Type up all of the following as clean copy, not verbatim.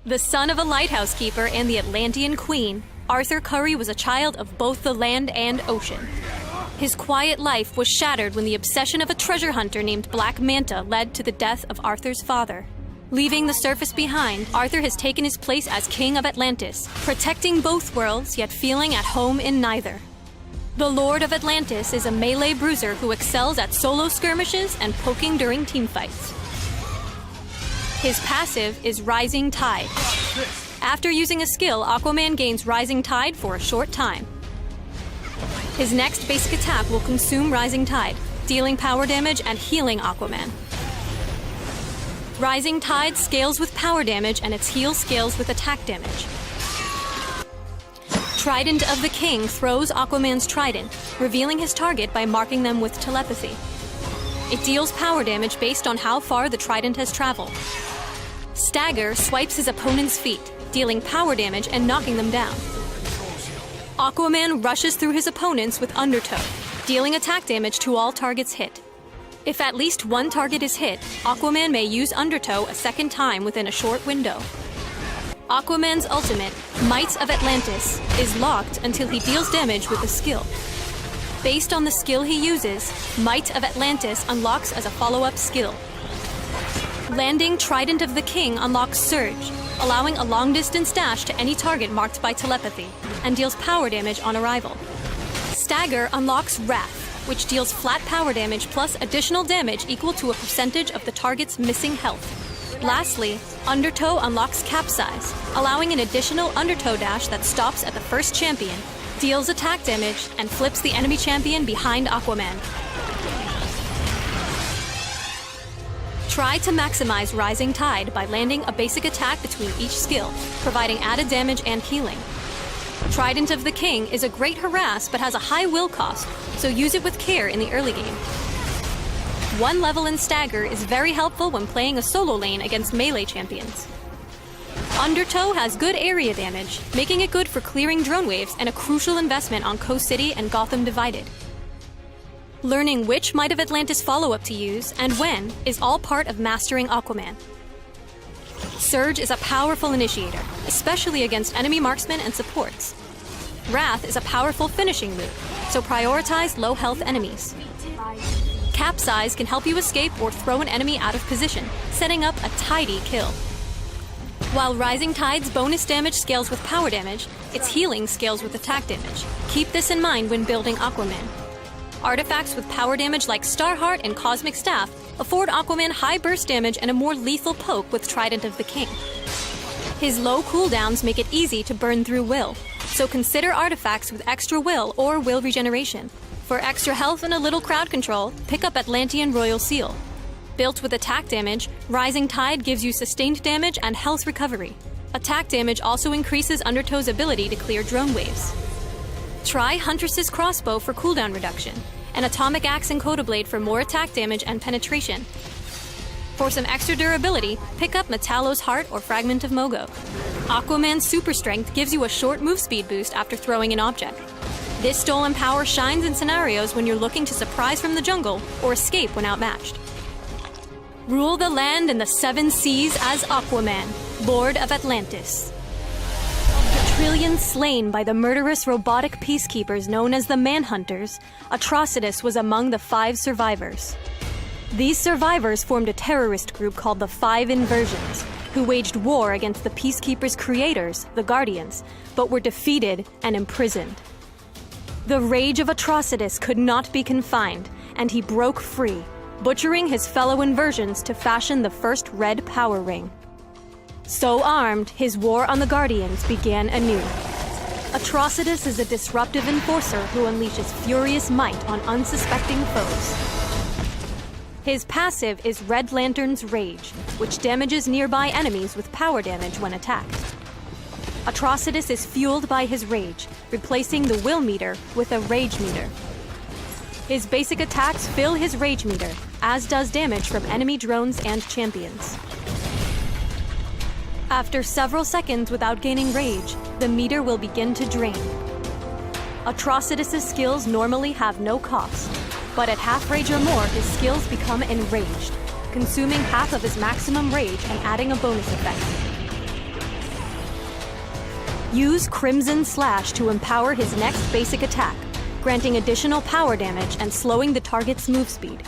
The son of a lighthouse keeper and the Atlantean queen, Arthur Curry was a child of both the land and ocean. His quiet life was shattered when the obsession of a treasure hunter named Black Manta led to the death of Arthur's father. Leaving the surface behind, Arthur has taken his place as King of Atlantis, protecting both worlds yet feeling at home in neither. The Lord of Atlantis is a melee bruiser who excels at solo skirmishes and poking during teamfights. His passive is Rising Tide. After using a skill, Aquaman gains Rising Tide for a short time. His next basic attack will consume Rising Tide, dealing power damage and healing Aquaman. Rising Tide scales with power damage and its heal scales with attack damage. Trident of the King throws Aquaman's trident, revealing his target by marking them with telepathy. It deals power damage based on how far the trident has traveled. Stagger swipes his opponent's feet, dealing power damage and knocking them down. Aquaman rushes through his opponents with Undertow, dealing attack damage to all targets hit. If at least one target is hit, Aquaman may use Undertow a second time within a short window. Aquaman's ultimate, Might of Atlantis, is locked until he deals damage with a skill. Based on the skill he uses, Might of Atlantis unlocks as a follow-up skill. Landing Trident of the King unlocks Surge, allowing a long-distance dash to any target marked by telepathy, and deals power damage on arrival. Stagger unlocks Wrath, which deals flat power damage plus additional damage equal to a percentage of the target's missing health. Lastly, Undertow unlocks Capsize, allowing an additional Undertow dash that stops at the first champion, deals attack damage, and flips the enemy champion behind Aquaman. Try to maximize Rising Tide by landing a basic attack between each skill, providing added damage and healing. Trident of the King is a great harass but has a high will cost, so use it with care in the early game. One level in Stagger is very helpful when playing a solo lane against melee champions. Undertow has good area damage, making it good for clearing drone waves and a crucial investment on Coast City and Gotham Divided. Learning which Might of Atlantis follow-up to use, and when, is all part of mastering Aquaman. Surge is a powerful initiator, especially against enemy marksmen and supports. Wrath is a powerful finishing move, so prioritize low-health enemies. Capsize can help you escape or throw an enemy out of position, setting up a tidy kill. While Rising Tide's bonus damage scales with power damage, its healing scales with attack damage. Keep this in mind when building Aquaman. Artifacts with power damage like Starheart and Cosmic Staff afford Aquaman high burst damage and a more lethal poke with Trident of the King. His low cooldowns make it easy to burn through will, so consider artifacts with extra will or will regeneration. For extra health and a little crowd control, pick up Atlantean Royal Seal. Built with attack damage, Rising Tide gives you sustained damage and health recovery. Attack damage also increases Undertow's ability to clear drone waves. Try Huntress's Crossbow for cooldown reduction, and Atomic Axe and Codablade for more attack damage and penetration. For some extra durability, pick up Metallo's Heart or Fragment of Mogo. Aquaman's Super Strength gives you a short move speed boost after throwing an object. This stolen power shines in scenarios when you're looking to surprise from the jungle or escape when outmatched. Rule the land and the seven seas as Aquaman, Lord of Atlantis. Trillion slain by the murderous robotic peacekeepers known as the Manhunters, Atrocitus was among the 5 survivors. These survivors formed a terrorist group called the 5 Inversions, who waged war against the peacekeepers' creators, the Guardians, but were defeated and imprisoned. The rage of Atrocitus could not be confined, and he broke free, butchering his fellow Inversions to fashion the first Red Power Ring. So armed, his war on the Guardians began anew. Atrocitus is a disruptive enforcer who unleashes furious might on unsuspecting foes. His passive is Red Lantern's Rage, which damages nearby enemies with power damage when attacked. Atrocitus is fueled by his rage, replacing the will meter with a rage meter. His basic attacks fill his rage meter, as does damage from enemy drones and champions. After several seconds without gaining rage, the meter will begin to drain. Atrocitus' skills normally have no cost, but at half rage or more, his skills become enraged, consuming half of his maximum rage and adding a bonus effect. Use Crimson Slash to empower his next basic attack, granting additional power damage and slowing the target's move speed.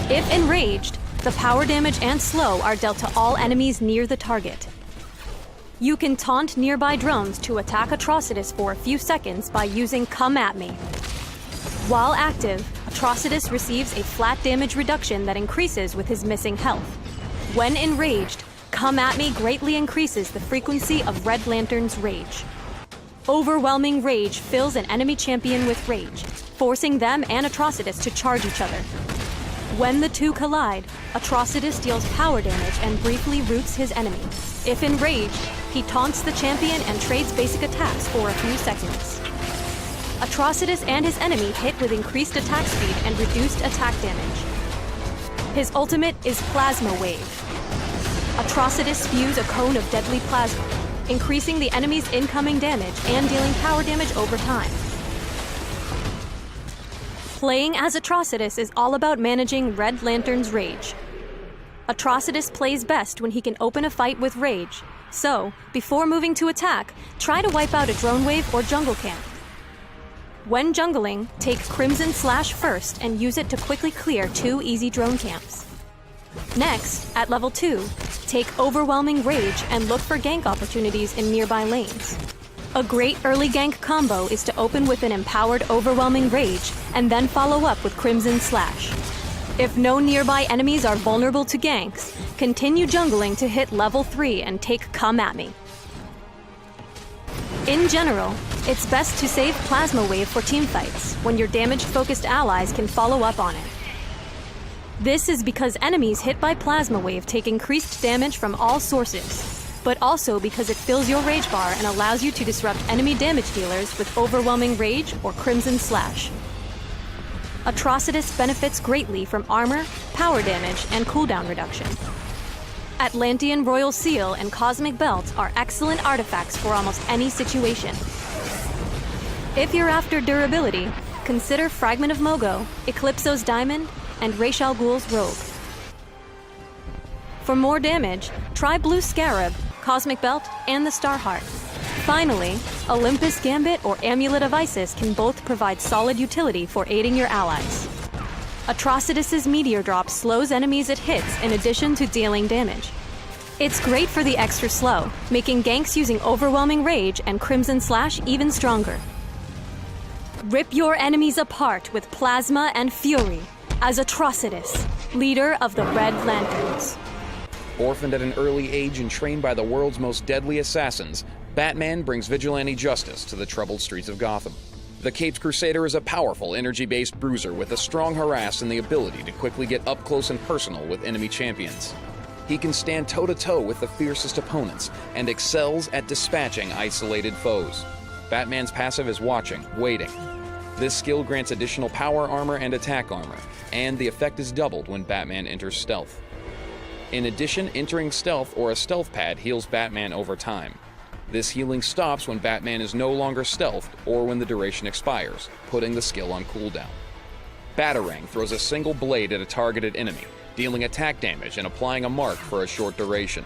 If enraged, the power damage and slow are dealt to all enemies near the target. You can taunt nearby drones to attack Atrocitus for a few seconds by using Come At Me. While active, Atrocitus receives a flat damage reduction that increases with his missing health. When enraged, Come At Me greatly increases the frequency of Red Lantern's rage. Overwhelming Rage fills an enemy champion with rage, forcing them and Atrocitus to charge each other. When the two collide, Atrocitus deals power damage and briefly roots his enemy. If enraged, he taunts the champion and trades basic attacks for a few seconds. Atrocitus and his enemy hit with increased attack speed and reduced attack damage. His ultimate is Plasma Wave. Atrocitus spews a cone of deadly plasma, increasing the enemy's incoming damage and dealing power damage over time. Playing as Atrocitus is all about managing Red Lantern's rage. Atrocitus plays best when he can open a fight with rage, so, before moving to attack, try to wipe out a drone wave or jungle camp. When jungling, take Crimson Slash first and use it to quickly clear 2 easy drone camps. Next, at level 2, take Overwhelming Rage and look for gank opportunities in nearby lanes. A great early gank combo is to open with an empowered Overwhelming Rage and then follow up with Crimson Slash. If no nearby enemies are vulnerable to ganks, continue jungling to hit level 3 and take Come At Me. In general, it's best to save Plasma Wave for teamfights, when your damage-focused allies can follow up on it. This is because enemies hit by Plasma Wave take increased damage from all sources, but also because it fills your rage bar and allows you to disrupt enemy damage dealers with Overwhelming Rage or Crimson Slash. Atrocitus benefits greatly from armor, power damage, and cooldown reduction. Atlantean Royal Seal and Cosmic Belt are excellent artifacts for almost any situation. If you're after durability, consider Fragment of Mogo, Eclipso's Diamond, and Ra's al Ghul's Robe. For more damage, try Blue Scarab, Cosmic Belt, and the Starheart. Finally, Olympus Gambit or Amulet of Isis can both provide solid utility for aiding your allies. Atrocitus's Meteor Drop slows enemies it hits in addition to dealing damage. It's great for the extra slow, making ganks using Overwhelming Rage and Crimson Slash even stronger. Rip your enemies apart with Plasma and Fury as Atrocitus, leader of the Red Lanterns. Orphaned at an early age and trained by the world's most deadly assassins, Batman brings vigilante justice to the troubled streets of Gotham. The Caped Crusader is a powerful, energy-based bruiser with a strong harass and the ability to quickly get up close and personal with enemy champions. He can stand toe-to-toe with the fiercest opponents and excels at dispatching isolated foes. Batman's passive is Watching, Waiting. This skill grants additional power armor and attack armor, and the effect is doubled when Batman enters stealth. In addition, entering stealth or a stealth pad heals Batman over time. This healing stops when Batman is no longer stealthed or when the duration expires, putting the skill on cooldown. Batarang throws a single blade at a targeted enemy, dealing attack damage and applying a mark for a short duration.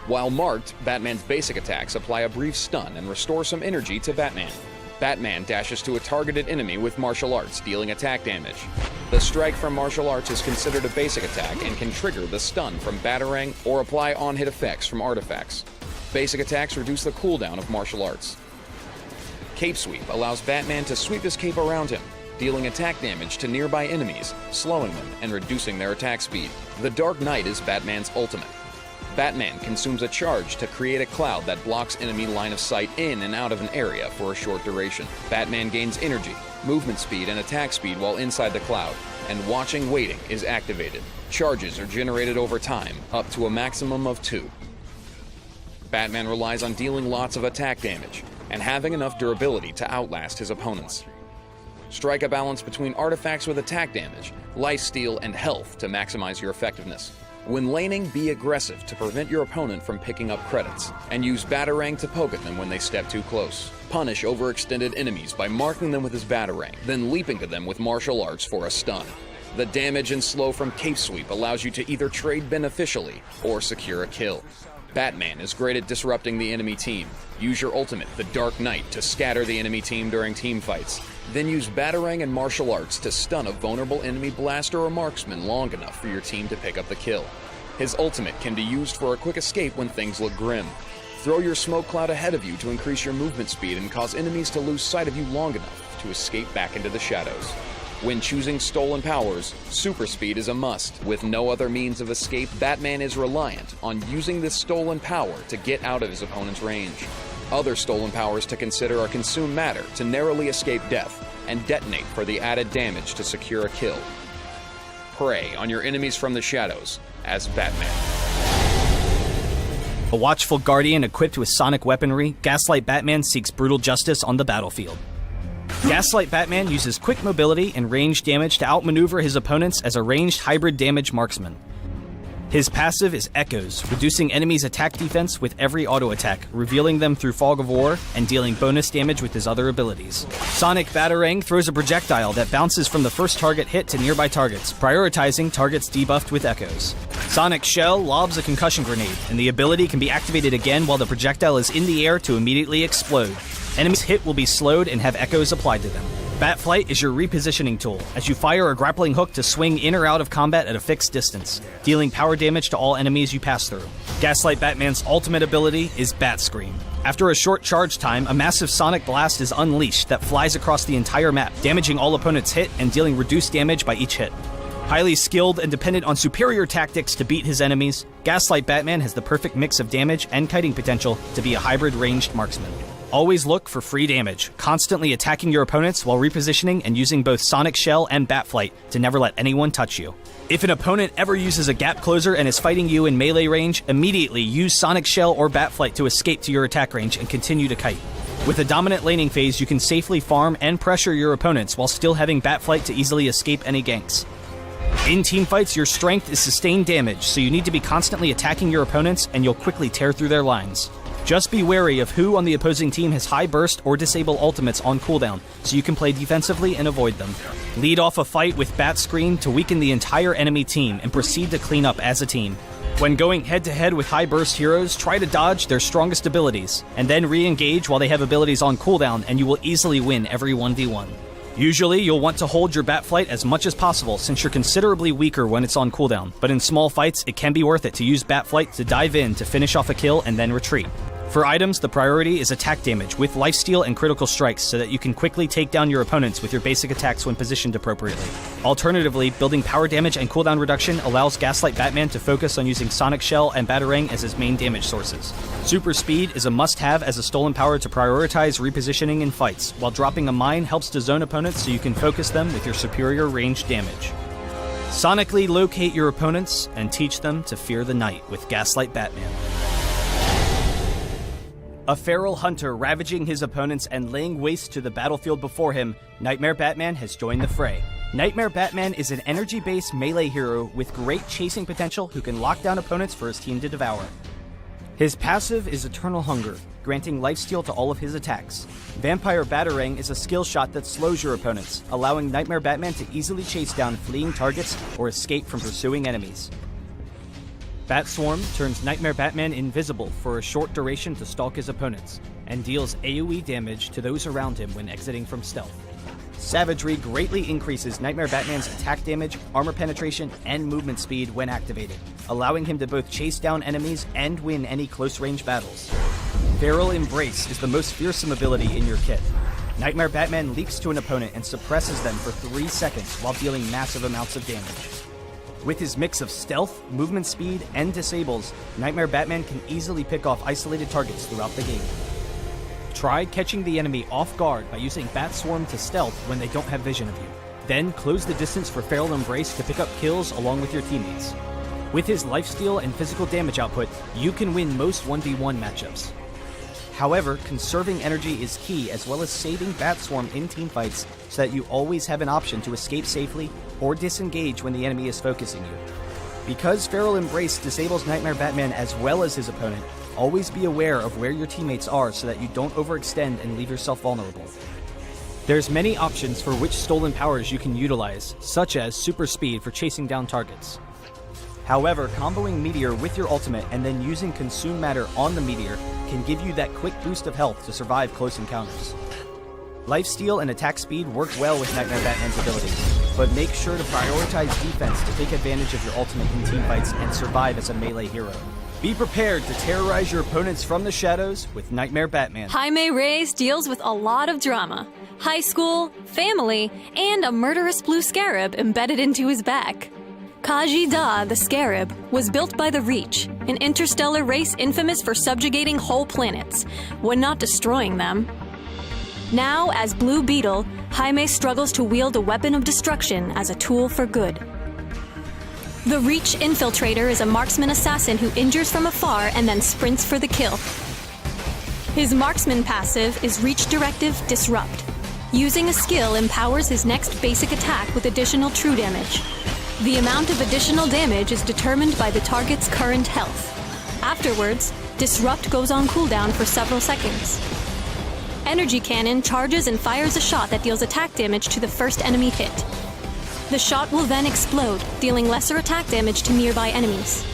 While marked, Batman's basic attacks apply a brief stun and restore some energy to Batman. Batman dashes to a targeted enemy with martial arts, dealing attack damage. The strike from martial arts is considered a basic attack and can trigger the stun from Batarang or apply on-hit effects from artifacts. Basic attacks reduce the cooldown of martial arts. Cape Sweep allows Batman to sweep his cape around him, dealing attack damage to nearby enemies, slowing them and reducing their attack speed. The Dark Knight is Batman's ultimate. Batman consumes a charge to create a cloud that blocks enemy line of sight in and out of an area for a short duration. Batman gains energy, movement speed, and attack speed while inside the cloud, and Watching Waiting is activated. Charges are generated over time, up to a maximum of 2. Batman relies on dealing lots of attack damage and having enough durability to outlast his opponents. Strike a balance between artifacts with attack damage, lifesteal, and health to maximize your effectiveness. When laning, be aggressive to prevent your opponent from picking up credits, and use Batarang to poke at them when they step too close. Punish overextended enemies by marking them with his Batarang, then leaping to them with martial arts for a stun. The damage and slow from Cape Sweep allows you to either trade beneficially or secure a kill. Batman is great at disrupting the enemy team. Use your ultimate, the Dark Knight, to scatter the enemy team during team fights. Then use Batarang and martial arts to stun a vulnerable enemy blaster or marksman long enough for your team to pick up the kill. His ultimate can be used for a quick escape when things look grim. Throw your smoke cloud ahead of you to increase your movement speed and cause enemies to lose sight of you long enough to escape back into the shadows. When choosing stolen powers, super speed is a must. With no other means of escape, Batman is reliant on using this stolen power to get out of his opponent's range. Other stolen powers to consider are Consume Matter to narrowly escape death, and Detonate for the added damage to secure a kill. Prey on your enemies from the shadows as Batman. A watchful guardian equipped with sonic weaponry, Gaslight Batman seeks brutal justice on the battlefield. Gaslight Batman uses quick mobility and ranged damage to outmaneuver his opponents as a ranged hybrid damage marksman. His passive is Echoes, reducing enemies' attack defense with every auto attack, revealing them through Fog of War, and dealing bonus damage with his other abilities. Sonic Batarang throws a projectile that bounces from the first target hit to nearby targets, prioritizing targets debuffed with Echoes. Sonic Shell lobs a concussion grenade, and the ability can be activated again while the projectile is in the air to immediately explode. Enemies hit will be slowed and have echoes applied to them. Batflight is your repositioning tool, as you fire a grappling hook to swing in or out of combat at a fixed distance, dealing power damage to all enemies you pass through. Gaslight Batman's ultimate ability is Bat Scream. After a short charge time, a massive sonic blast is unleashed that flies across the entire map, damaging all opponents hit and dealing reduced damage by each hit. Highly skilled and dependent on superior tactics to beat his enemies, Gaslight Batman has the perfect mix of damage and kiting potential to be a hybrid ranged marksman. Always look for free damage, constantly attacking your opponents while repositioning and using both Sonic Shell and Batflight to never let anyone touch you. If an opponent ever uses a gap closer and is fighting you in melee range, immediately use Sonic Shell or Batflight to escape to your attack range and continue to kite. With a dominant laning phase, you can safely farm and pressure your opponents while still having Batflight to easily escape any ganks. In teamfights, your strength is sustained damage, so you need to be constantly attacking your opponents and you'll quickly tear through their lines. Just be wary of who on the opposing team has high burst or disable ultimates on cooldown, so you can play defensively and avoid them. Lead off a fight with Bat Scream to weaken the entire enemy team and proceed to clean up as a team. When going head-to-head with high burst heroes, try to dodge their strongest abilities, and then re-engage while they have abilities on cooldown, and you will easily win every 1v1. Usually, you'll want to hold your Batflight as much as possible since you're considerably weaker when it's on cooldown, but in small fights, it can be worth it to use Batflight to dive in to finish off a kill and then retreat. For items, the priority is attack damage with lifesteal and critical strikes so that you can quickly take down your opponents with your basic attacks when positioned appropriately. Alternatively, building power damage and cooldown reduction allows Gaslight Batman to focus on using Sonic Shell and Batarang as his main damage sources. Super Speed is a must-have as a stolen power to prioritize repositioning in fights, while dropping a mine helps to zone opponents so you can focus them with your superior range damage. Sonically locate your opponents and teach them to fear the night with Gaslight Batman. A feral hunter ravaging his opponents and laying waste to the battlefield before him, Nightmare Batman has joined the fray. Nightmare Batman is an energy-based melee hero with great chasing potential who can lock down opponents for his team to devour. His passive is Eternal Hunger, granting lifesteal to all of his attacks. Vampire Batarang is a skill shot that slows your opponents, allowing Nightmare Batman to easily chase down fleeing targets or escape from pursuing enemies. Bat Swarm turns Nightmare Batman invisible for a short duration to stalk his opponents, and deals AoE damage to those around him when exiting from stealth. Savagery greatly increases Nightmare Batman's attack damage, armor penetration, and movement speed when activated, allowing him to both chase down enemies and win any close-range battles. Feral Embrace is the most fearsome ability in your kit. Nightmare Batman leaps to an opponent and suppresses them for 3 seconds while dealing massive amounts of damage. With his mix of stealth, movement speed, and disables, Nightmare Batman can easily pick off isolated targets throughout the game. Try catching the enemy off guard by using Bat Swarm to stealth when they don't have vision of you. Then close the distance for Feral Embrace to pick up kills along with your teammates. With his lifesteal and physical damage output, you can win most 1v1 matchups. However, conserving energy is key, as well as saving Bat Swarm in teamfights so that you always have an option to escape safely or disengage when the enemy is focusing you. Because Feral Embrace disables Nightmare Batman as well as his opponent, always be aware of where your teammates are so that you don't overextend and leave yourself vulnerable. There's many options for which stolen powers you can utilize, such as Super Speed for chasing down targets. However, comboing Meteor with your ultimate and then using Consume Matter on the Meteor can give you that quick boost of health to survive close encounters. Lifesteal and attack speed work well with Nightmare Batman's abilities, but make sure to prioritize defense to take advantage of your ultimate in teamfights and survive as a melee hero. Be prepared to terrorize your opponents from the shadows with Nightmare Batman. Jaime Reyes deals with a lot of drama. High school, family, and a murderous blue scarab embedded into his back. Kaji Da, the Scarab, was built by the Reach, an interstellar race infamous for subjugating whole planets, when not destroying them. Now, as Blue Beetle, Jaime struggles to wield a weapon of destruction as a tool for good. The Reach Infiltrator is a marksman assassin who injures from afar and then sprints for the kill. His marksman passive is Reach Directive Disrupt. Using a skill empowers his next basic attack with additional true damage. The amount of additional damage is determined by the target's current health. Afterwards, Disrupt goes on cooldown for several seconds. Energy Cannon charges and fires a shot that deals attack damage to the first enemy hit. The shot will then explode, dealing lesser attack damage to nearby enemies.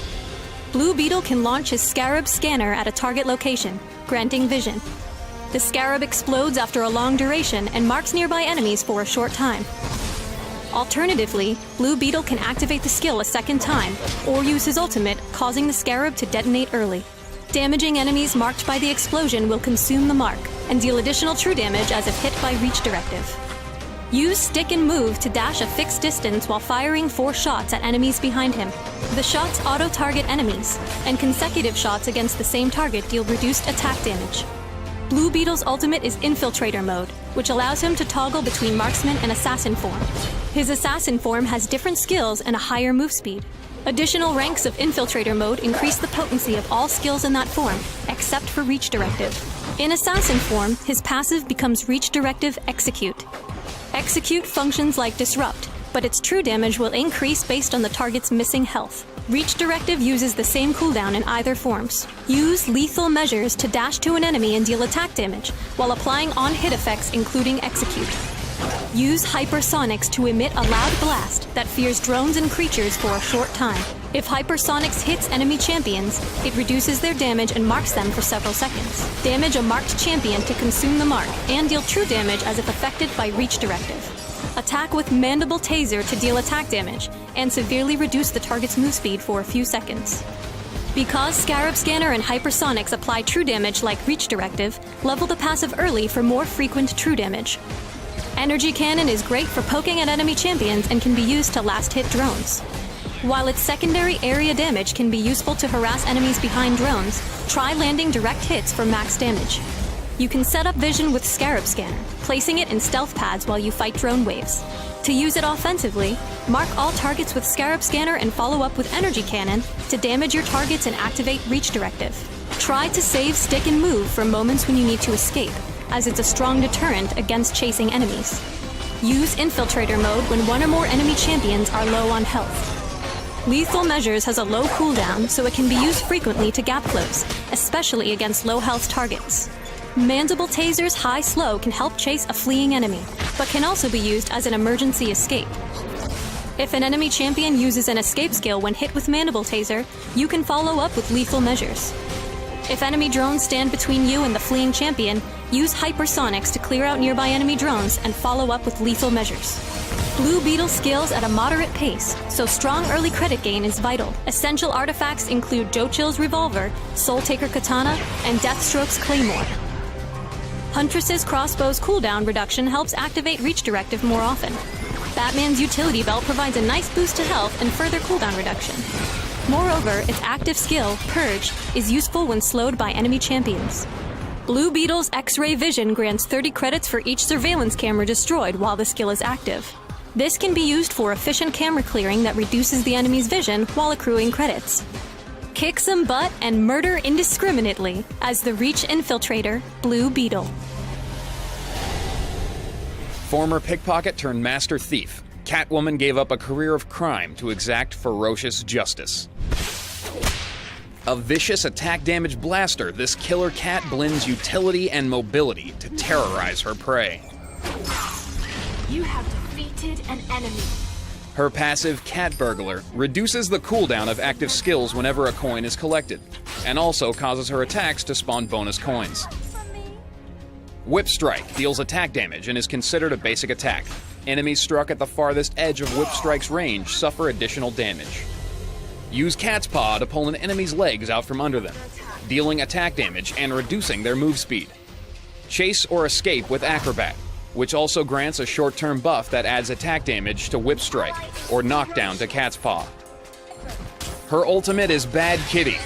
Blue Beetle can launch his Scarab Scanner at a target location, granting vision. The Scarab explodes after a long duration and marks nearby enemies for a short time. Alternatively, Blue Beetle can activate the skill a second time, or use his ultimate, causing the Scarab to detonate early. Damaging enemies marked by the explosion will consume the mark, and deal additional true damage as if hit by Reach Directive. Use Stick and Move to dash a fixed distance while firing 4 shots at enemies behind him. The shots auto-target enemies, and consecutive shots against the same target deal reduced attack damage. Blue Beetle's ultimate is Infiltrator mode, which allows him to toggle between Marksman and Assassin form. His Assassin form has different skills and a higher move speed. Additional ranks of Infiltrator mode increase the potency of all skills in that form, except for Reach Directive. In Assassin form, his passive becomes Reach Directive Execute. Execute functions like Disrupt, but its true damage will increase based on the target's missing health. Reach Directive uses the same cooldown in either forms. Use Lethal Measures to dash to an enemy and deal attack damage, while applying on-hit effects including Execute. Use Hypersonics to emit a loud blast that fears drones and creatures for a short time. If Hypersonics hits enemy champions, it reduces their damage and marks them for several seconds. Damage a marked champion to consume the mark, and deal true damage as if affected by Reach Directive. Attack with Mandible Taser to deal attack damage, and severely reduce the target's move speed for a few seconds. Because Scarab Scanner and Hypersonics apply true damage like Reach Directive, level the passive early for more frequent true damage. Energy Cannon is great for poking at enemy champions and can be used to last-hit drones. While its secondary area damage can be useful to harass enemies behind drones, try landing direct hits for max damage. You can set up vision with Scarab Scanner, placing it in stealth pads while you fight drone waves. To use it offensively, mark all targets with Scarab Scanner and follow up with Energy Cannon to damage your targets and activate Reach Directive. Try to save Stick and Move for moments when you need to escape, as it's a strong deterrent against chasing enemies. Use Infiltrator mode when one or more enemy champions are low on health. Lethal Measures has a low cooldown, so it can be used frequently to gap close, especially against low health targets. Mandible Taser's high slow can help chase a fleeing enemy, but can also be used as an emergency escape. If an enemy champion uses an escape skill when hit with Mandible Taser, you can follow up with Lethal Measures. If enemy drones stand between you and the fleeing champion, use Hypersonics to clear out nearby enemy drones and follow up with Lethal Measures. Blue Beetle scales at a moderate pace, so strong early credit gain is vital. Essential artifacts include Joe Chill's Revolver, Soul Taker Katana, and Deathstroke's Claymore. Huntress's Crossbow's cooldown reduction helps activate Reach Directive more often. Batman's Utility Belt provides a nice boost to health and further cooldown reduction. Moreover, its active skill, Purge, is useful when slowed by enemy champions. Blue Beetle's X-Ray Vision grants 30 credits for each surveillance camera destroyed while the skill is active. This can be used for efficient camera clearing that reduces the enemy's vision while accruing credits. Kick some butt and murder indiscriminately as the Reach Infiltrator, Blue Beetle. Former pickpocket turned master thief, Catwoman gave up a career of crime to exact ferocious justice. A vicious attack damage blaster, this killer cat blends utility and mobility to terrorize her prey. You have defeated an enemy. Her passive, Cat Burglar, reduces the cooldown of active skills whenever a coin is collected, and also causes her attacks to spawn bonus coins. Whip Strike deals attack damage and is considered a basic attack. Enemies struck at the farthest edge of Whip Strike's range suffer additional damage. Use Cat's Paw to pull an enemy's legs out from under them, dealing attack damage and reducing their move speed. Chase or Escape with Acrobat, which also grants a short-term buff that adds attack damage to Whip Strike, or knockdown to Cat's Paw. Her ultimate is Bad Kitty,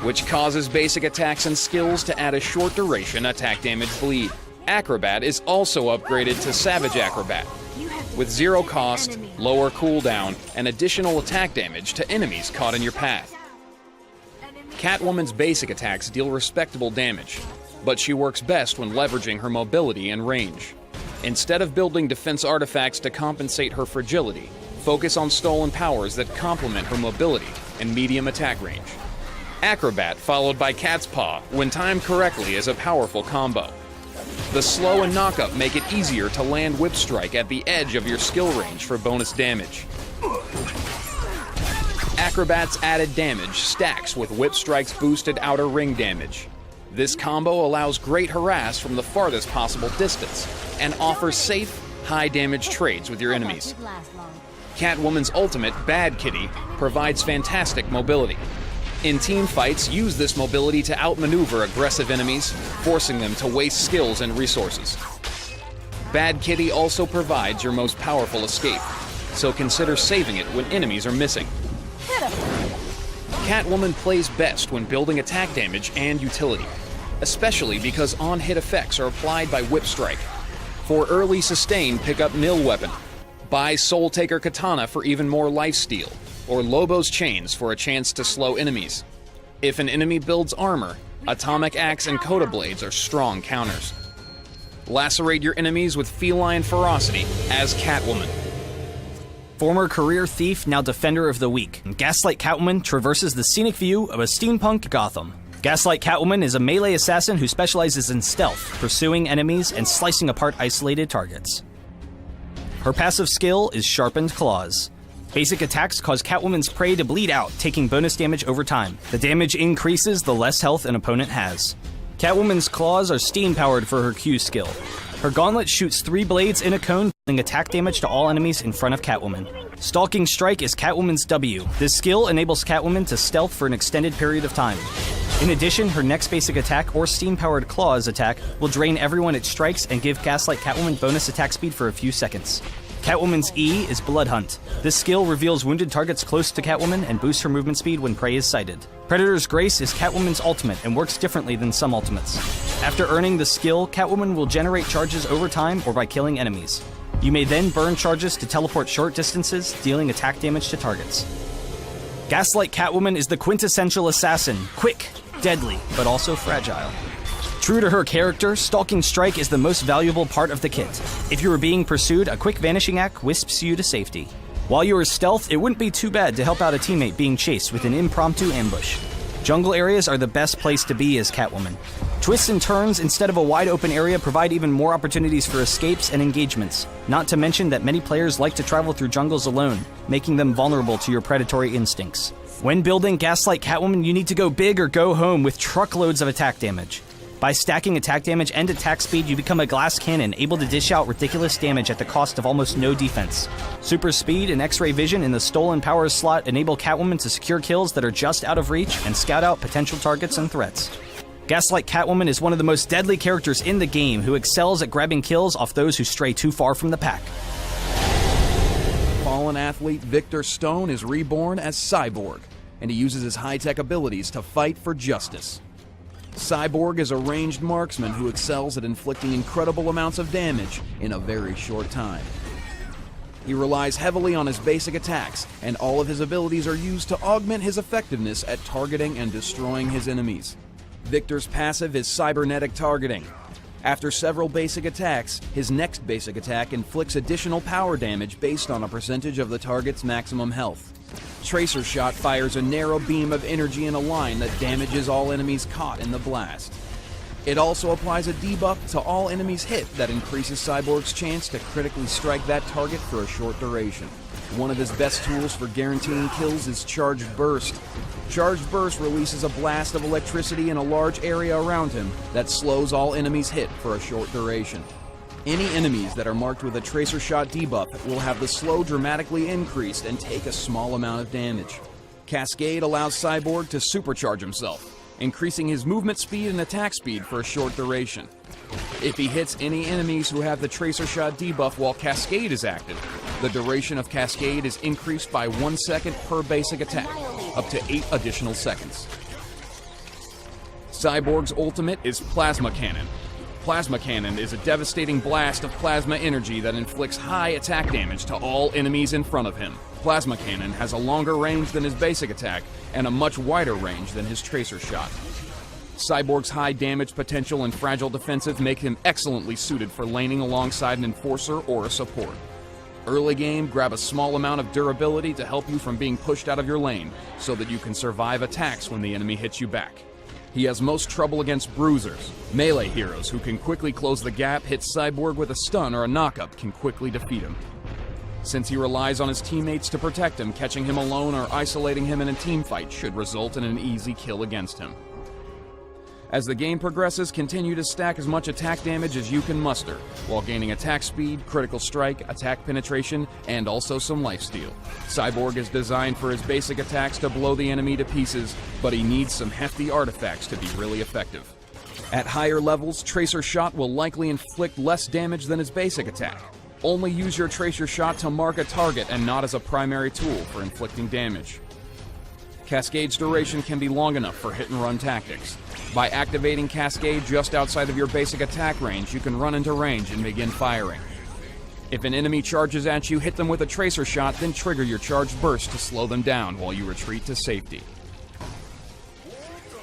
which causes basic attacks and skills to add a short-duration attack damage bleed. Acrobat is also upgraded to Savage Acrobat, with zero cost, lower cooldown, and additional attack damage to enemies caught in your path. Catwoman's basic attacks deal respectable damage, but she works best when leveraging her mobility and range. Instead of building defense artifacts to compensate her fragility, focus on stolen powers that complement her mobility and medium attack range. Acrobat followed by Cat's Paw, when timed correctly, is a powerful combo. The slow and knockup make it easier to land Whip Strike at the edge of your skill range for bonus damage. Acrobat's added damage stacks with Whip Strike's boosted outer ring damage. This combo allows great harass from the farthest possible distance and offers safe, high-damage trades with your enemies. Catwoman's ultimate, Bad Kitty, provides fantastic mobility. In team fights, use this mobility to outmaneuver aggressive enemies, forcing them to waste skills and resources. Bad Kitty also provides your most powerful escape, so consider saving it when enemies are missing. Catwoman plays best when building attack damage and utility, especially because on-hit effects are applied by Whip Strike. For early sustain, pick up Mill Weapon. Buy Soul Taker Katana for even more lifesteal, or Lobo's Chains for a chance to slow enemies. If an enemy builds armor, Atomic Axe and Coda Blades are strong counters. Lacerate your enemies with feline ferocity as Catwoman. Former career thief, now Defender of the Weak, Gaslight Catwoman traverses the scenic view of a steampunk Gotham. Gaslight Catwoman is a melee assassin who specializes in stealth, pursuing enemies and slicing apart isolated targets. Her passive skill is Sharpened Claws. Basic attacks cause Catwoman's prey to bleed out, taking bonus damage over time. The damage increases the less health an opponent has. Catwoman's claws are steam-powered for her Q skill. Her gauntlet shoots 3 blades in a cone, dealing attack damage to all enemies in front of Catwoman. Stalking Strike is Catwoman's W. This skill enables Catwoman to stealth for an extended period of time. In addition, her next basic attack, or steam-powered claws attack, will drain everyone it strikes and give Gaslight Catwoman bonus attack speed for a few seconds. Catwoman's E is Blood Hunt. This skill reveals wounded targets close to Catwoman and boosts her movement speed when prey is sighted. Predator's Grace is Catwoman's ultimate and works differently than some ultimates. After earning the skill, Catwoman will generate charges over time or by killing enemies. You may then burn charges to teleport short distances, dealing attack damage to targets. Gaslight Catwoman is the quintessential assassin, quick, deadly, but also fragile. True to her character, Stalking Strike is the most valuable part of the kit. If you are being pursued, a quick vanishing act wisps you to safety. While you are stealth, it wouldn't be too bad to help out a teammate being chased with an impromptu ambush. Jungle areas are the best place to be as Catwoman. Twists and turns instead of a wide open area provide even more opportunities for escapes and engagements, not to mention that many players like to travel through jungles alone, making them vulnerable to your predatory instincts. When building Gaslight Catwoman, you need to go big or go home with truckloads of attack damage. By stacking attack damage and attack speed, you become a glass cannon able to dish out ridiculous damage at the cost of almost no defense. Super speed and X-ray vision in the stolen powers slot enable Catwoman to secure kills that are just out of reach and scout out potential targets and threats. Gaslight Catwoman is one of the most deadly characters in the game who excels at grabbing kills off those who stray too far from the pack. Fallen athlete Victor Stone is reborn as Cyborg, and he uses his high-tech abilities to fight for justice. Cyborg is a ranged marksman who excels at inflicting incredible amounts of damage in a very short time. He relies heavily on his basic attacks, and all of his abilities are used to augment his effectiveness at targeting and destroying his enemies. Victor's passive is Cybernetic Targeting. After several basic attacks, his next basic attack inflicts additional power damage based on a percentage of the target's maximum health. Tracer Shot fires a narrow beam of energy in a line that damages all enemies caught in the blast. It also applies a debuff to all enemies hit that increases Cyborg's chance to critically strike that target for a short duration. One of his best tools for guaranteeing kills is Charged Burst. Charged Burst releases a blast of electricity in a large area around him that slows all enemies hit for a short duration. Any enemies that are marked with a Tracer Shot debuff will have the slow dramatically increased and take a small amount of damage. Cascade allows Cyborg to supercharge himself, increasing his movement speed and attack speed for a short duration. If he hits any enemies who have the Tracer Shot debuff while Cascade is active, the duration of Cascade is increased by 1 second per basic attack, up to 8 additional seconds. Cyborg's ultimate is Plasma Cannon. Plasma Cannon is a devastating blast of plasma energy that inflicts high attack damage to all enemies in front of him. Plasma Cannon has a longer range than his basic attack and a much wider range than his Tracer Shot. Cyborg's high damage potential and fragile defensive make him excellently suited for laning alongside an enforcer or a support. Early game, grab a small amount of durability to help you from being pushed out of your lane so that you can survive attacks when the enemy hits you back. He has most trouble against bruisers. Melee heroes who can quickly close the gap, hit Cyborg with a stun or a knockup can quickly defeat him. Since he relies on his teammates to protect him, catching him alone or isolating him in a teamfight should result in an easy kill against him. As the game progresses, continue to stack as much attack damage as you can muster, while gaining attack speed, critical strike, attack penetration, and also some lifesteal. Cyborg is designed for his basic attacks to blow the enemy to pieces, but he needs some hefty artifacts to be really effective. At higher levels, Tracer Shot will likely inflict less damage than his basic attack. Only use your Tracer Shot to mark a target and not as a primary tool for inflicting damage. Cascade's duration can be long enough for hit-and-run tactics. By activating Cascade just outside of your basic attack range, you can run into range and begin firing. If an enemy charges at you, hit them with a Tracer Shot, then trigger your Charged Burst to slow them down while you retreat to safety.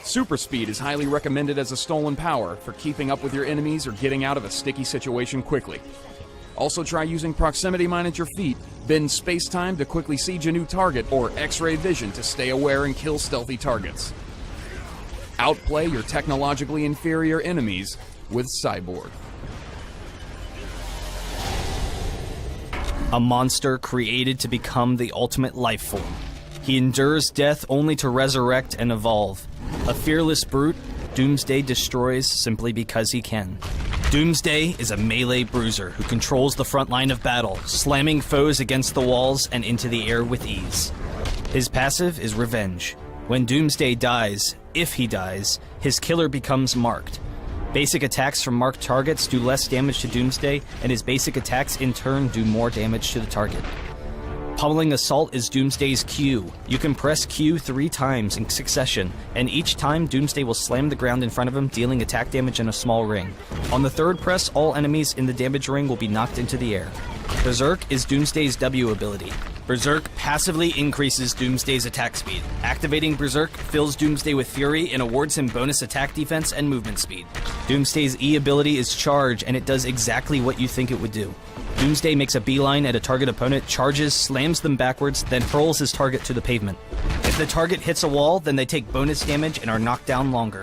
Super Speed is highly recommended as a stolen power for keeping up with your enemies or getting out of a sticky situation quickly. Also try using Proximity Mine at your feet, bend space-time to quickly siege a new target, or X-ray vision to stay aware and kill stealthy targets. Outplay your technologically inferior enemies with Cyborg. A monster created to become the ultimate life form. He endures death only to resurrect and evolve. A fearless brute, Doomsday destroys simply because he can. Doomsday is a melee bruiser who controls the front line of battle, slamming foes against the walls and into the air with ease. His passive is Revenge. When Doomsday dies, if he dies, his killer becomes marked. Basic attacks from marked targets do less damage to Doomsday, and his basic attacks in turn do more damage to the target. Pummeling Assault is Doomsday's Q. You can press Q 3 times in succession, and each time Doomsday will slam the ground in front of him, dealing attack damage in a small ring. On the third press, all enemies in the damage ring will be knocked into the air. Berserk is Doomsday's W ability. Berserk passively increases Doomsday's attack speed. Activating Berserk fills Doomsday with fury and awards him bonus attack defense and movement speed. Doomsday's E ability is Charge, and it does exactly what you think it would do. Doomsday makes a beeline at a target opponent, charges, slams them backwards, then hurls his target to the pavement. If the target hits a wall, then they take bonus damage and are knocked down longer.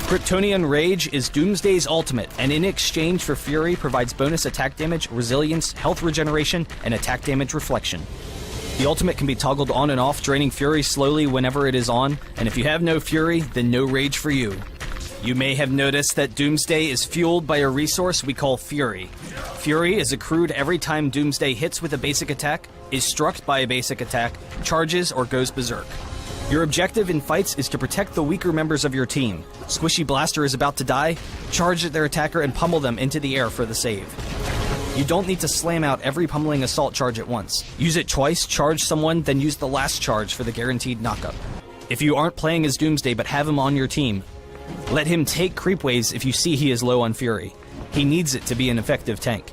Kryptonian Rage is Doomsday's ultimate, and in exchange for Fury provides bonus attack damage, resilience, health regeneration, and attack damage reflection. The ultimate can be toggled on and off, draining Fury slowly whenever it is on, and if you have no Fury, then no Rage for you. You may have noticed that Doomsday is fueled by a resource we call Fury. Fury is accrued every time Doomsday hits with a basic attack, is struck by a basic attack, charges, or goes berserk. Your objective in fights is to protect the weaker members of your team. Squishy Blaster is about to die, charge at their attacker and pummel them into the air for the save. You don't need to slam out every pummeling assault charge at once. Use it twice, charge someone, then use the last charge for the guaranteed knockup. If you aren't playing as Doomsday but have him on your team, let him take creep waves if you see he is low on Fury. He needs it to be an effective tank.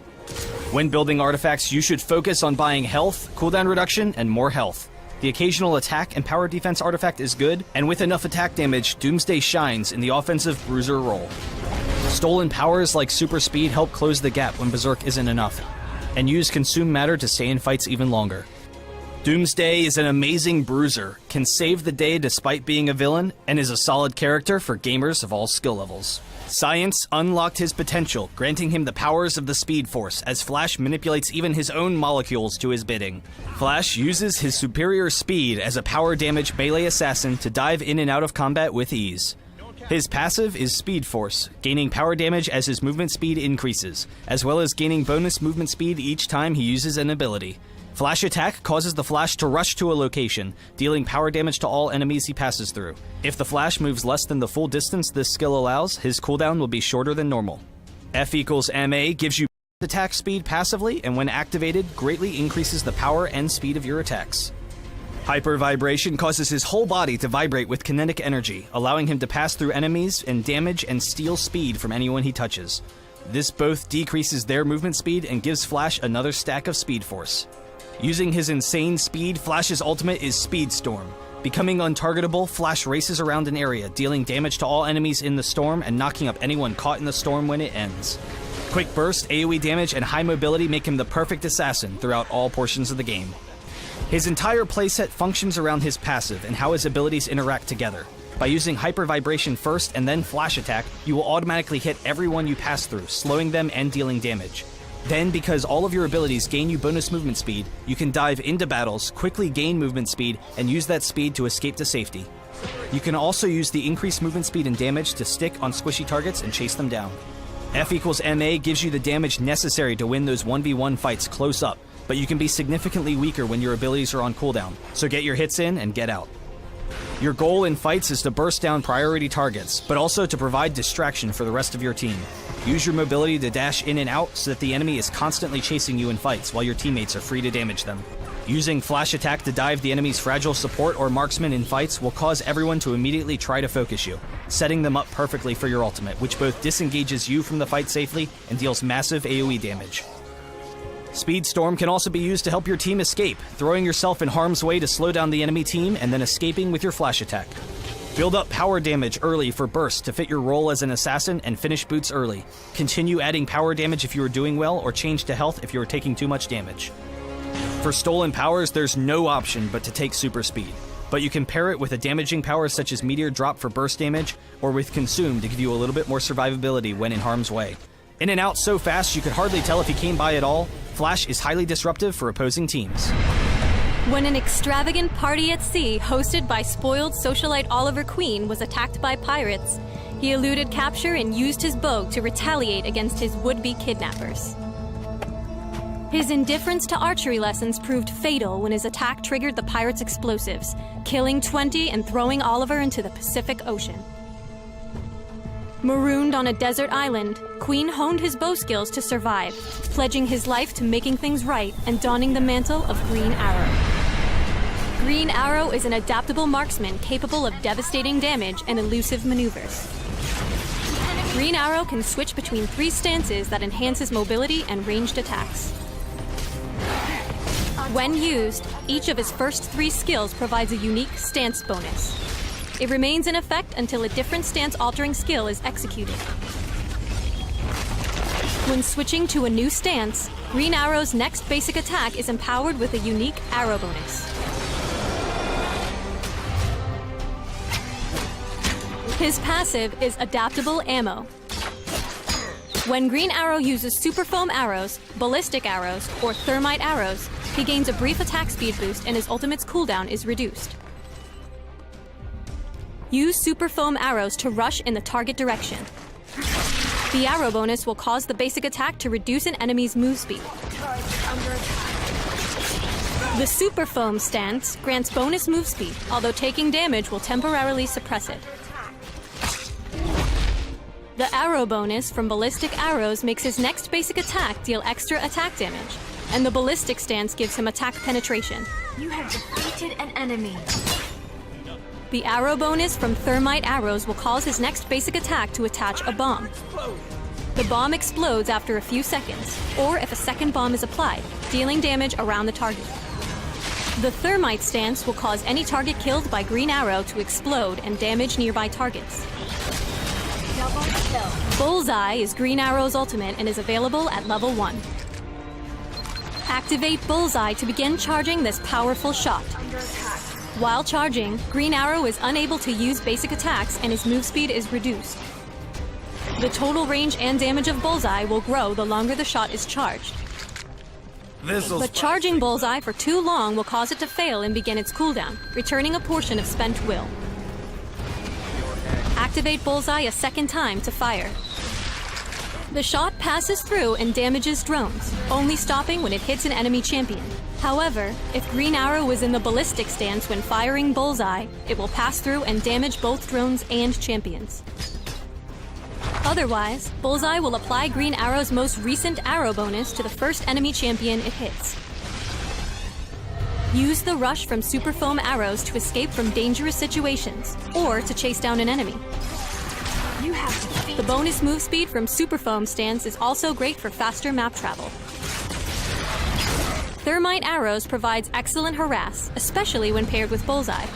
When building artifacts, you should focus on buying health, cooldown reduction, and more health. The occasional attack and power defense artifact is good, and with enough attack damage, Doomsday shines in the offensive bruiser role. Stolen powers like Super Speed help close the gap when Berserk isn't enough, and use Consume Matter to stay in fights even longer. Doomsday is an amazing bruiser, can save the day despite being a villain, and is a solid character for gamers of all skill levels. Science unlocked his potential, granting him the powers of the Speed Force, as Flash manipulates even his own molecules to his bidding. Flash uses his superior speed as a power damage melee assassin to dive in and out of combat with ease. His passive is Speed Force, gaining power damage as his movement speed increases, as well as gaining bonus movement speed each time he uses an ability. Flash Attack causes the Flash to rush to a location, dealing power damage to all enemies he passes through. If the Flash moves less than the full distance this skill allows, his cooldown will be shorter than normal. F equals MA gives you attack speed passively, and when activated, greatly increases the power and speed of your attacks. Hyper Vibration causes his whole body to vibrate with kinetic energy, allowing him to pass through enemies and damage and steal speed from anyone he touches. This both decreases their movement speed and gives Flash another stack of Speed Force. Using his insane speed, Flash's ultimate is Speed Storm. Becoming untargetable, Flash races around an area, dealing damage to all enemies in the storm and knocking up anyone caught in the storm when it ends. Quick burst, AoE damage, and high mobility make him the perfect assassin throughout all portions of the game. His entire playset functions around his passive and how his abilities interact together. By using Hyper Vibration first and then Flash Attack, you will automatically hit everyone you pass through, slowing them and dealing damage. Then, because all of your abilities gain you bonus movement speed, you can dive into battles, quickly gain movement speed, and use that speed to escape to safety. You can also use the increased movement speed and damage to stick on squishy targets and chase them down. F equals MA gives you the damage necessary to win those 1v1 fights close up, but you can be significantly weaker when your abilities are on cooldown, so get your hits in and get out. Your goal in fights is to burst down priority targets, but also to provide distraction for the rest of your team. Use your mobility to dash in and out so that the enemy is constantly chasing you in fights while your teammates are free to damage them. Using Flash Attack to dive the enemy's fragile support or marksman in fights will cause everyone to immediately try to focus you, setting them up perfectly for your ultimate, which both disengages you from the fight safely and deals massive AoE damage. Speed Storm can also be used to help your team escape, throwing yourself in harm's way to slow down the enemy team and then escaping with your Flash Attack. Build up power damage early for burst to fit your role as an assassin and finish boots early. Continue adding power damage if you are doing well, or change to health if you are taking too much damage. For stolen powers, there's no option but to take super speed, but you can pair it with a damaging power such as Meteor Drop for burst damage, or with Consume to give you a little bit more survivability when in harm's way. In and out so fast you could hardly tell if he came by at all, Flash is highly disruptive for opposing teams. When an extravagant party at sea hosted by spoiled socialite Oliver Queen was attacked by pirates, he eluded capture and used his bow to retaliate against his would-be kidnappers. His indifference to archery lessons proved fatal when his attack triggered the pirates' explosives, killing 20 and throwing Oliver into the Pacific Ocean. Marooned on a desert island, Queen honed his bow skills to survive, pledging his life to making things right and donning the mantle of Green Arrow. Green Arrow is an adaptable marksman capable of devastating damage and elusive maneuvers. Green Arrow can switch between 3 stances that enhance his mobility and ranged attacks. When used, each of his first 3 skills provides a unique stance bonus. It remains in effect until a different stance-altering skill is executed. When switching to a new stance, Green Arrow's next basic attack is empowered with a unique arrow bonus. His passive is Adaptable Ammo. When Green Arrow uses Super Foam arrows, Ballistic arrows, or Thermite arrows, he gains a brief attack speed boost and his ultimate's cooldown is reduced. Use Super Foam arrows to rush in the target direction. The arrow bonus will cause the basic attack to reduce an enemy's move speed. The Super Foam stance grants bonus move speed, although taking damage will temporarily suppress it. The arrow bonus from Ballistic arrows makes his next basic attack deal extra attack damage, and the Ballistic stance gives him attack penetration. You have defeated an enemy. The arrow bonus from Thermite arrows will cause his next basic attack to attach a bomb. The bomb explodes after a few seconds, or if a second bomb is applied, dealing damage around the target. The Thermite stance will cause any target killed by Green Arrow to explode and damage nearby targets. Double kill. Bullseye is Green Arrow's ultimate and is available at level 1. Activate Bullseye to begin charging this powerful shot. Under attack. While charging, Green Arrow is unable to use basic attacks and his move speed is reduced. The total range and damage of Bullseye will grow the longer the shot is charged. But charging Bullseye for too long will cause it to fail and begin its cooldown, returning a portion of spent will. Activate Bullseye a second time to fire. The shot passes through and damages drones, only stopping when it hits an enemy champion. However, if Green Arrow is in the ballistic stance when firing Bullseye, it will pass through and damage both drones and champions. Otherwise, Bullseye will apply Green Arrow's most recent arrow bonus to the first enemy champion it hits. Use the rush from Super Foam arrows to escape from dangerous situations, or to chase down an enemy. You have defeated. The bonus move speed from Super Foam stance is also great for faster map travel. Thermite arrows provides excellent harass, especially when paired with Bullseye.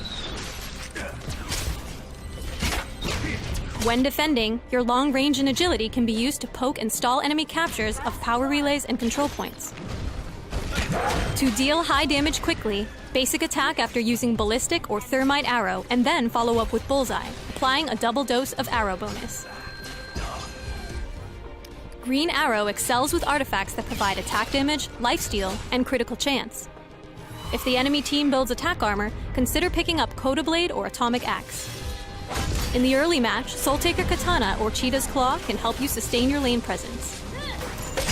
When defending, your long range and agility can be used to poke and stall enemy captures of power relays and control points. To deal high damage quickly, basic attack after using ballistic or thermite arrow and then follow up with Bullseye, applying a double dose of arrow bonus. Green Arrow excels with artifacts that provide attack damage, lifesteal, and critical chance. If the enemy team builds attack armor, consider picking up Coda Blade or Atomic Axe. In the early match, Soul Taker Katana or Cheetah's Claw can help you sustain your lane presence.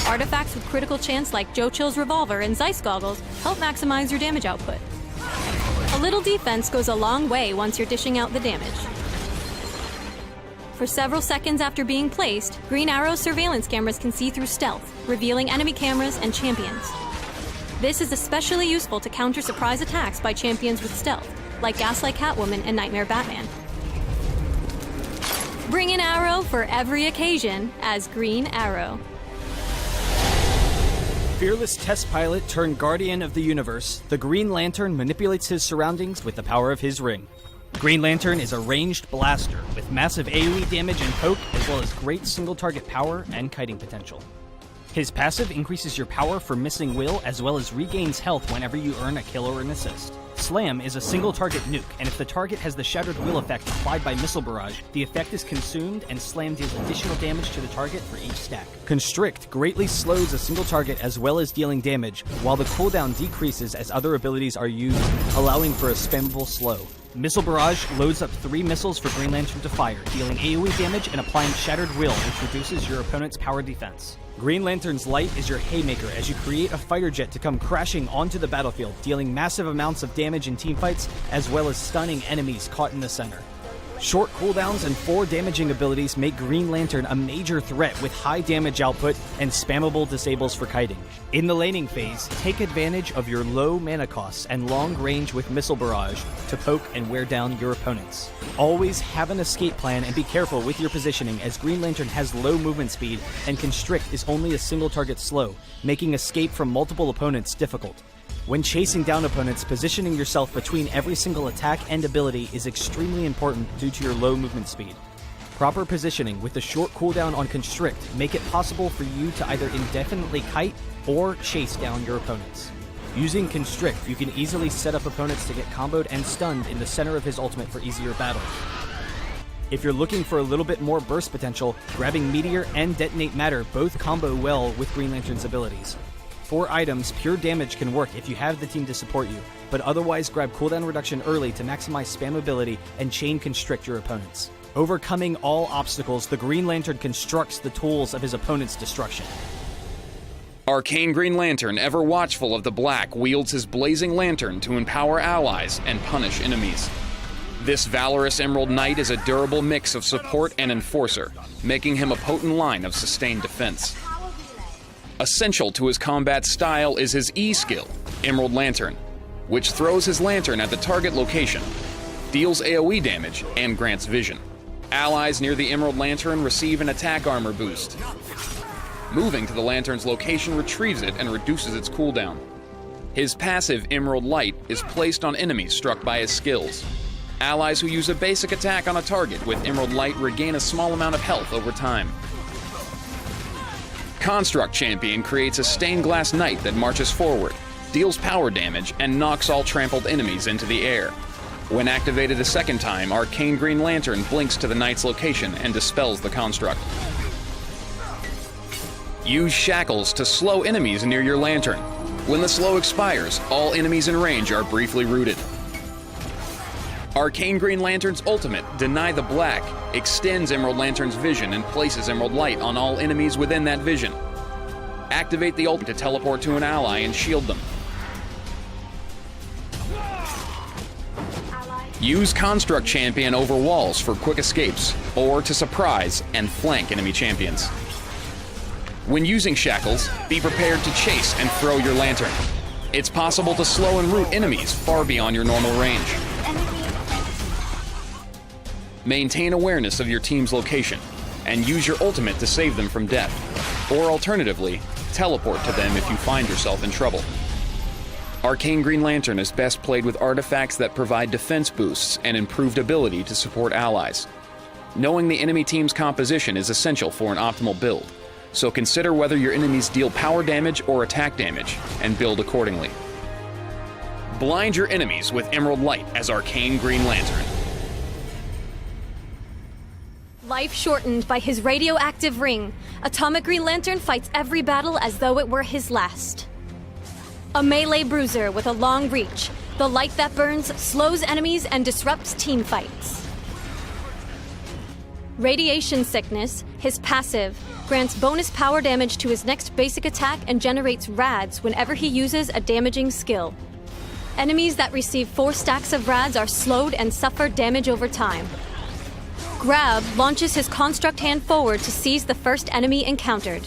Artifacts with critical chance like Joe Chill's Revolver and Zeiss Goggles help maximize your damage output. A little defense goes a long way once you're dishing out the damage. For several seconds after being placed, Green Arrow surveillance cameras can see through stealth, revealing enemy cameras and champions. This is especially useful to counter surprise attacks by champions with stealth, like Gaslight Catwoman and Nightmare Batman. Bring an arrow for every occasion as Green Arrow. Fearless test pilot turned guardian of the universe, the Green Lantern manipulates his surroundings with the power of his ring. Green Lantern is a ranged blaster with massive AoE damage and poke, as well as great single-target power and kiting potential. His passive increases your power for missing will, as well as regains health whenever you earn a kill or an assist. Slam is a single-target nuke, and if the target has the Shattered Will effect applied by Missile Barrage, the effect is consumed and Slam deals additional damage to the target for each stack. Constrict greatly slows a single target as well as dealing damage, while the cooldown decreases as other abilities are used, allowing for a spammable slow. Missile Barrage loads up 3 missiles for Green Lantern to fire, dealing AoE damage and applying Shattered Will, which reduces your opponent's power defense. Green Lantern's light is your haymaker as you create a fighter jet to come crashing onto the battlefield, dealing massive amounts of damage in teamfights, as well as stunning enemies caught in the center. Short cooldowns and 4 damaging abilities make Green Lantern a major threat with high damage output and spammable disables for kiting. In the laning phase, take advantage of your low mana costs and long range with Missile Barrage to poke and wear down your opponents. Always have an escape plan and be careful with your positioning, as Green Lantern has low movement speed and Constrict is only a single target slow, making escape from multiple opponents difficult. When chasing down opponents, positioning yourself between every single attack and ability is extremely important due to your low movement speed. Proper positioning with a short cooldown on Constrict make it possible for you to either indefinitely kite or chase down your opponents. Using Constrict, you can easily set up opponents to get comboed and stunned in the center of his ultimate for easier battles. If you're looking for a little bit more burst potential, grabbing Meteor and Detonate Matter both combo well with Green Lantern's abilities. For items, pure damage can work if you have the team to support you, but otherwise grab cooldown reduction early to maximize spammability and chain constrict your opponents. Overcoming all obstacles, the Green Lantern constructs the tools of his opponent's destruction. Arcane Green Lantern, ever watchful of the black, wields his blazing lantern to empower allies and punish enemies. This valorous Emerald Knight is a durable mix of support and enforcer, making him a potent line of sustained defense. Essential to his combat style is his E-skill, Emerald Lantern, which throws his lantern at the target location, deals AoE damage, and grants vision. Allies near the Emerald Lantern receive an attack armor boost. Moving to the lantern's location retrieves it and reduces its cooldown. His passive Emerald Light is placed on enemies struck by his skills. Allies who use a basic attack on a target with Emerald Light regain a small amount of health over time. Construct Champion creates a stained glass knight that marches forward, deals power damage, and knocks all trampled enemies into the air. When activated a second time, Arcane Green Lantern blinks to the knight's location and dispels the construct. Use Shackles to slow enemies near your lantern. When the slow expires, all enemies in range are briefly rooted. Arcane Green Lantern's ultimate, Deny the Black, extends Emerald Lantern's vision and places Emerald Light on all enemies within that vision. Activate the ult to teleport to an ally and shield them. Use Construct Champion over walls for quick escapes, or to surprise and flank enemy champions. When using Shackles, be prepared to chase and throw your lantern. It's possible to slow and root enemies far beyond your normal range. Maintain awareness of your team's location, and use your ultimate to save them from death. Or alternatively, teleport to them if you find yourself in trouble. Arcane Green Lantern is best played with artifacts that provide defense boosts and improved ability to support allies. Knowing the enemy team's composition is essential for an optimal build, so consider whether your enemies deal power damage or attack damage, and build accordingly. Blind your enemies with Emerald Light as Arcane Green Lantern. Life shortened by his radioactive ring, Atomic Green Lantern fights every battle as though it were his last. A melee bruiser with a long reach, the light that burns slows enemies and disrupts team fights. Radiation Sickness, his passive, grants bonus power damage to his next basic attack and generates rads whenever he uses a damaging skill. Enemies that receive 4 stacks of rads are slowed and suffer damage over time. Grab launches his construct hand forward to seize the first enemy encountered.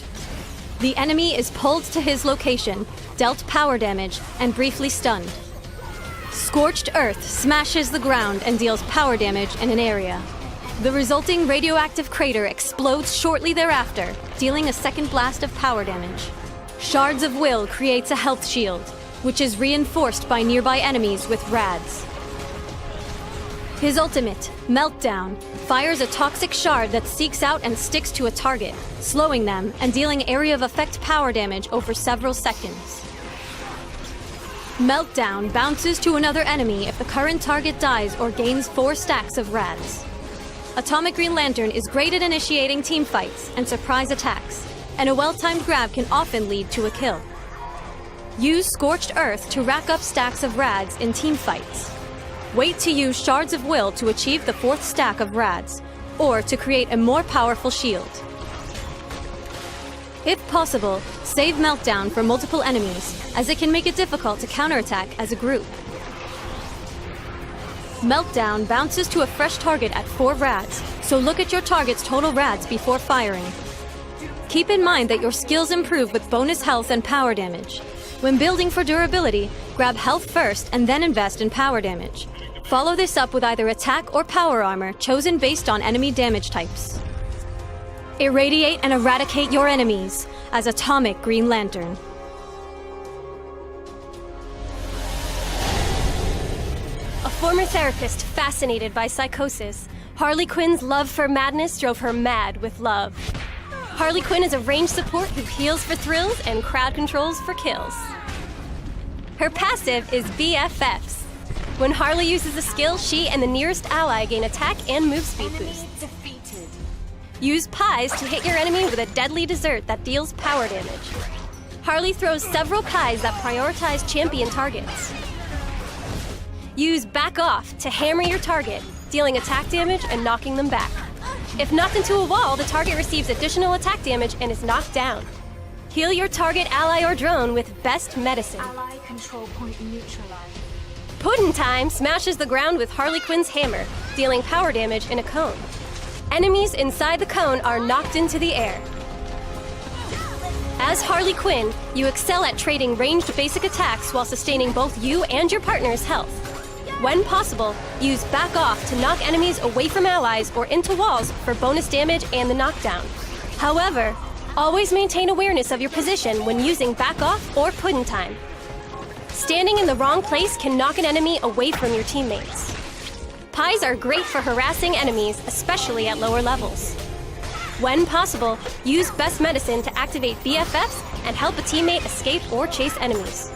The enemy is pulled to his location, dealt power damage, and briefly stunned. Scorched Earth smashes the ground and deals power damage in an area. The resulting radioactive crater explodes shortly thereafter, dealing a second blast of power damage. Shards of Will creates a health shield, which is reinforced by nearby enemies with rads. His ultimate, Meltdown, fires a toxic shard that seeks out and sticks to a target, slowing them and dealing area of effect power damage over several seconds. Meltdown bounces to another enemy if the current target dies or gains 4 stacks of rads. Atomic Green Lantern is great at initiating team fights and surprise attacks, and a well-timed grab can often lead to a kill. Use Scorched Earth to rack up stacks of rads in team fights. Wait to use Shards of Will to achieve the 4th stack of rads, or to create a more powerful shield. If possible, save Meltdown for multiple enemies, as it can make it difficult to counterattack as a group. Meltdown bounces to a fresh target at 4 rads, so look at your target's total rads before firing. Keep in mind that your skills improve with bonus health and power damage. When building for durability, grab health first and then invest in power damage. Follow this up with either attack or power armor chosen based on enemy damage types. Irradiate and eradicate your enemies as Atomic Green Lantern. A former therapist fascinated by psychosis, Harley Quinn's love for madness drove her mad with love. Harley Quinn is a range support who heals for thrills and crowd controls for kills. Her passive is BFFs. When Harley uses a skill, she and the nearest ally gain attack and move speed boost. Use pies to hit your enemy with a deadly dessert that deals power damage. Harley throws several pies that prioritize champion targets. Use Back Off to hammer your target, dealing attack damage and knocking them back. If knocked into a wall, the target receives additional attack damage and is knocked down. Heal your target ally or drone with Best Medicine. Ally control point neutralized. Puddin' Time smashes the ground with Harley Quinn's hammer, dealing power damage in a cone. Enemies inside the cone are knocked into the air. As Harley Quinn, you excel at trading ranged basic attacks while sustaining both you and your partner's health. When possible, use Back Off to knock enemies away from allies or into walls for bonus damage and the knockdown. However, always maintain awareness of your position when using Back Off or Puddin' Time. Standing in the wrong place can knock an enemy away from your teammates. Pies are great for harassing enemies, especially at lower levels. When possible, use Best Medicine to activate BFFs and help a teammate escape or chase enemies.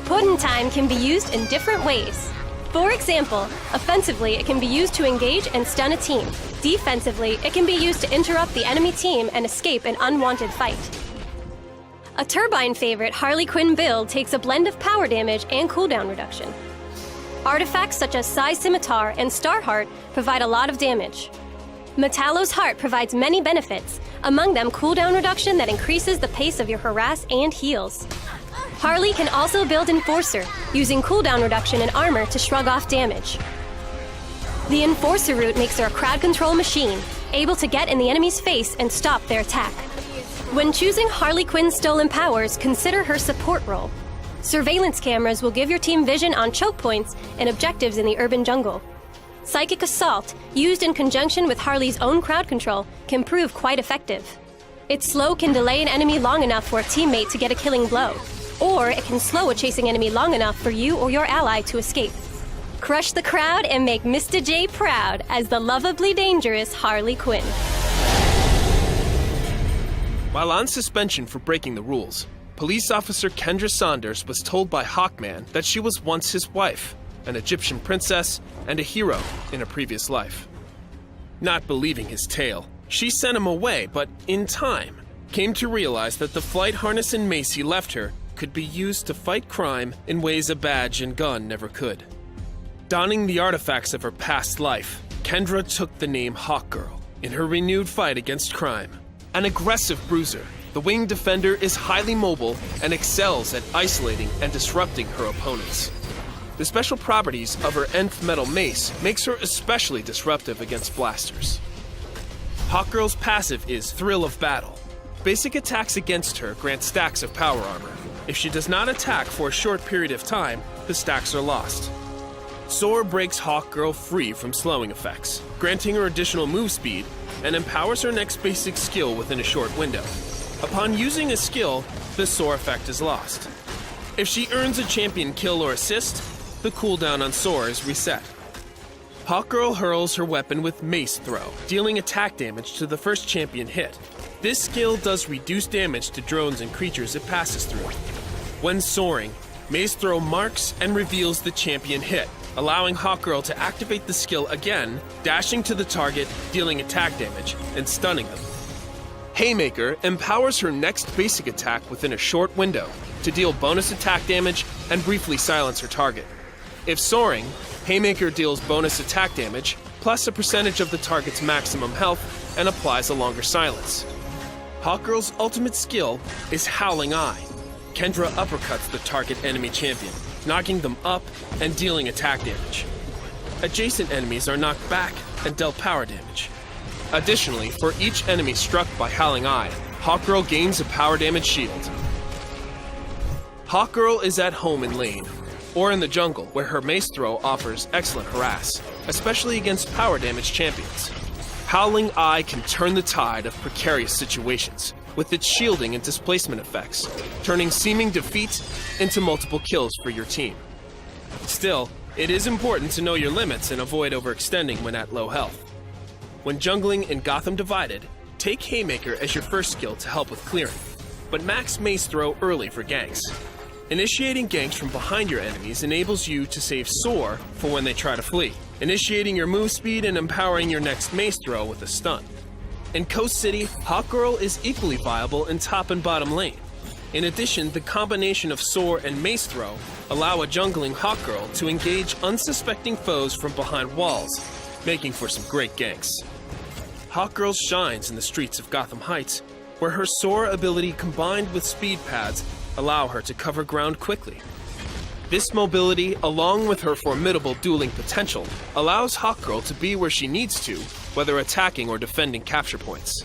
Puddin' Time can be used in different ways. For example, offensively, it can be used to engage and stun a team. Defensively, it can be used to interrupt the enemy team and escape an unwanted fight. A Turbine favorite Harley Quinn build takes a blend of power damage and cooldown reduction. Artifacts such as Sai Scimitar and Starheart provide a lot of damage. Metallo's Heart provides many benefits, among them cooldown reduction that increases the pace of your harass and heals. Harley can also build Enforcer, using cooldown reduction and armor to shrug off damage. The Enforcer route makes her a crowd control machine, able to get in the enemy's face and stop their attack. When choosing Harley Quinn's stolen powers, consider her support role. Surveillance cameras will give your team vision on choke points and objectives in the urban jungle. Psychic Assault, used in conjunction with Harley's own crowd control, can prove quite effective. Its slow can delay an enemy long enough for a teammate to get a killing blow, or it can slow a chasing enemy long enough for you or your ally to escape. Crush the crowd and make Mr. J proud as the lovably dangerous Harley Quinn. While on suspension for breaking the rules, police officer Kendra Saunders was told by Hawkman that she was once his wife, an Egyptian princess, and a hero in a previous life. Not believing his tale, she sent him away, but in time, came to realize that the flight harness and mace he left her could be used to fight crime in ways a badge and gun never could. Donning the artifacts of her past life, Kendra took the name Hawkgirl in her renewed fight against crime. An aggressive bruiser, the winged defender is highly mobile and excels at isolating and disrupting her opponents. The special properties of her nth metal mace makes her especially disruptive against blasters. Hawkgirl's passive is Thrill of Battle. Basic attacks against her grant stacks of power armor. If she does not attack for a short period of time, the stacks are lost. Soar breaks Hawkgirl free from slowing effects, granting her additional move speed, and empowers her next basic skill within a short window. Upon using a skill, the Soar effect is lost. If she earns a champion kill or assist, the cooldown on Soar is reset. Hawkgirl hurls her weapon with Mace Throw, dealing attack damage to the first champion hit. This skill does reduced damage to drones and creatures it passes through. When soaring, Mace Throw marks and reveals the champion hit, allowing Hawkgirl to activate the skill again, dashing to the target, dealing attack damage, and stunning them. Haymaker empowers her next basic attack within a short window to deal bonus attack damage and briefly silence her target. If soaring, Haymaker deals bonus attack damage, plus a percentage of the target's maximum health, and applies a longer silence. Hawkgirl's ultimate skill is Howling Eye. Kendra uppercuts the target enemy champion, knocking them up and dealing attack damage. Adjacent enemies are knocked back and dealt power damage. Additionally, for each enemy struck by Howling Eye, Hawkgirl gains a power damage shield. Hawkgirl is at home in lane, or in the jungle, where her mace throw offers excellent harass, especially against power damage champions. Howling Eye can turn the tide of precarious situations, with its shielding and displacement effects, turning seeming defeat into multiple kills for your team. Still, it is important to know your limits and avoid overextending when at low health. When jungling in Gotham Divided, take Haymaker as your first skill to help with clearing, but max Mace Throw early for ganks. Initiating ganks from behind your enemies enables you to save Soar for when they try to flee, initiating your move speed and empowering your next Mace Throw with a stun. In Coast City, Hawkgirl is equally viable in top and bottom lane. In addition, the combination of Soar and Mace Throw allow a jungling Hawkgirl to engage unsuspecting foes from behind walls, making for some great ganks. Hawkgirl shines in the streets of Gotham Heights, where her Soar ability combined with speed pads allow her to cover ground quickly. This mobility, along with her formidable dueling potential, allows Hawkgirl to be where she needs to, whether attacking or defending capture points.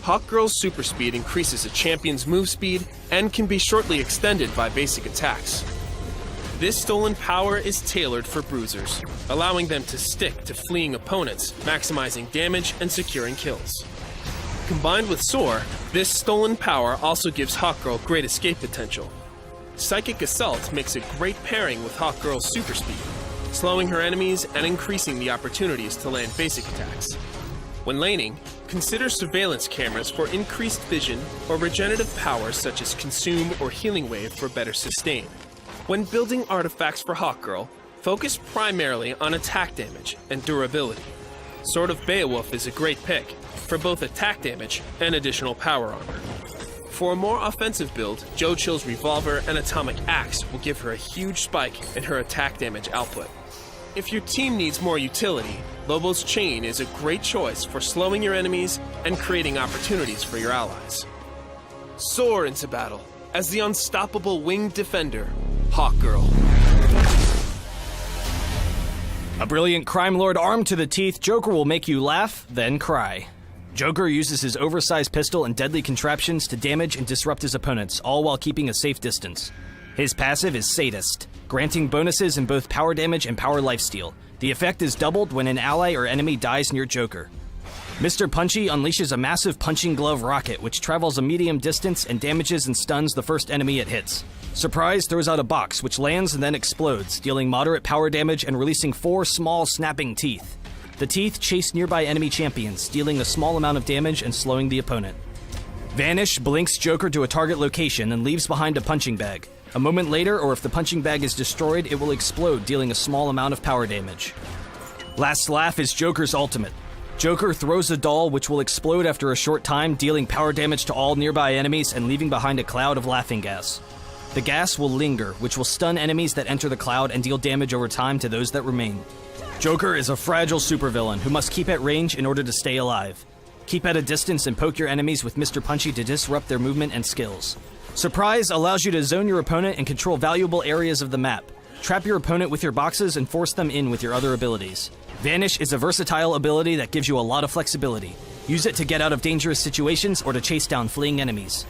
Hawkgirl's super speed increases a champion's move speed and can be shortly extended by basic attacks. This stolen power is tailored for bruisers, allowing them to stick to fleeing opponents, maximizing damage and securing kills. Combined with Soar, this stolen power also gives Hawkgirl great escape potential. Psychic Assault makes a great pairing with Hawkgirl's super speed, slowing her enemies and increasing the opportunities to land basic attacks. When laning, consider surveillance cameras for increased vision or regenerative powers such as Consume or Healing Wave for better sustain. When building artifacts for Hawkgirl, focus primarily on attack damage and durability. Sword of Beowulf is a great pick for both attack damage and additional power armor. For a more offensive build, Joe Chill's Revolver and Atomic Axe will give her a huge spike in her attack damage output. If your team needs more utility, Lobo's Chain is a great choice for slowing your enemies and creating opportunities for your allies. Soar into battle as the unstoppable winged defender, Hawkgirl. A brilliant crime lord armed to the teeth, Joker will make you laugh, then cry. Joker uses his oversized pistol and deadly contraptions to damage and disrupt his opponents, all while keeping a safe distance. His passive is Sadist, granting bonuses in both power damage and power lifesteal. The effect is doubled when an ally or enemy dies near Joker. Mr. Punchy unleashes a massive punching glove rocket which travels a medium distance and damages and stuns the first enemy it hits. Surprise throws out a box which lands and then explodes, dealing moderate power damage and releasing 4 small snapping teeth. The teeth chase nearby enemy champions, dealing a small amount of damage and slowing the opponent. Vanish blinks Joker to a target location and leaves behind a punching bag. A moment later, or if the punching bag is destroyed, it will explode, dealing a small amount of power damage. Last Laugh is Joker's ultimate. Joker throws a doll which will explode after a short time, dealing power damage to all nearby enemies and leaving behind a cloud of laughing gas. The gas will linger, which will stun enemies that enter the cloud and deal damage over time to those that remain. Joker is a fragile supervillain who must keep at range in order to stay alive. Keep at a distance and poke your enemies with Mr. Punchy to disrupt their movement and skills. Surprise allows you to zone your opponent and control valuable areas of the map. Trap your opponent with your boxes and force them in with your other abilities. Vanish is a versatile ability that gives you a lot of flexibility. Use it to get out of dangerous situations or to chase down fleeing enemies.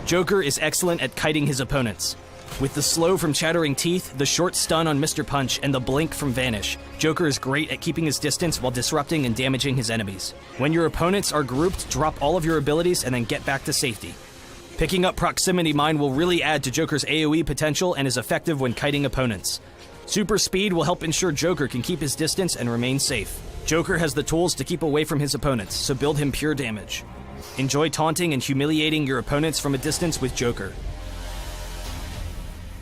Joker is excellent at kiting his opponents. With the slow from Chattering Teeth, the short stun on Mr. Punch, and the blink from Vanish, Joker is great at keeping his distance while disrupting and damaging his enemies. When your opponents are grouped, drop all of your abilities and then get back to safety. Picking up Proximity Mine will really add to Joker's AoE potential and is effective when kiting opponents. Super Speed will help ensure Joker can keep his distance and remain safe. Joker has the tools to keep away from his opponents, so build him pure damage. Enjoy taunting and humiliating your opponents from a distance with Joker.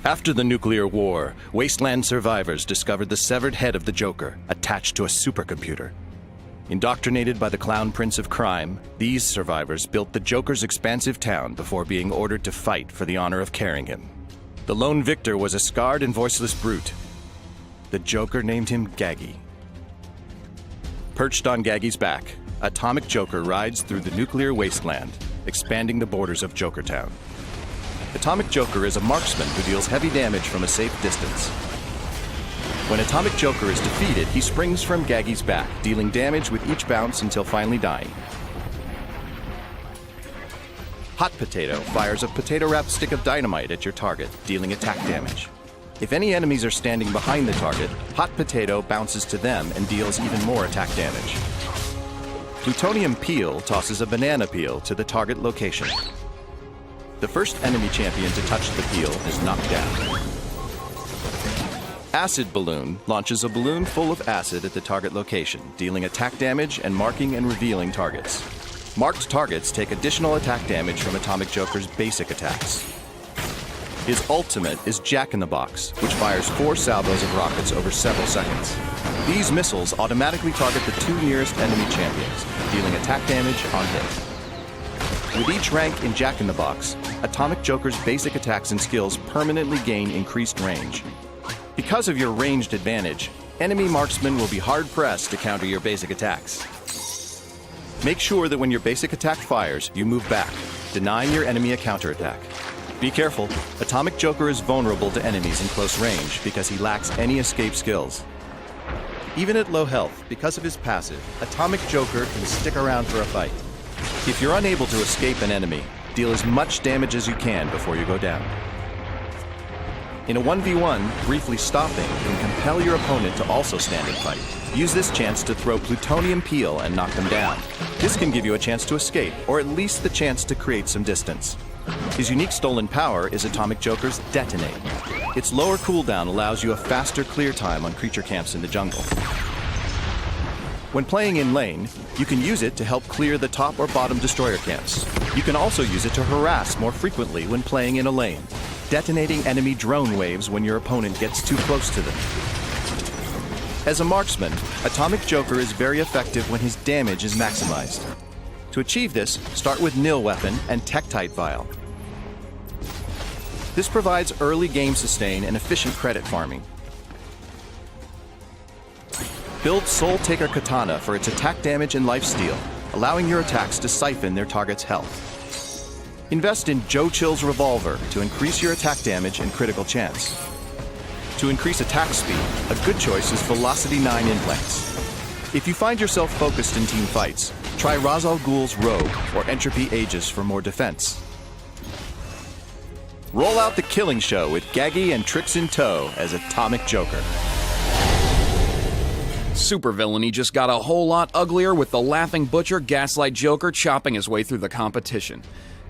After the nuclear war, Wasteland survivors discovered the severed head of the Joker attached to a supercomputer. Indoctrinated by the Clown Prince of Crime, these survivors built the Joker's expansive town before being ordered to fight for the honor of carrying him. The lone victor was a scarred and voiceless brute. The Joker named him Gaggy. Perched on Gaggy's back, Atomic Joker rides through the nuclear wasteland, expanding the borders of Jokertown. Atomic Joker is a marksman who deals heavy damage from a safe distance. When Atomic Joker is defeated, he springs from Gaggy's back, dealing damage with each bounce until finally dying. Hot Potato fires a potato-wrapped stick of dynamite at your target, dealing attack damage. If any enemies are standing behind the target, Hot Potato bounces to them and deals even more attack damage. Plutonium Peel tosses a banana peel to the target location. The first enemy champion to touch the peel is knocked down. Acid Balloon launches a balloon full of acid at the target location, dealing attack damage and marking and revealing targets. Marked targets take additional attack damage from Atomic Joker's basic attacks. His ultimate is Jack-in-the-Box, which fires 4 salvos of rockets over several seconds. These missiles automatically target the 2 nearest enemy champions, dealing attack damage on hit. With each rank in Jack-in-the-Box, Atomic Joker's basic attacks and skills permanently gain increased range. Because of your ranged advantage, enemy marksmen will be hard-pressed to counter your basic attacks. Make sure that when your basic attack fires, you move back, denying your enemy a counterattack. Be careful, Atomic Joker is vulnerable to enemies in close range because he lacks any escape skills. Even at low health, because of his passive, Atomic Joker can stick around for a fight. If you're unable to escape an enemy, deal as much damage as you can before you go down. In a 1v1, briefly stopping can compel your opponent to also stand and fight. Use this chance to throw Plutonium Peel and knock them down. This can give you a chance to escape, or at least the chance to create some distance. His unique stolen power is Atomic Joker's Detonate. Its lower cooldown allows you a faster clear time on creature camps in the jungle. When playing in lane, you can use it to help clear the top or bottom destroyer camps. You can also use it to harass more frequently when playing in a lane, detonating enemy drone waves when your opponent gets too close to them. As a marksman, Atomic Joker is very effective when his damage is maximized. To achieve this, start with Nil Weapon and Tektite Vial. This provides early game sustain and efficient credit farming. Build Soul Taker Katana for its attack damage and lifesteal, allowing your attacks to siphon their target's health. Invest in Joe Chill's Revolver to increase your attack damage and critical chance. To increase attack speed, a good choice is Velocity 9 implants. If you find yourself focused in team fights, try Ra's al Ghul's Rogue or Entropy Aegis for more defense. Roll out the killing show with Gaggy and Tricks in tow as Atomic Joker. Supervillainy just got a whole lot uglier with the Laughing Butcher Gaslight Joker chopping his way through the competition.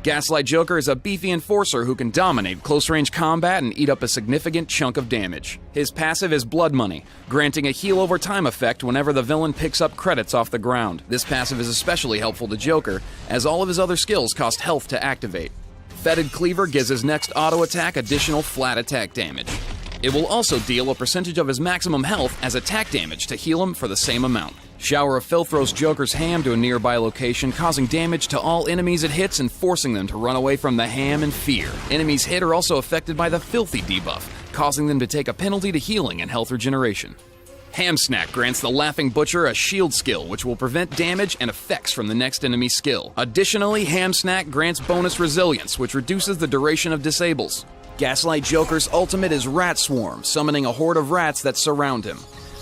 Gaslight Joker is a beefy enforcer who can dominate close-range combat and eat up a significant chunk of damage. His passive is Blood Money, granting a heal over time effect whenever the villain picks up credits off the ground. This passive is especially helpful to Joker, as all of his other skills cost health to activate. Fetid Cleaver gives his next auto attack additional flat attack damage. It will also deal a percentage of his maximum health as attack damage to heal him for the same amount. Shower of Filth throws Joker's ham to a nearby location, causing damage to all enemies it hits and forcing them to run away from the ham in fear. Enemies hit are also affected by the Filthy debuff, causing them to take a penalty to healing and health regeneration. Ham Snack grants the Laughing Butcher a shield skill, which will prevent damage and effects from the next enemy's skill. Additionally, Ham Snack grants bonus resilience, which reduces the duration of disables. Gaslight Joker's ultimate is Rat Swarm, summoning a horde of rats that surround him.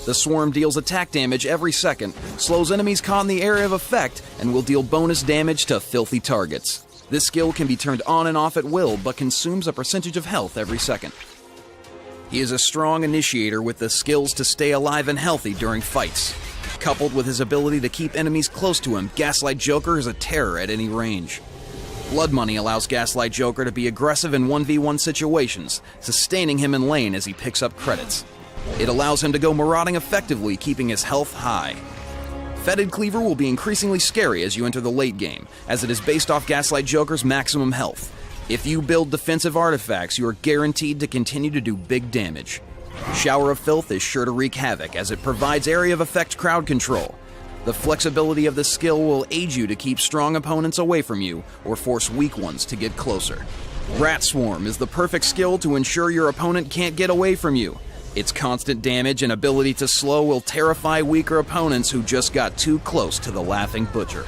The swarm deals attack damage every second, slows enemies caught in the area of effect, and will deal bonus damage to filthy targets. This skill can be turned on and off at will, but consumes a percentage of health every second. He is a strong initiator with the skills to stay alive and healthy during fights. Coupled with his ability to keep enemies close to him, Gaslight Joker is a terror at any range. Blood Money allows Gaslight Joker to be aggressive in 1v1 situations, sustaining him in lane as he picks up credits. It allows him to go marauding effectively, keeping his health high. Fetid Cleaver will be increasingly scary as you enter the late game, as it is based off Gaslight Joker's maximum health. If you build defensive artifacts, you are guaranteed to continue to do big damage. Shower of Filth is sure to wreak havoc, as it provides area of effect crowd control. The flexibility of this skill will aid you to keep strong opponents away from you, or force weak ones to get closer. Rat Swarm is the perfect skill to ensure your opponent can't get away from you. Its constant damage and ability to slow will terrify weaker opponents who just got too close to the Laughing Butcher.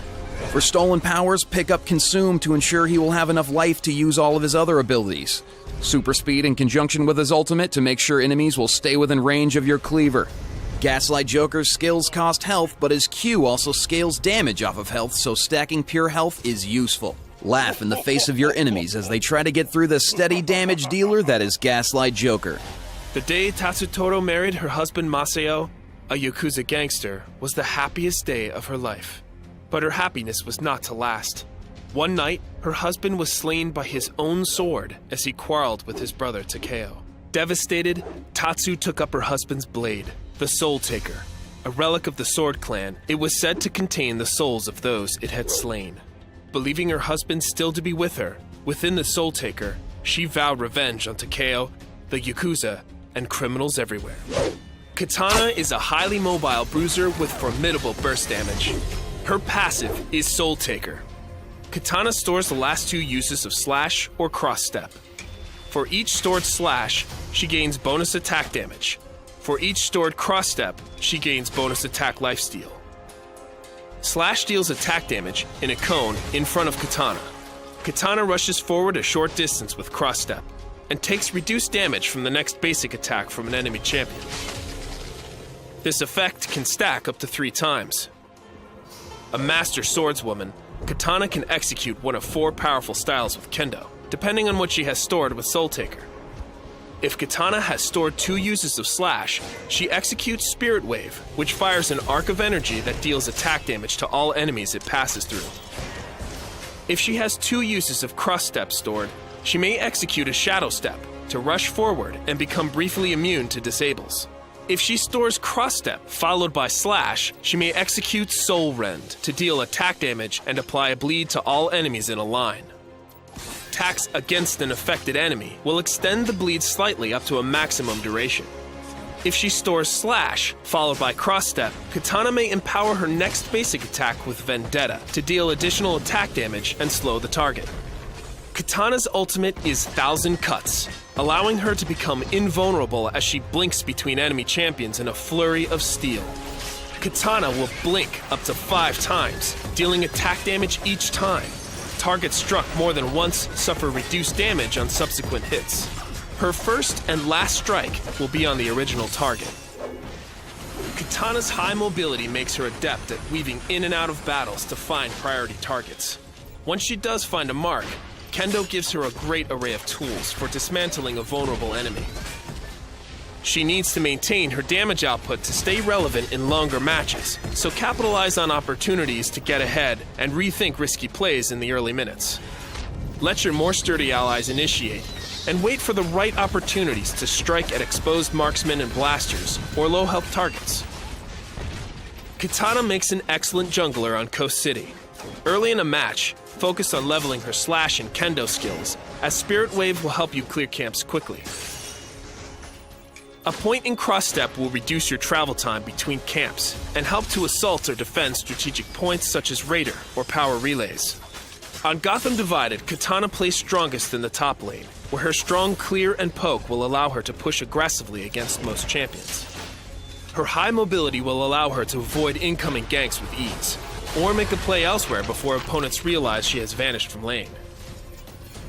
For stolen powers, pick up Consume to ensure he will have enough life to use all of his other abilities. Super Speed in conjunction with his ultimate to make sure enemies will stay within range of your cleaver. Gaslight Joker's skills cost health, but his Q also scales damage off of health, so stacking pure health is useful. Laugh in the face of your enemies as they try to get through the steady damage dealer that is Gaslight Joker. The day Tatsutoro married her husband Masao, a Yakuza gangster, was the happiest day of her life. But her happiness was not to last. One night, her husband was slain by his own sword as he quarreled with his brother Takeo. Devastated, Tatsu took up her husband's blade, the Soul Taker, a relic of the Sword Clan. It was said to contain the souls of those it had slain. Believing her husband still to be with her, within the Soul Taker, she vowed revenge on Takeo, the Yakuza, and criminals everywhere. Katana is a highly mobile bruiser with formidable burst damage. Her passive is Soul Taker. Katana stores the last two uses of Slash or Cross Step. For each stored Slash, she gains bonus attack damage. For each stored Cross Step, she gains bonus attack lifesteal. Slash deals attack damage in a cone in front of Katana. Katana rushes forward a short distance with Cross Step and takes reduced damage from the next basic attack from an enemy champion. This effect can stack up to 3 times. A master swordswoman, Katana can execute one of 4 powerful styles with Kendo, depending on what she has stored with Soul Taker. If Katana has stored 2 uses of Slash, she executes Spirit Wave, which fires an arc of energy that deals attack damage to all enemies it passes through. If she has 2 uses of Cross Step stored, she may execute a Shadow Step to rush forward and become briefly immune to disables. If she stores Cross Step followed by Slash, she may execute Soul Rend to deal attack damage and apply a bleed to all enemies in a line. Attacks against an affected enemy will extend the bleed slightly up to a maximum duration. If she stores Slash, followed by Cross Step, Katana may empower her next basic attack with Vendetta to deal additional attack damage and slow the target. Katana's ultimate is 1,000 Cuts, allowing her to become invulnerable as she blinks between enemy champions in a flurry of steel. Katana will blink up to 5 times, dealing attack damage each time. Targets struck more than once suffer reduced damage on subsequent hits. Her first and last strike will be on the original target. Katana's high mobility makes her adept at weaving in and out of battles to find priority targets. Once she does find a mark, Kendo gives her a great array of tools for dismantling a vulnerable enemy. She needs to maintain her damage output to stay relevant in longer matches, so capitalize on opportunities to get ahead and rethink risky plays in the early minutes. Let your more sturdy allies initiate, and wait for the right opportunities to strike at exposed marksmen and blasters or low health targets. Katana makes an excellent jungler on Coast City. Early in a match, focus on leveling her Slash and Kendo skills, as Spirit Wave will help you clear camps quickly. A point in Cross Step will reduce your travel time between camps and help to assault or defend strategic points such as Raider or Power Relays. On Gotham Divided, Katana plays strongest in the top lane, where her strong clear and poke will allow her to push aggressively against most champions. Her high mobility will allow her to avoid incoming ganks with ease, or make a play elsewhere before opponents realize she has vanished from lane.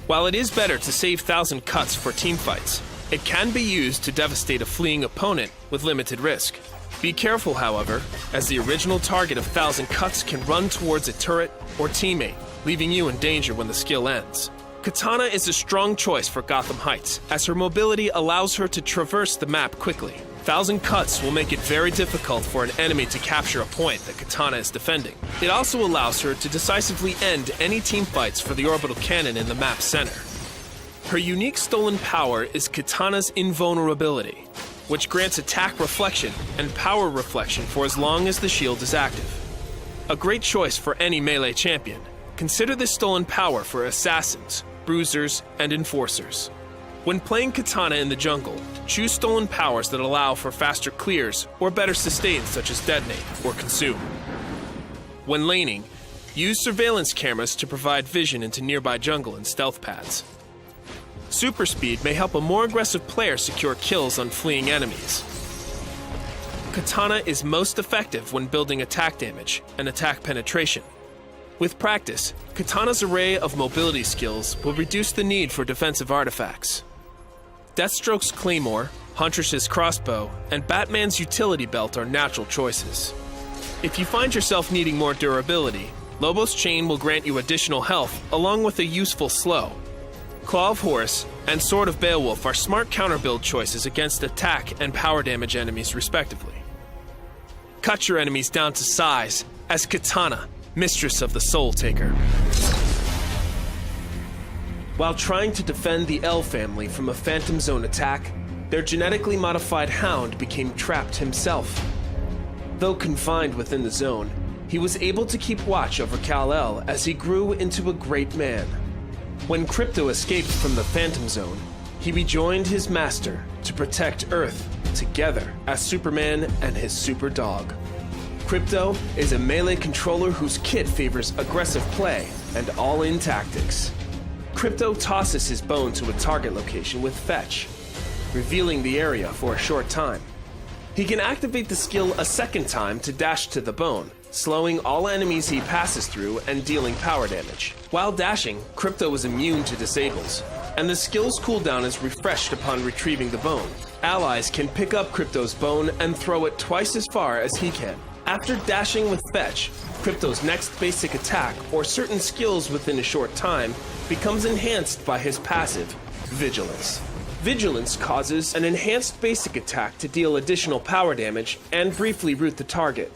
While it is better to save 1,000 Cuts for teamfights, it can be used to devastate a fleeing opponent with limited risk. Be careful, however, as the original target of 1,000 Cuts can run towards a turret or teammate, leaving you in danger when the skill ends. Katana is a strong choice for Gotham Heights, as her mobility allows her to traverse the map quickly. 1,000 Cuts will make it very difficult for an enemy to capture a point that Katana is defending. It also allows her to decisively end any teamfights for the orbital cannon in the map's center. Her unique stolen power is Katana's invulnerability, which grants attack reflection and power reflection for as long as the shield is active. A great choice for any melee champion. Consider this stolen power for assassins, bruisers, and enforcers. When playing Katana in the jungle, choose stolen powers that allow for faster clears or better sustains such as Detonate or Consume. When laning, use surveillance cameras to provide vision into nearby jungle and stealth pads. Super speed may help a more aggressive player secure kills on fleeing enemies. Katana is most effective when building attack damage and attack penetration. With practice, Katana's array of mobility skills will reduce the need for defensive artifacts. Deathstroke's Claymore, Huntress's Crossbow, and Batman's Utility Belt are natural choices. If you find yourself needing more durability, Lobo's Chain will grant you additional health along with a useful slow. Claw of Horse and Sword of Beowulf are smart counter-build choices against attack and power damage enemies respectively. Cut your enemies down to size as Katana, Mistress of the Soul Taker. While trying to defend the L family from a Phantom Zone attack, their genetically modified hound became trapped himself. Though confined within the zone, he was able to keep watch over Kal-El as he grew into a great man. When Crypto escaped from the Phantom Zone, he rejoined his master to protect Earth together as Superman and his super dog. Crypto is a melee controller whose kit favors aggressive play and all-in tactics. Crypto tosses his bone to a target location with Fetch, revealing the area for a short time. He can activate the skill a second time to dash to the bone, slowing all enemies he passes through and dealing power damage. While dashing, Crypto is immune to disables, and the skill's cooldown is refreshed upon retrieving the bone. Allies can pick up Crypto's bone and throw it twice as far as he can. After dashing with Fetch, Crypto's next basic attack or certain skills within a short time becomes enhanced by his passive, Vigilance. Vigilance causes an enhanced basic attack to deal additional power damage and briefly root the target.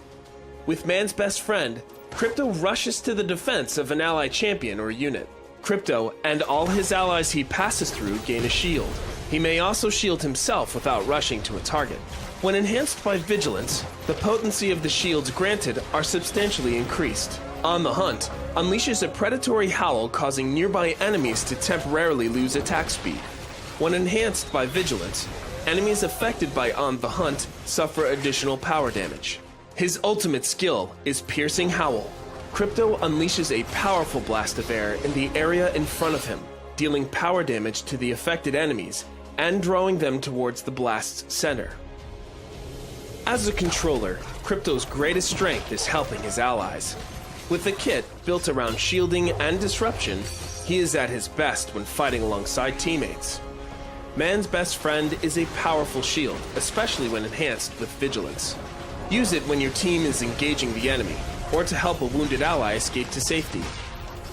With man's best friend, Crypto rushes to the defense of an ally champion or unit. Crypto and all his allies he passes through gain a shield. He may also shield himself without rushing to a target. When enhanced by Vigilance, the potency of the shields granted are substantially increased. On the Hunt unleashes a predatory howl, causing nearby enemies to temporarily lose attack speed. When enhanced by Vigilance, enemies affected by On the Hunt suffer additional power damage. His ultimate skill is Piercing Howl. Crypto unleashes a powerful blast of air in the area in front of him, dealing power damage to the affected enemies and drawing them towards the blast's center. As a controller, Crypto's greatest strength is helping his allies. With a kit built around shielding and disruption, he is at his best when fighting alongside teammates. Man's best friend is a powerful shield, especially when enhanced with Vigilance. Use it when your team is engaging the enemy, or to help a wounded ally escape to safety.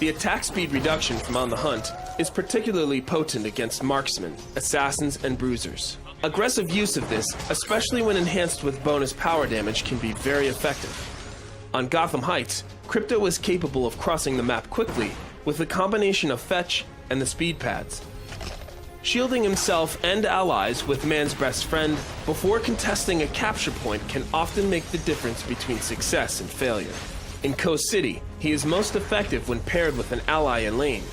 The attack speed reduction from On the Hunt is particularly potent against marksmen, assassins, and bruisers. Aggressive use of this, especially when enhanced with bonus power damage, can be very effective. On Gotham Heights, Crypto is capable of crossing the map quickly with a combination of fetch and the speed pads. Shielding himself and allies with Man's best friend before contesting a capture point can often make the difference between success and failure. In Coast City, he is most effective when paired with an ally in lane.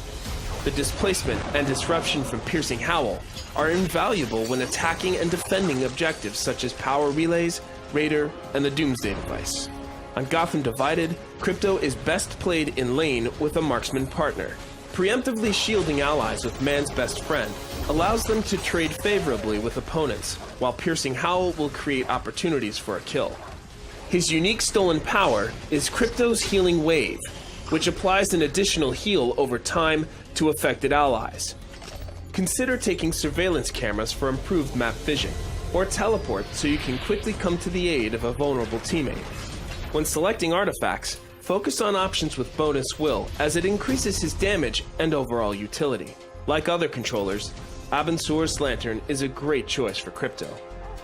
The displacement and disruption from Piercing Howl are invaluable when attacking and defending objectives such as power relays, Raider, and the Doomsday device. On Gotham Divided, Crypto is best played in lane with a marksman partner. Preemptively shielding allies with Man's best friend allows them to trade favorably with opponents, while Piercing Howl will create opportunities for a kill. His unique stolen power is Crypto's Healing Wave, which applies an additional heal over time to affected allies. Consider taking surveillance cameras for improved map vision, or teleport so you can quickly come to the aid of a vulnerable teammate. When selecting artifacts, focus on options with bonus will, as it increases his damage and overall utility. Like other controllers, Abensur's Lantern is a great choice for Crypto.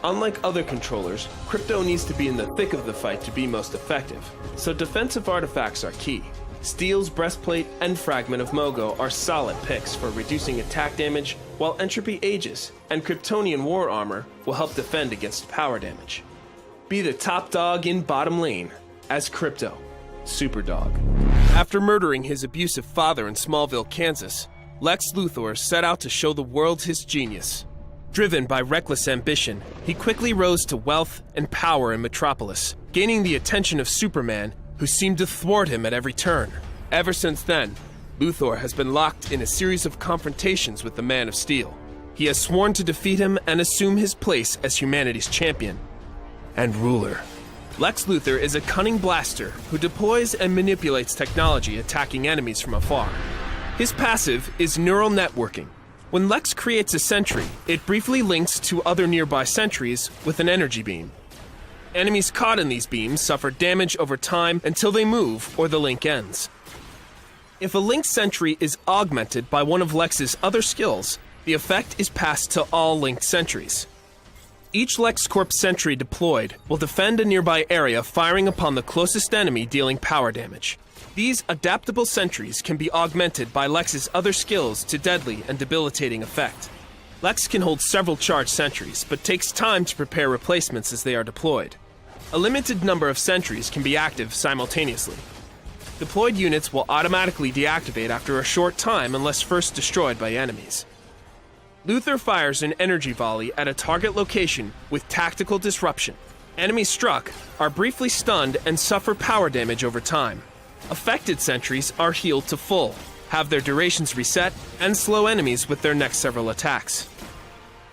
Unlike other controllers, Crypto needs to be in the thick of the fight to be most effective, so defensive artifacts are key. Steel's Breastplate and Fragment of Mogo are solid picks for reducing attack damage, while Entropy Aegis and Kryptonian War Armor will help defend against power damage. Be the top dog in bottom lane as Crypto, Superdog. After murdering his abusive father in Smallville, Kansas, Lex Luthor set out to show the world his genius. Driven by reckless ambition, he quickly rose to wealth and power in Metropolis, gaining the attention of Superman, who seemed to thwart him at every turn. Ever since then, Luthor has been locked in a series of confrontations with the Man of Steel. He has sworn to defeat him and assume his place as humanity's champion and ruler. Lex Luthor is a cunning blaster who deploys and manipulates technology, attacking enemies from afar. His passive is neural networking. When Lex creates a sentry, it briefly links to other nearby sentries with an energy beam. Enemies caught in these beams suffer damage over time until they move or the link ends. If a linked sentry is augmented by one of Lex's other skills, the effect is passed to all linked sentries. Each LexCorp sentry deployed will defend a nearby area, firing upon the closest enemy, dealing power damage. These adaptable sentries can be augmented by Lex's other skills to deadly and debilitating effect. Lex can hold several charged sentries, but takes time to prepare replacements as they are deployed. A limited number of sentries can be active simultaneously. Deployed units will automatically deactivate after a short time unless first destroyed by enemies. Luthor fires an energy volley at a target location with tactical disruption. Enemies struck are briefly stunned and suffer power damage over time. Affected sentries are healed to full, have their durations reset, and slow enemies with their next several attacks.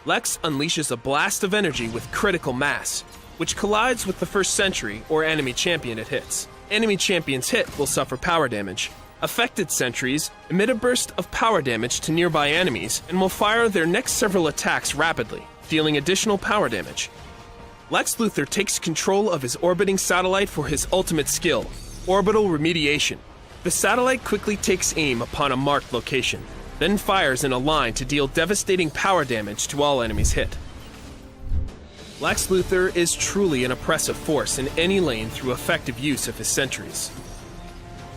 Lex unleashes a blast of energy with critical mass, which collides with the first sentry or enemy champion it hits. Enemy champions hit will suffer power damage. Affected sentries emit a burst of power damage to nearby enemies and will fire their next several attacks rapidly, dealing additional power damage. Lex Luthor takes control of his orbiting satellite for his ultimate skill, Orbital Remediation. The satellite quickly takes aim upon a marked location, then fires in a line to deal devastating power damage to all enemies hit. Lex Luthor is truly an oppressive force in any lane through effective use of his sentries.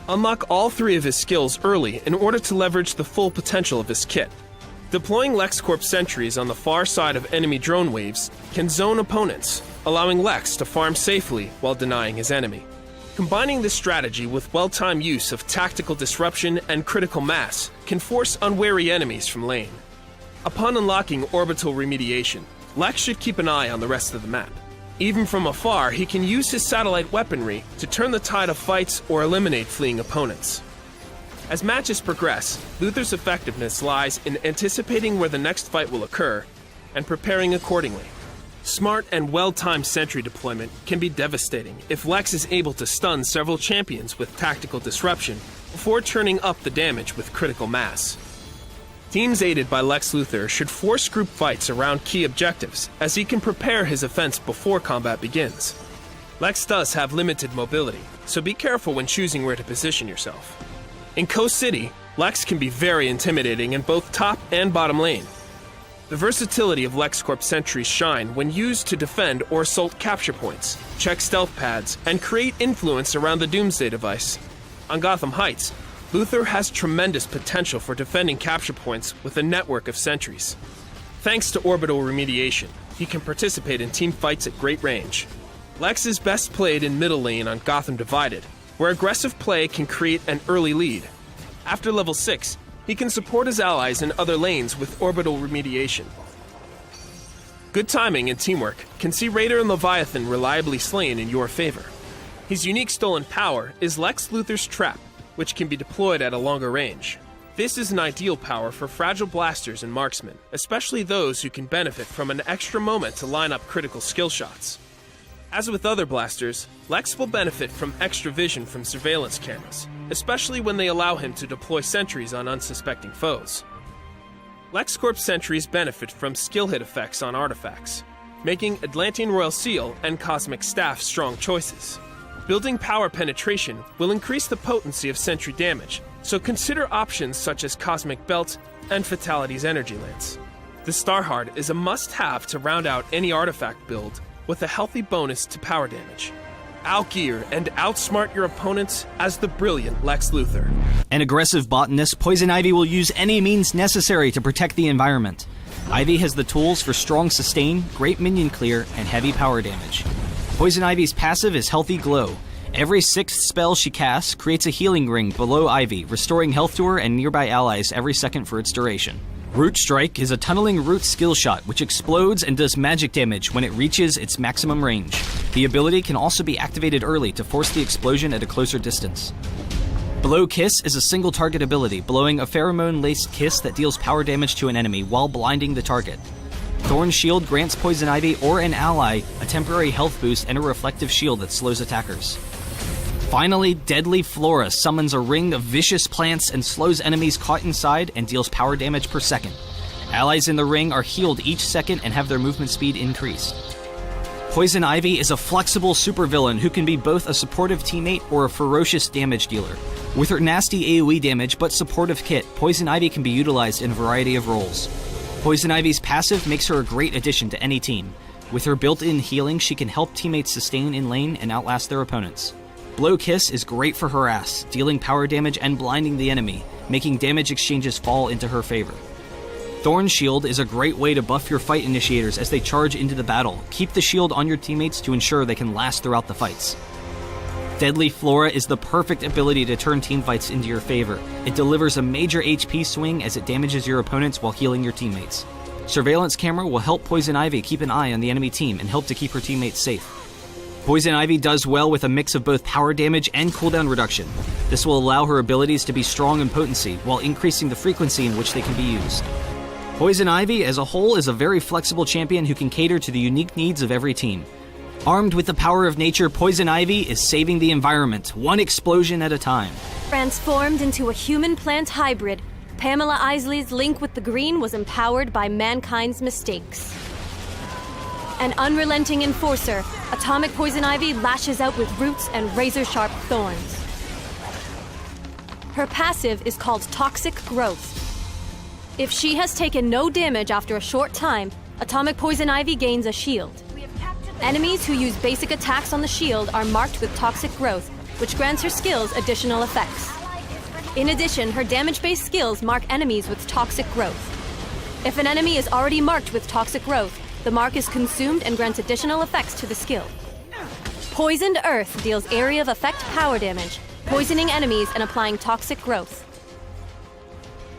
Unlock all three of his skills early in order to leverage the full potential of his kit. Deploying LexCorp sentries on the far side of enemy drone waves can zone opponents, allowing Lex to farm safely while denying his enemy. Combining this strategy with well-timed use of tactical disruption and critical mass can force unwary enemies from lane. Upon unlocking orbital remediation, Lex should keep an eye on the rest of the map. Even from afar, he can use his satellite weaponry to turn the tide of fights or eliminate fleeing opponents. As matches progress, Luther's effectiveness lies in anticipating where the next fight will occur and preparing accordingly. Smart and well-timed sentry deployment can be devastating if Lex is able to stun several champions with tactical disruption before turning up the damage with critical mass. Teams aided by Lex Luthor should force group fights around key objectives, as he can prepare his offense before combat begins. Lex does have limited mobility, so be careful when choosing where to position yourself. In Coast City, Lex can be very intimidating in both top and bottom lane. The versatility of LexCorp sentries shine when used to defend or assault capture points, check stealth pads, and create influence around the Doomsday device. On Gotham Heights, Luthor has tremendous potential for defending capture points with a network of sentries. Thanks to orbital remediation, he can participate in team fights at great range. Lex is best played in middle lane on Gotham Divided, where aggressive play can create an early lead. After level 6, he can support his allies in other lanes with orbital remediation. Good timing and teamwork can see Raider and Leviathan reliably slain in your favor. His unique stolen power is Lex Luthor's Trap, which can be deployed at a longer range. This is an ideal power for fragile blasters and marksmen, especially those who can benefit from an extra moment to line up critical skill shots. As with other blasters, Lex will benefit from extra vision from surveillance cameras, especially when they allow him to deploy sentries on unsuspecting foes. LexCorp sentries benefit from skill hit effects on artifacts, making Atlantean Royal Seal and Cosmic Staff strong choices. Building power penetration will increase the potency of sentry damage, so consider options such as Cosmic Belt and Fatality's Energy Lance. The Starheart is a must-have to round out any artifact build with a healthy bonus to power damage. Outgear and outsmart your opponents as the brilliant Lex Luthor. An aggressive botanist, Poison Ivy will use any means necessary to protect the environment. Ivy has the tools for strong sustain, great minion clear, and heavy power damage. Poison Ivy's passive is Healthy Glow. Every 6th spell she casts creates a healing ring below Ivy, restoring health to her and nearby allies every second for its duration. Root Strike is a tunneling root skill shot which explodes and does magic damage when it reaches its maximum range. The ability can also be activated early to force the explosion at a closer distance. Blow Kiss is a single target ability, blowing a pheromone-laced kiss that deals power damage to an enemy while blinding the target. Thorn Shield grants Poison Ivy or an ally a temporary health boost and a reflective shield that slows attackers. Finally, Deadly Flora summons a ring of vicious plants and slows enemies caught inside and deals power damage per second. Allies in the ring are healed each second and have their movement speed increased. Poison Ivy is a flexible supervillain who can be both a supportive teammate or a ferocious damage dealer. With her nasty AoE damage but supportive kit, Poison Ivy can be utilized in a variety of roles. Poison Ivy's passive makes her a great addition to any team. With her built-in healing, she can help teammates sustain in lane and outlast their opponents. Blow Kiss is great for harass, dealing power damage and blinding the enemy, making damage exchanges fall into her favor. Thorn Shield is a great way to buff your fight initiators as they charge into the battle. Keep the shield on your teammates to ensure they can last throughout the fights. Deadly Flora is the perfect ability to turn teamfights into your favor. It delivers a major HP swing as it damages your opponents while healing your teammates. Surveillance Camera will help Poison Ivy keep an eye on the enemy team and help to keep her teammates safe. Poison Ivy does well with a mix of both power damage and cooldown reduction. This will allow her abilities to be strong in potency, while increasing the frequency in which they can be used. Poison Ivy as a whole is a very flexible champion who can cater to the unique needs of every team. Armed with the power of nature, Poison Ivy is saving the environment, one explosion at a time. Transformed into a human-plant hybrid, Pamela Isley's link with the green was empowered by mankind's mistakes. An unrelenting enforcer, Atomic Poison Ivy lashes out with roots and razor-sharp thorns. Her passive is called Toxic Growth. If she has taken no damage after a short time, Atomic Poison Ivy gains a shield. Enemies who use basic attacks on the shield are marked with Toxic Growth, which grants her skills additional effects. In addition, her damage-based skills mark enemies with Toxic Growth. If an enemy is already marked with toxic growth, the mark is consumed and grants additional effects to the skill. Poisoned Earth deals area of effect power damage, poisoning enemies and applying toxic growth.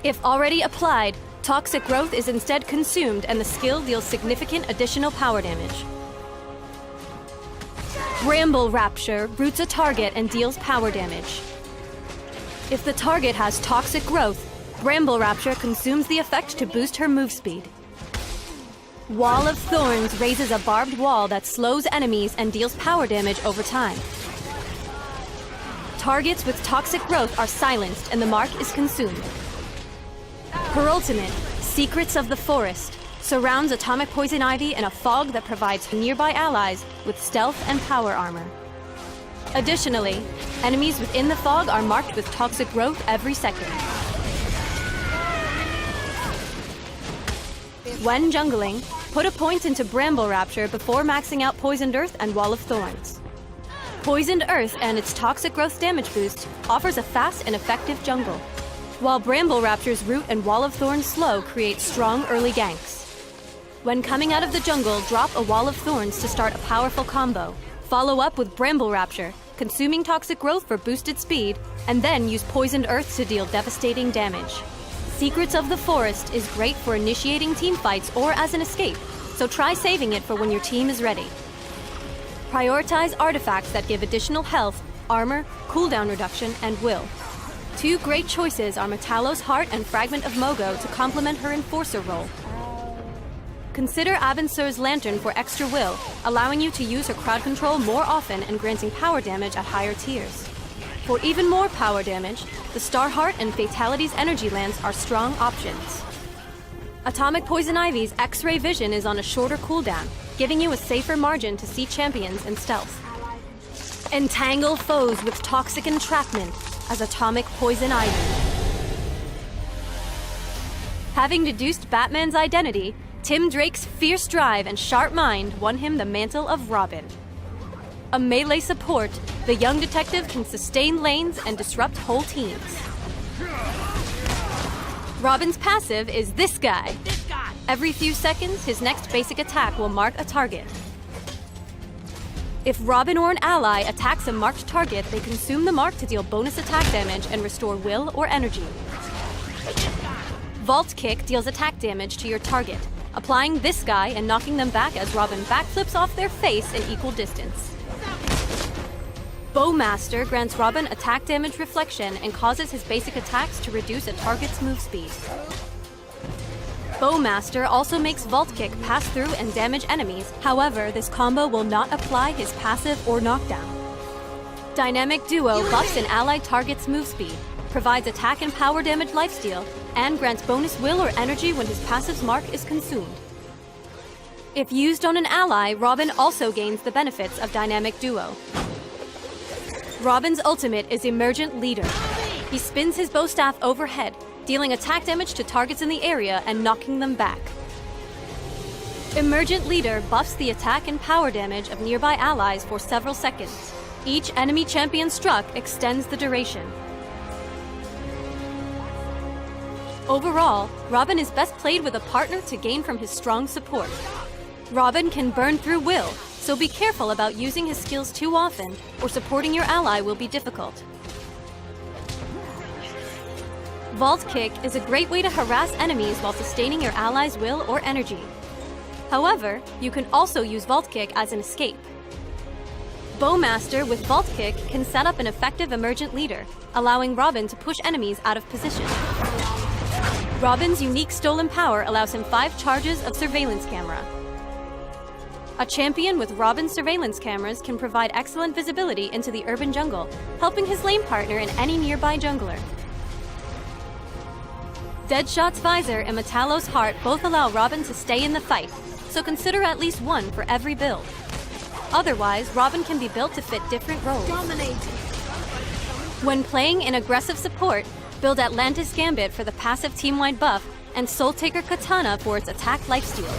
If already applied, toxic growth is instead consumed and the skill deals significant additional power damage. Bramble Rapture roots a target and deals power damage. If the target has toxic growth, Bramble Rapture consumes the effect to boost her move speed. Wall of Thorns raises a barbed wall that slows enemies and deals power damage over time. Targets with toxic growth are silenced and the mark is consumed. Her ultimate, Secrets of the Forest, surrounds Atomic Poison Ivy in a fog that provides nearby allies with stealth and power armor. Additionally, enemies within the fog are marked with toxic growth every second. When jungling, put a point into Bramble Rapture before maxing out Poisoned Earth and Wall of Thorns. Poisoned Earth and its toxic growth damage boost offers a fast and effective jungle, while Bramble Rapture's Root and Wall of Thorns slow create strong early ganks. When coming out of the jungle, drop a Wall of Thorns to start a powerful combo. Follow up with Bramble Rapture, consuming toxic growth for boosted speed, and then use Poisoned Earth to deal devastating damage. Secrets of the Forest is great for initiating team fights or as an escape, so try saving it for when your team is ready. Prioritize artifacts that give additional health, armor, cooldown reduction, and will. Two great choices are Metallo's Heart and Fragment of Mogo to complement her Enforcer role. Consider Abensur's Lantern for extra will, allowing you to use her crowd control more often and granting power damage at higher tiers. For even more power damage, the Starheart and Fatality's Energy Lance are strong options. Atomic Poison Ivy's X-Ray Vision is on a shorter cooldown, giving you a safer margin to see champions in stealth. Entangle foes with Toxic Entrapment as Atomic Poison Ivy. Having deduced Batman's identity, Tim Drake's fierce drive and sharp mind won him the mantle of Robin. A melee support, the young detective can sustain lanes and disrupt whole teams. Robin's passive is this guy. Every few seconds, his next basic attack will mark a target. If Robin or an ally attacks a marked target, they consume the mark to deal bonus attack damage and restore will or energy. Vault Kick deals attack damage to your target, applying this guy and knocking them back as Robin backflips off their face in equal distance. Bowmaster grants Robin attack damage reflection and causes his basic attacks to reduce a target's move speed. Bowmaster also makes Vault Kick pass through and damage enemies, however, this combo will not apply his passive or knockdown. Dynamic Duo buffs an allied target's move speed, provides attack and power damage lifesteal, and grants bonus will or energy when his passive's mark is consumed. If used on an ally, Robin also gains the benefits of Dynamic Duo. Robin's ultimate is Emergent Leader. He spins his bow staff overhead, dealing attack damage to targets in the area and knocking them back. Emergent Leader buffs the attack and power damage of nearby allies for several seconds. Each enemy champion struck extends the duration. Overall, Robin is best played with a partner to gain from his strong support. Robin can burn through will, so be careful about using his skills too often, or supporting your ally will be difficult. Vault Kick is a great way to harass enemies while sustaining your ally's will or energy. However, you can also use Vault Kick as an escape. Bowmaster with Vault Kick can set up an effective Emergent Leader, allowing Robin to push enemies out of position. Robin's unique Stolen Power allows him 5 charges of Surveillance Camera. A champion with Robin's surveillance cameras can provide excellent visibility into the urban jungle, helping his lane partner in any nearby jungler. Deadshot's Visor and Metallo's Heart both allow Robin to stay in the fight, so consider at least one for every build. Otherwise, Robin can be built to fit different roles. When playing in aggressive support, build Atlantis Gambit for the passive team-wide buff and Soul Taker Katana for its attack lifesteal.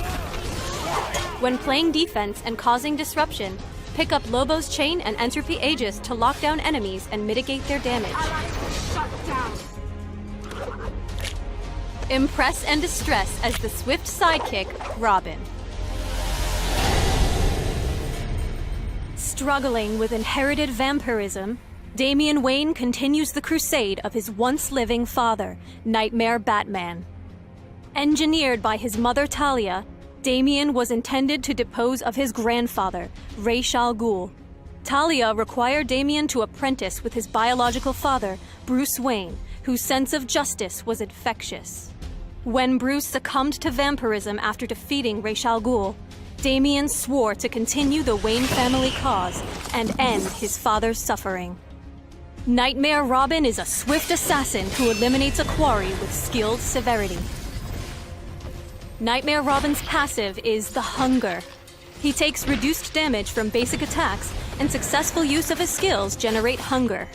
When playing defense and causing disruption, pick up Lobo's Chain and Entropy Aegis to lock down enemies and mitigate their damage. Impress and distress as the swift sidekick, Robin. Struggling with inherited vampirism, Damian Wayne continues the crusade of his once-living father, Nightmare Batman. Engineered by his mother Talia, Damian was intended to depose of his grandfather, Ra's al Ghul. Talia required Damian to apprentice with his biological father, Bruce Wayne, whose sense of justice was infectious. When Bruce succumbed to vampirism after defeating Ra's al Ghul, Damian swore to continue the Wayne family cause and end his father's suffering. Nightmare Robin is a swift assassin who eliminates a quarry with skilled severity. Nightmare Robin's passive is the Hunger. He takes reduced damage from basic attacks, and successful use of his skills generate hunger.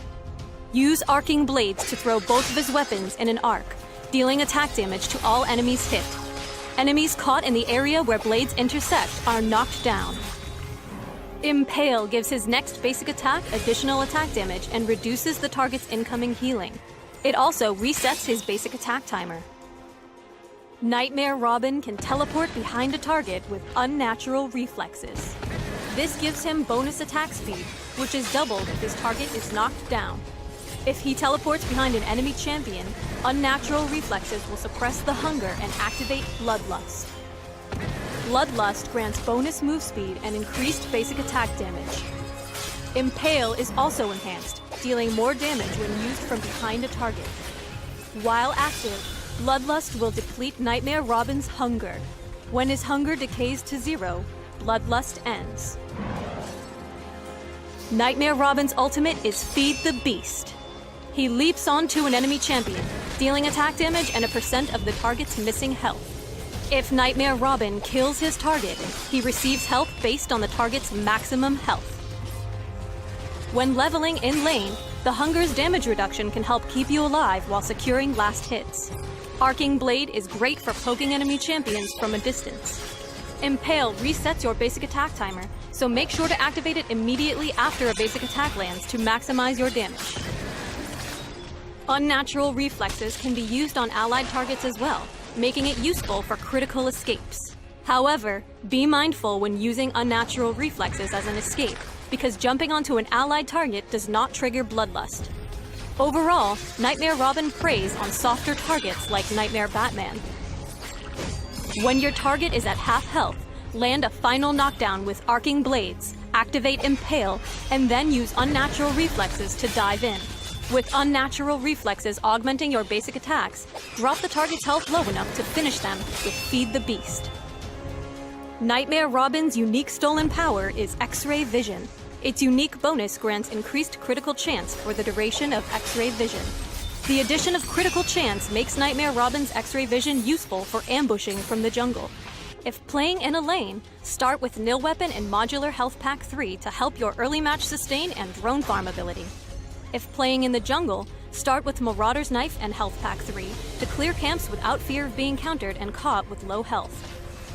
Use arcing blades to throw both of his weapons in an arc, dealing attack damage to all enemies hit. Enemies caught in the area where blades intersect are knocked down. Impale gives his next basic attack additional attack damage and reduces the target's incoming healing. It also resets his basic attack timer. Nightmare Robin can teleport behind a target with unnatural reflexes. This gives him bonus attack speed, which is doubled if his target is knocked down. If he teleports behind an enemy champion, unnatural reflexes will suppress the hunger and activate Bloodlust. Bloodlust grants bonus move speed and increased basic attack damage. Impale is also enhanced, dealing more damage when used from behind a target. While active, Bloodlust will deplete Nightmare Robin's hunger. When his hunger decays to 0, Bloodlust ends. Nightmare Robin's ultimate is Feed the Beast. He leaps onto an enemy champion, dealing attack damage and a % of the target's missing health. If Nightmare Robin kills his target, he receives health based on the target's maximum health. When leveling in lane, the Hunger's damage reduction can help keep you alive while securing last hits. Arcing Blade is great for poking enemy champions from a distance. Impale resets your basic attack timer, so make sure to activate it immediately after a basic attack lands to maximize your damage. Unnatural reflexes can be used on allied targets as well, making it useful for critical escapes. However, be mindful when using unnatural reflexes as an escape, because jumping onto an allied target does not trigger Bloodlust. Overall, Nightmare Robin preys on softer targets like Nightmare Batman. When your target is at half health, land a final knockdown with Arcing Blades, activate Impale, and then use unnatural reflexes to dive in. With unnatural reflexes augmenting your basic attacks, drop the target's health low enough to finish them with Feed the Beast. Nightmare Robin's unique stolen power is X-Ray Vision. Its unique bonus grants increased critical chance for the duration of X-Ray Vision. The addition of critical chance makes Nightmare Robin's X-Ray Vision useful for ambushing from the jungle. If playing in a lane, start with Nil Weapon and Modular Health Pack 3 to help your early match sustain and drone farm ability. If playing in the jungle, start with Marauder's Knife and Health Pack 3 to clear camps without fear of being countered and caught with low health.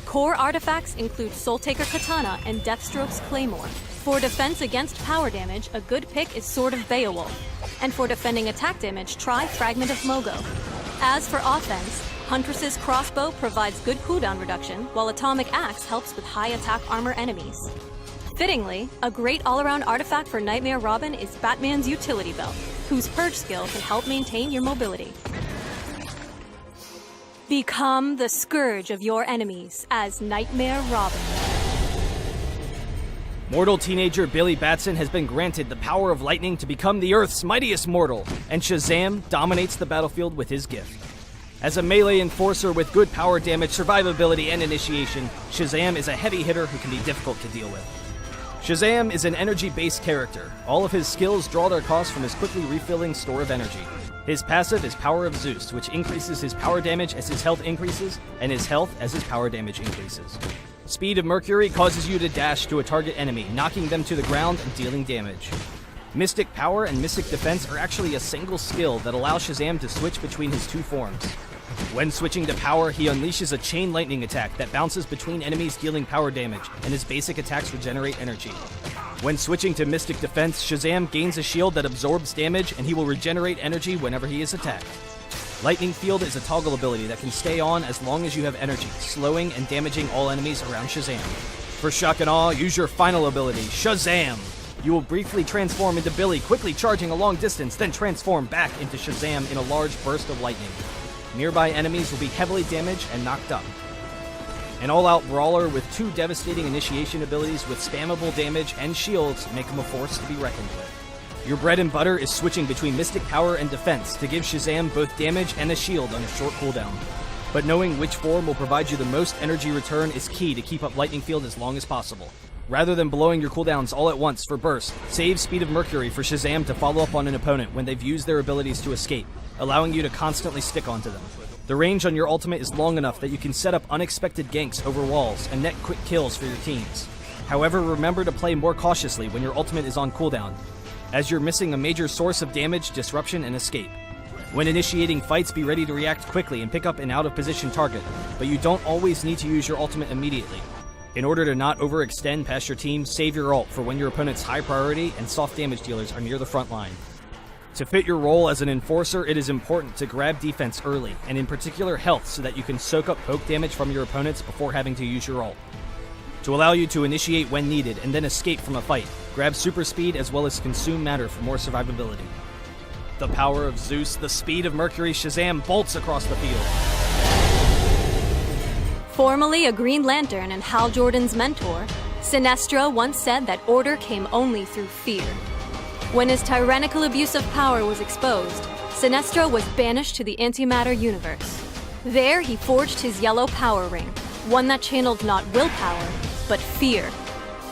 Core artifacts include Soul Taker Katana and Deathstroke's Claymore. For defense against power damage, a good pick is Sword of Beowulf. And for defending attack damage, try Fragment of Mogo. As for offense, Huntress's Crossbow provides good cooldown reduction, while Atomic Axe helps with high attack armor enemies. Fittingly, a great all-around artifact for Nightmare Robin is Batman's Utility Belt, whose Purge skill can help maintain your mobility. Become the scourge of your enemies as Nightmare Robin. Mortal teenager Billy Batson has been granted the power of lightning to become the Earth's mightiest mortal, and Shazam dominates the battlefield with his gift. As a melee enforcer with good power damage, survivability, and initiation, Shazam is a heavy hitter who can be difficult to deal with. Shazam is an energy-based character. All of his skills draw their cost from his quickly refilling store of energy. His passive is Power of Zeus, which increases his power damage as his health increases, and his health as his power damage increases. Speed of Mercury causes you to dash to a target enemy, knocking them to the ground and dealing damage. Mystic Power and Mystic Defense are actually a single skill that allows Shazam to switch between his two forms. When switching to Power, he unleashes a Chain Lightning attack that bounces between enemies dealing power damage, and his basic attacks regenerate energy. When switching to Mystic Defense, Shazam gains a shield that absorbs damage, and he will regenerate energy whenever he is attacked. Lightning Field is a toggle ability that can stay on as long as you have energy, slowing and damaging all enemies around Shazam. For shock and awe, use your final ability, Shazam! You will briefly transform into Billy, quickly charging a long distance, then transform back into Shazam in a large burst of lightning. Nearby enemies will be heavily damaged and knocked up. An all-out brawler with 2 devastating initiation abilities with spammable damage and shields make him a force to be reckoned with. Your bread and butter is switching between Mystic Power and Defense to give Shazam both damage and a shield on a short cooldown. But knowing which form will provide you the most energy return is key to keep up Lightning Field as long as possible. Rather than blowing your cooldowns all at once for burst, save Speed of Mercury for Shazam to follow up on an opponent when they've used their abilities to escape, allowing you to constantly stick onto them. The range on your ultimate is long enough that you can set up unexpected ganks over walls and net quick kills for your teams. However, remember to play more cautiously when your ultimate is on cooldown, as you're missing a major source of damage, disruption, and escape. When initiating fights, be ready to react quickly and pick up an out-of-position target, but you don't always need to use your ultimate immediately. In order to not overextend past your team, save your ult for when your opponent's high priority and soft damage dealers are near the front line. To fit your role as an enforcer, it is important to grab defense early, and in particular health, so that you can soak up poke damage from your opponents before having to use your ult. To allow you to initiate when needed and then escape from a fight, grab super speed as well as consume matter for more survivability. The power of Zeus, the speed of Mercury, Shazam bolts across the field. Formerly a Green Lantern and Hal Jordan's mentor, Sinestro once said that order came only through fear. When his tyrannical abuse of power was exposed, Sinestro was banished to the antimatter universe. There he forged his yellow power ring, one that channeled not willpower, but fear.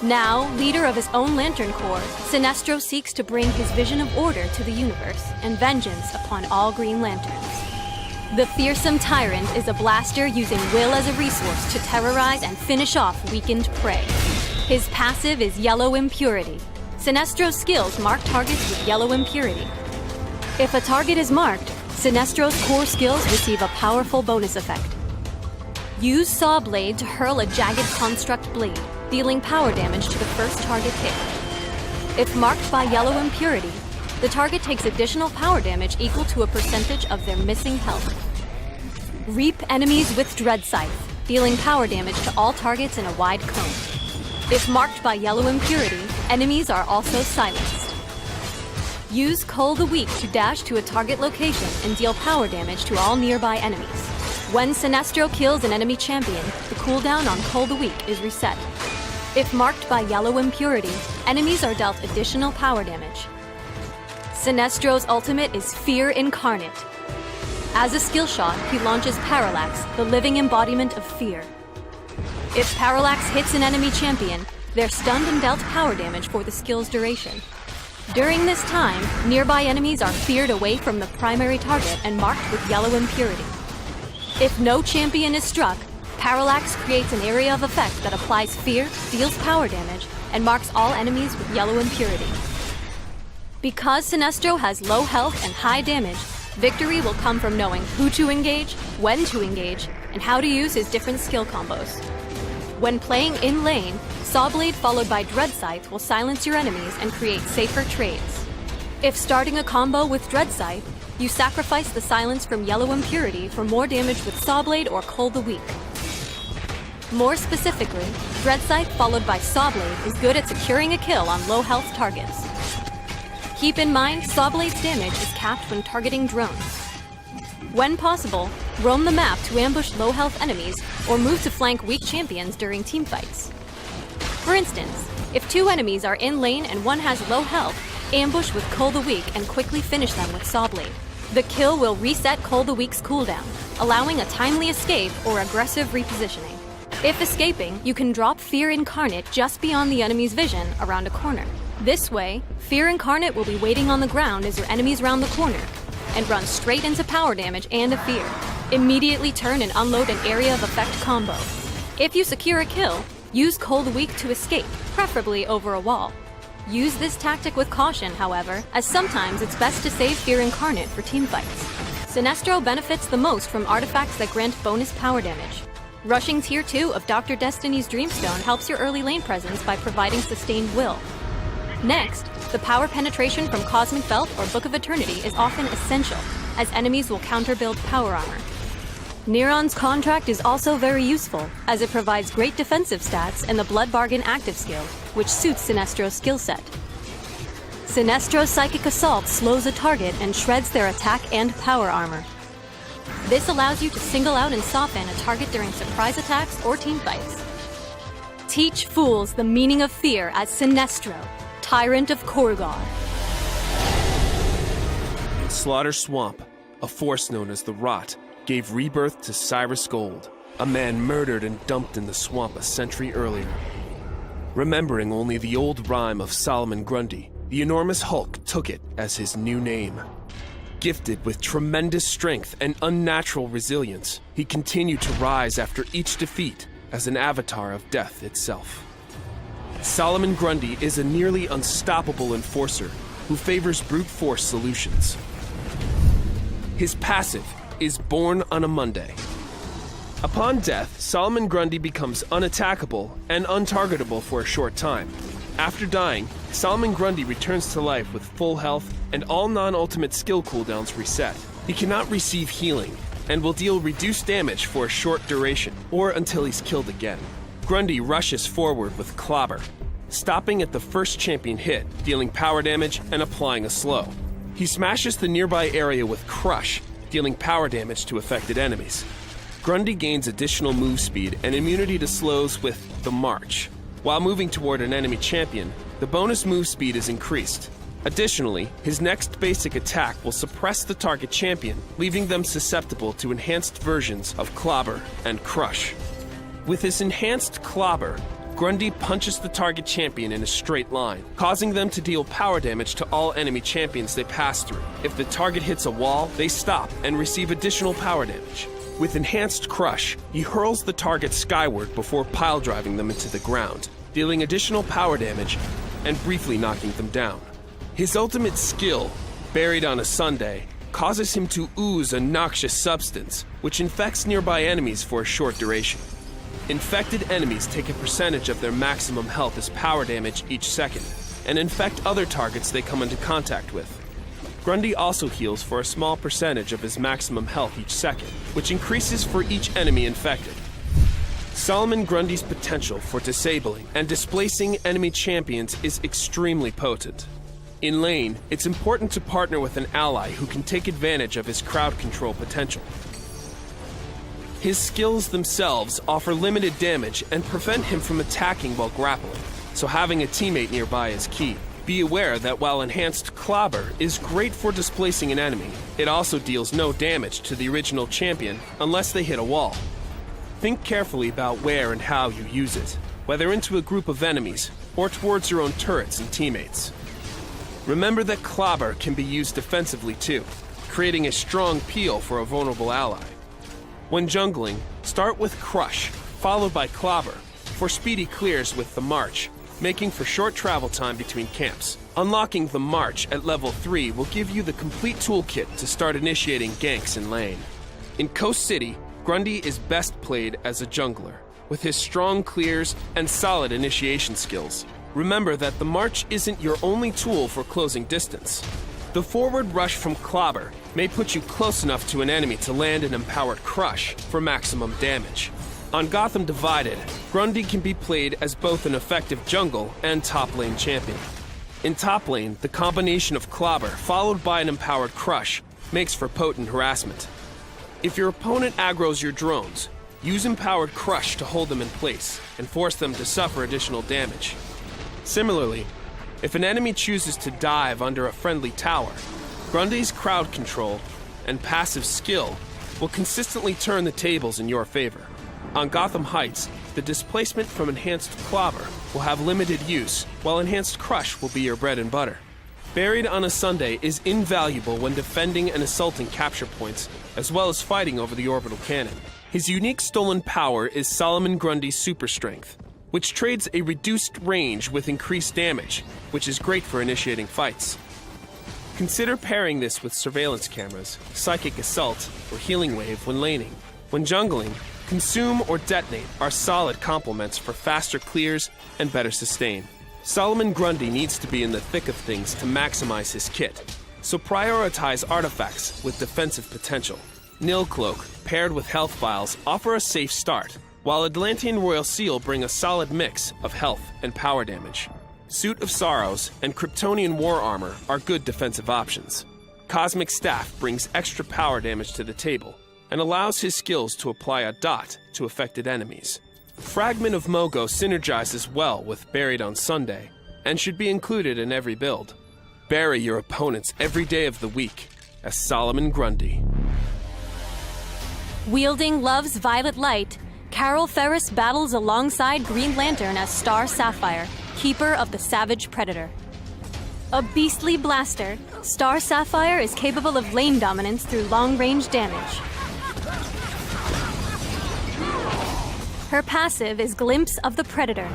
Now, leader of his own Lantern Corps, Sinestro seeks to bring his vision of order to the universe and vengeance upon all Green Lanterns. The fearsome tyrant is a blaster using will as a resource to terrorize and finish off weakened prey. His passive is Yellow Impurity. Sinestro's skills mark targets with Yellow Impurity. If a target is marked, Sinestro's core skills receive a powerful bonus effect. Use Saw Blade to hurl a jagged construct blade, dealing power damage to the first target hit. If marked by Yellow Impurity, the target takes additional power damage equal to a percentage of their missing health. Reap enemies with Dread Scythe, dealing power damage to all targets in a wide cone. If marked by Yellow Impurity, enemies are also silenced. Use Cull the Weak to dash to a target location and deal power damage to all nearby enemies. When Sinestro kills an enemy champion, the cooldown on Cull the Weak is reset. If marked by Yellow Impurity, enemies are dealt additional power damage. Sinestro's ultimate is Fear Incarnate. As a skill shot, he launches Parallax, the living embodiment of fear. If Parallax hits an enemy champion, they're stunned and dealt power damage for the skill's duration. During this time, nearby enemies are feared away from the primary target and marked with Yellow Impurity. If no champion is struck, Parallax creates an area of effect that applies fear, deals power damage, and marks all enemies with Yellow Impurity. Because Sinestro has low health and high damage, victory will come from knowing who to engage, when to engage, and how to use his different skill combos. When playing in lane, Sawblade followed by Dread Scythe will silence your enemies and create safer trades. If starting a combo with Dread Scythe, you sacrifice the silence from Yellow Impurity for more damage with Sawblade or Cull the Weak. More specifically, Dread Scythe followed by Sawblade is good at securing a kill on low health targets. Keep in mind, Sawblade's damage is capped when targeting drones. When possible, roam the map to ambush low health enemies or move to flank weak champions during teamfights. For instance, if two enemies are in lane and one has low health, ambush with Cull the Weak and quickly finish them with Sawblade. The kill will reset Cull the Weak's cooldown, allowing a timely escape or aggressive repositioning. If escaping, you can drop Fear Incarnate just beyond the enemy's vision around a corner. This way, Fear Incarnate will be waiting on the ground as your enemies round the corner, and run straight into power damage and a fear. Immediately turn and unload an area of effect combo. If you secure a kill, use Cull the Weak to escape, preferably over a wall. Use this tactic with caution, however, as sometimes it's best to save Fear Incarnate for teamfights. Sinestro benefits the most from artifacts that grant bonus power damage. Rushing Tier 2 of Dr. Destiny's Dreamstone helps your early lane presence by providing sustained will. Next, the power penetration from Cosmic Belt or Book of Eternity is often essential. as enemies will counterbuild power armor. Neron's Contract is also very useful, as it provides great defensive stats and the Blood Bargain active skill, which suits Sinestro's skill set. Sinestro's Psychic Assault slows a target and shreds their attack and power armor. This allows you to single out and soften a target during surprise attacks or team fights. Teach fools the meaning of fear as Sinestro, Tyrant of Korgar. In Slaughter Swamp, a force known as the Rot gave rebirth to Cyrus Gold, a man murdered and dumped in the swamp a century earlier. Remembering only the old rhyme of Solomon Grundy, the enormous Hulk took it as his new name. Gifted with tremendous strength and unnatural resilience, he continued to rise after each defeat as an avatar of death itself. Solomon Grundy is a nearly unstoppable enforcer who favors brute force solutions. His passive is Born on a Monday. Upon death, Solomon Grundy becomes unattackable and untargetable for a short time. After dying, Solomon Grundy returns to life with full health and all non-ultimate skill cooldowns reset. He cannot receive healing and will deal reduced damage for a short duration or until he's killed again. Grundy rushes forward with Clobber, stopping at the first champion hit, dealing power damage and applying a slow. He smashes the nearby area with Crush, dealing power damage to affected enemies. Grundy gains additional move speed and immunity to slows with the March. While moving toward an enemy champion, the bonus move speed is increased. Additionally, his next basic attack will suppress the target champion, leaving them susceptible to enhanced versions of Clobber and Crush. With his enhanced Clobber, Grundy punches the target champion in a straight line, causing them to deal power damage to all enemy champions they pass through. If the target hits a wall, they stop and receive additional power damage. With enhanced Crush, he hurls the target skyward before pile driving them into the ground, dealing additional power damage and briefly knocking them down. His ultimate skill, Buried on a Sunday, causes him to ooze a noxious substance, which infects nearby enemies for a short duration. Infected enemies take a percentage of their maximum health as power damage each second, and infect other targets they come into contact with. Grundy also heals for a small percentage of his maximum health each second, which increases for each enemy infected. Solomon Grundy's potential for disabling and displacing enemy champions is extremely potent. In lane, it's important to partner with an ally who can take advantage of his crowd control potential. His skills themselves offer limited damage and prevent him from attacking while grappling, so having a teammate nearby is key. Be aware that while enhanced Clobber is great for displacing an enemy, it also deals no damage to the original champion unless they hit a wall. Think carefully about where and how you use it, whether into a group of enemies or towards your own turrets and teammates. Remember that Clobber can be used defensively too, creating a strong peel for a vulnerable ally. When jungling, start with Crush, followed by Clobber, for speedy clears with the March, making for short travel time between camps. Unlocking the March at level 3 will give you the complete toolkit to start initiating ganks in lane. In Coast City, Grundy is best played as a jungler, with his strong clears and solid initiation skills. Remember that the March isn't your only tool for closing distance. The forward rush from Clobber may put you close enough to an enemy to land an empowered Crush for maximum damage. On Gotham Divided, Grundy can be played as both an effective jungle and top lane champion. In top lane, the combination of Clobber followed by an empowered Crush makes for potent harassment. If your opponent aggroes your drones, use empowered Crush to hold them in place and force them to suffer additional damage. Similarly, if an enemy chooses to dive under a friendly tower, Grundy's crowd control and passive skill will consistently turn the tables in your favor. On Gotham Heights, the displacement from enhanced Clobber will have limited use, while enhanced Crush will be your bread and butter. Buried on a Sunday is invaluable when defending and assaulting capture points, as well as fighting over the orbital cannon. His unique stolen power is Solomon Grundy's Super Strength, which trades a reduced range with increased damage, which is great for initiating fights. Consider pairing this with surveillance cameras, Psychic Assault, or Healing Wave when laning. When jungling, Consume or Detonate are solid complements for faster clears and better sustain. Solomon Grundy needs to be in the thick of things to maximize his kit. so prioritize artifacts with defensive potential. Nil Cloak, paired with health vials, offer a safe start, while Atlantean Royal Seal bring a solid mix of health and power damage. Suit of Sorrows and Kryptonian War Armor are good defensive options. Cosmic Staff brings extra power damage to the table, and allows his skills to apply a dot to affected enemies. Fragment of Mogo synergizes well with Buried on Sunday, and should be included in every build. Bury your opponents every day of the week as Solomon Grundy. Wielding Love's Violet Light, Carol Ferris battles alongside Green Lantern as Star Sapphire, keeper of the Savage Predator. A beastly blaster, Star Sapphire is capable of lane dominance through long-range damage. Her passive is Glimpse of the Predator.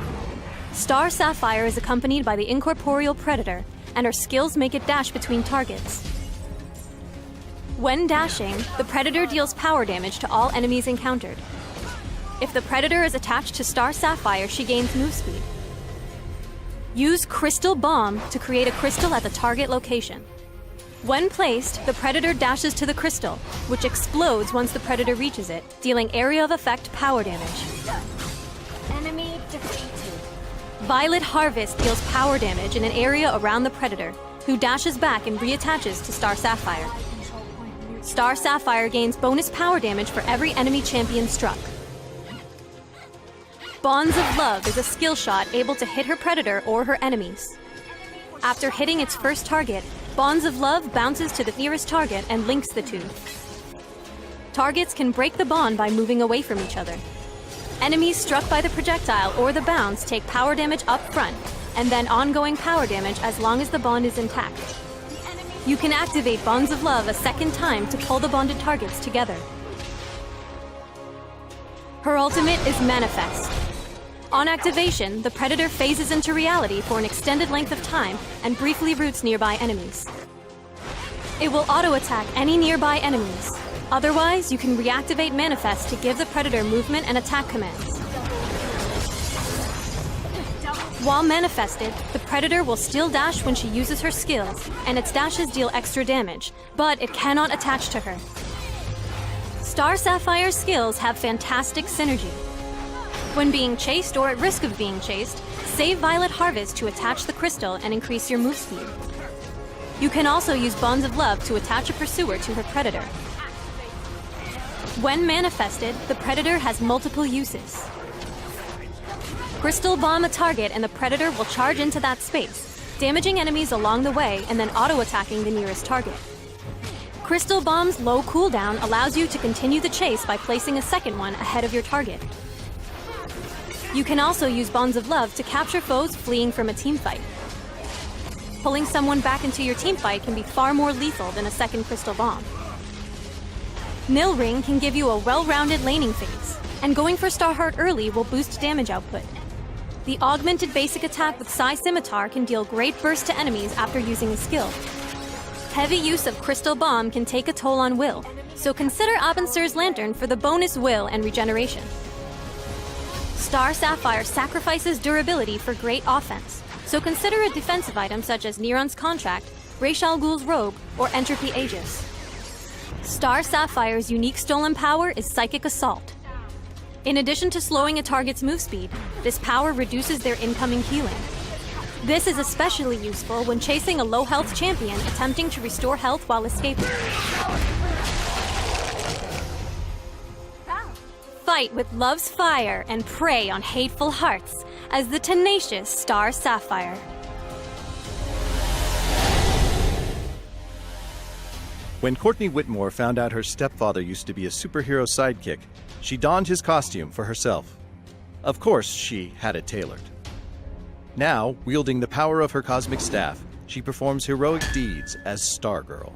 Star Sapphire is accompanied by the incorporeal Predator, and her skills make it dash between targets. When dashing, the Predator deals power damage to all enemies encountered. If the Predator is attached to Star Sapphire, she gains move speed. Use Crystal Bomb to create a crystal at the target location. When placed, the Predator dashes to the crystal, which explodes once the Predator reaches it, dealing area of effect power damage. Enemy defeated. Violet Harvest deals power damage in an area around the Predator, who dashes back and reattaches to Star Sapphire. Control point neutral. Star Sapphire gains bonus power damage for every enemy champion struck. Bonds of Love is a skill shot able to hit her Predator or her enemies. After hitting its first target, Bonds of Love bounces to the nearest target and links the two. Targets can break the bond by moving away from each other. Enemies struck by the projectile or the bounce take power damage up front, and then ongoing power damage as long as the bond is intact. You can activate Bonds of Love a second time to pull the bonded targets together. Her ultimate is Manifest. On activation, the Predator phases into reality for an extended length of time and briefly roots nearby enemies. It will auto-attack any nearby enemies. Otherwise, you can reactivate Manifest to give the Predator movement and attack commands. While manifested, the Predator will still dash when she uses her skills, and its dashes deal extra damage, but it cannot attach to her. Star Sapphire's skills have fantastic synergy. When being chased or at risk of being chased, save Violet Harvest to attach the crystal and increase your move speed. You can also use Bonds of Love to attach a pursuer to her Predator. When manifested, the Predator has multiple uses. Crystal Bomb a target and the Predator will charge into that space, damaging enemies along the way and then auto-attacking the nearest target. Crystal Bomb's low cooldown allows you to continue the chase by placing a second one ahead of your target. You can also use Bonds of Love to capture foes fleeing from a teamfight. Pulling someone back into your teamfight can be far more lethal than a second Crystal Bomb. Nil Ring can give you a well-rounded laning phase, and going for Starheart early will boost damage output. The augmented basic attack with Psy Scimitar can deal great burst to enemies after using a skill. Heavy use of Crystal Bomb can take a toll on will, so consider Abensir's Lantern for the bonus will and regeneration. Star Sapphire sacrifices durability for great offense, so consider a defensive item such as Neron's Contract, Ra's al Ghul's Robe, or Entropy Aegis. Star Sapphire's unique stolen power is Psychic Assault. In addition to slowing a target's move speed, this power reduces their incoming healing. This is especially useful when chasing a low-health champion attempting to restore health while escaping. Fight with Love's Fire and prey on hateful hearts as the tenacious Star Sapphire. When Courtney Whitmore found out her stepfather used to be a superhero sidekick, she donned his costume for herself. Of course, she had it tailored. Now, wielding the power of her cosmic staff, she performs heroic deeds as Stargirl.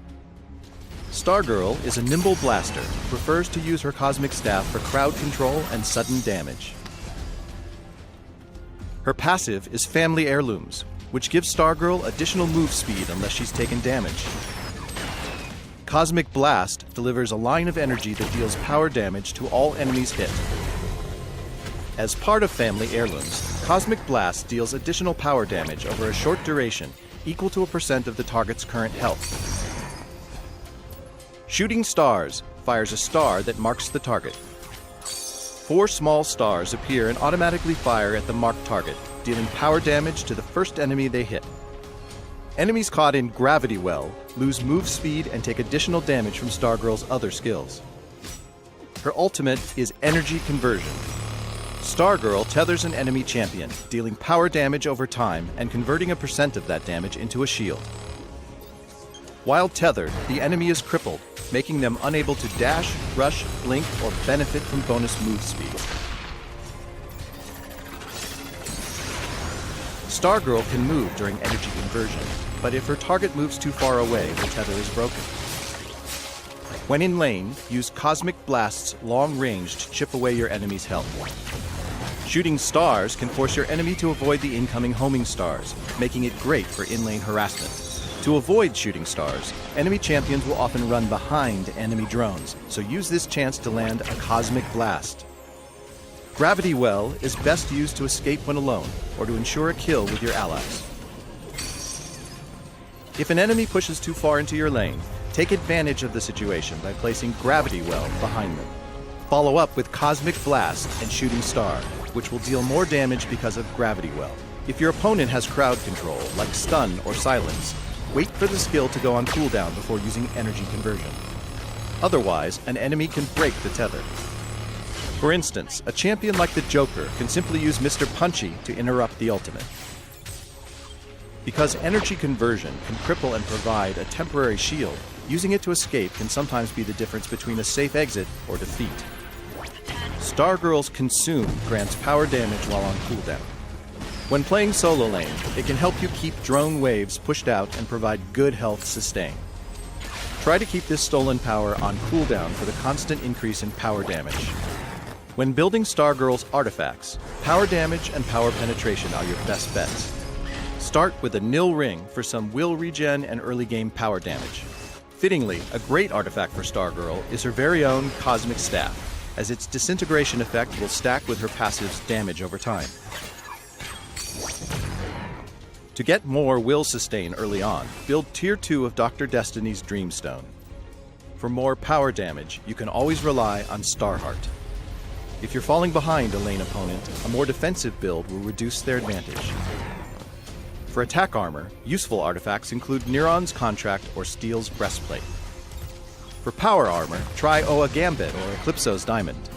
Stargirl is a nimble blaster who prefers to use her cosmic staff for crowd control and sudden damage. Her passive is Family Heirlooms, which gives Stargirl additional move speed unless she's taken damage. Cosmic Blast delivers a line of energy that deals power damage to all enemies hit. As part of Family Heirlooms, Cosmic Blast deals additional power damage over a short duration equal to a percent of the target's current health. Shooting Stars fires a star that marks the target. 4 small stars appear and automatically fire at the marked target, dealing power damage to the first enemy they hit. Enemies caught in Gravity Well lose move speed and take additional damage from Stargirl's other skills. Her ultimate is Energy Conversion. Stargirl tethers an enemy champion, dealing power damage over time and converting a percent of that damage into a shield. While tethered, the enemy is crippled, making them unable to dash, rush, blink, or benefit from bonus move speed. Stargirl can move during energy conversion, but if her target moves too far away, the tether is broken. When in lane, use Cosmic Blast's long range to chip away your enemy's health. Shooting Stars can force your enemy to avoid the incoming homing stars, making it great for in-lane harassment. To avoid shooting stars, enemy champions will often run behind enemy drones, so use this chance to land a Cosmic Blast. Gravity Well is best used to escape when alone, or to ensure a kill with your allies. If an enemy pushes too far into your lane, take advantage of the situation by placing Gravity Well behind them. Follow up with Cosmic Blast and Shooting Star, which will deal more damage because of Gravity Well. If your opponent has crowd control, like Stun or Silence, wait for the skill to go on cooldown before using Energy Conversion. Otherwise, an enemy can break the tether. For instance, a champion like the Joker can simply use Mr. Punchy to interrupt the ultimate. Because Energy Conversion can cripple and provide a temporary shield, using it to escape can sometimes be the difference between a safe exit or defeat. Stargirl's Consume grants power damage while on cooldown. When playing solo lane, it can help you keep drone waves pushed out and provide good health sustain. Try to keep this stolen power on cooldown for the constant increase in power damage. When building Stargirl's artifacts, power damage and power penetration are your best bets. Start with a nil ring for some will regen and early game power damage. Fittingly, a great artifact for Stargirl is her very own Cosmic Staff, as its disintegration effect will stack with her passive's damage over time. To get more will sustain early on, build Tier 2 of Dr. Destiny's Dreamstone. For more power damage, you can always rely on Starheart. If you're falling behind a lane opponent, a more defensive build will reduce their advantage. For attack armor, useful artifacts include Neuron's Contract or Steel's Breastplate. For power armor, try Oa Gambit or Eclipso's Diamond.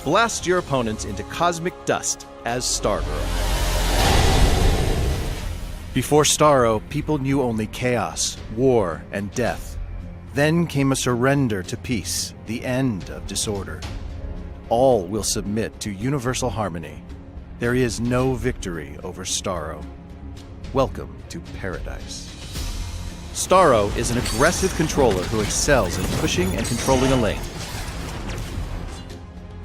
Blast your opponents into cosmic dust as Stargirl. Before Starro, people knew only chaos, war, and death. Then came a surrender to peace, the end of disorder. All will submit to universal harmony. There is no victory over Starro. Welcome to paradise. Starro is an aggressive controller who excels in pushing and controlling a lane.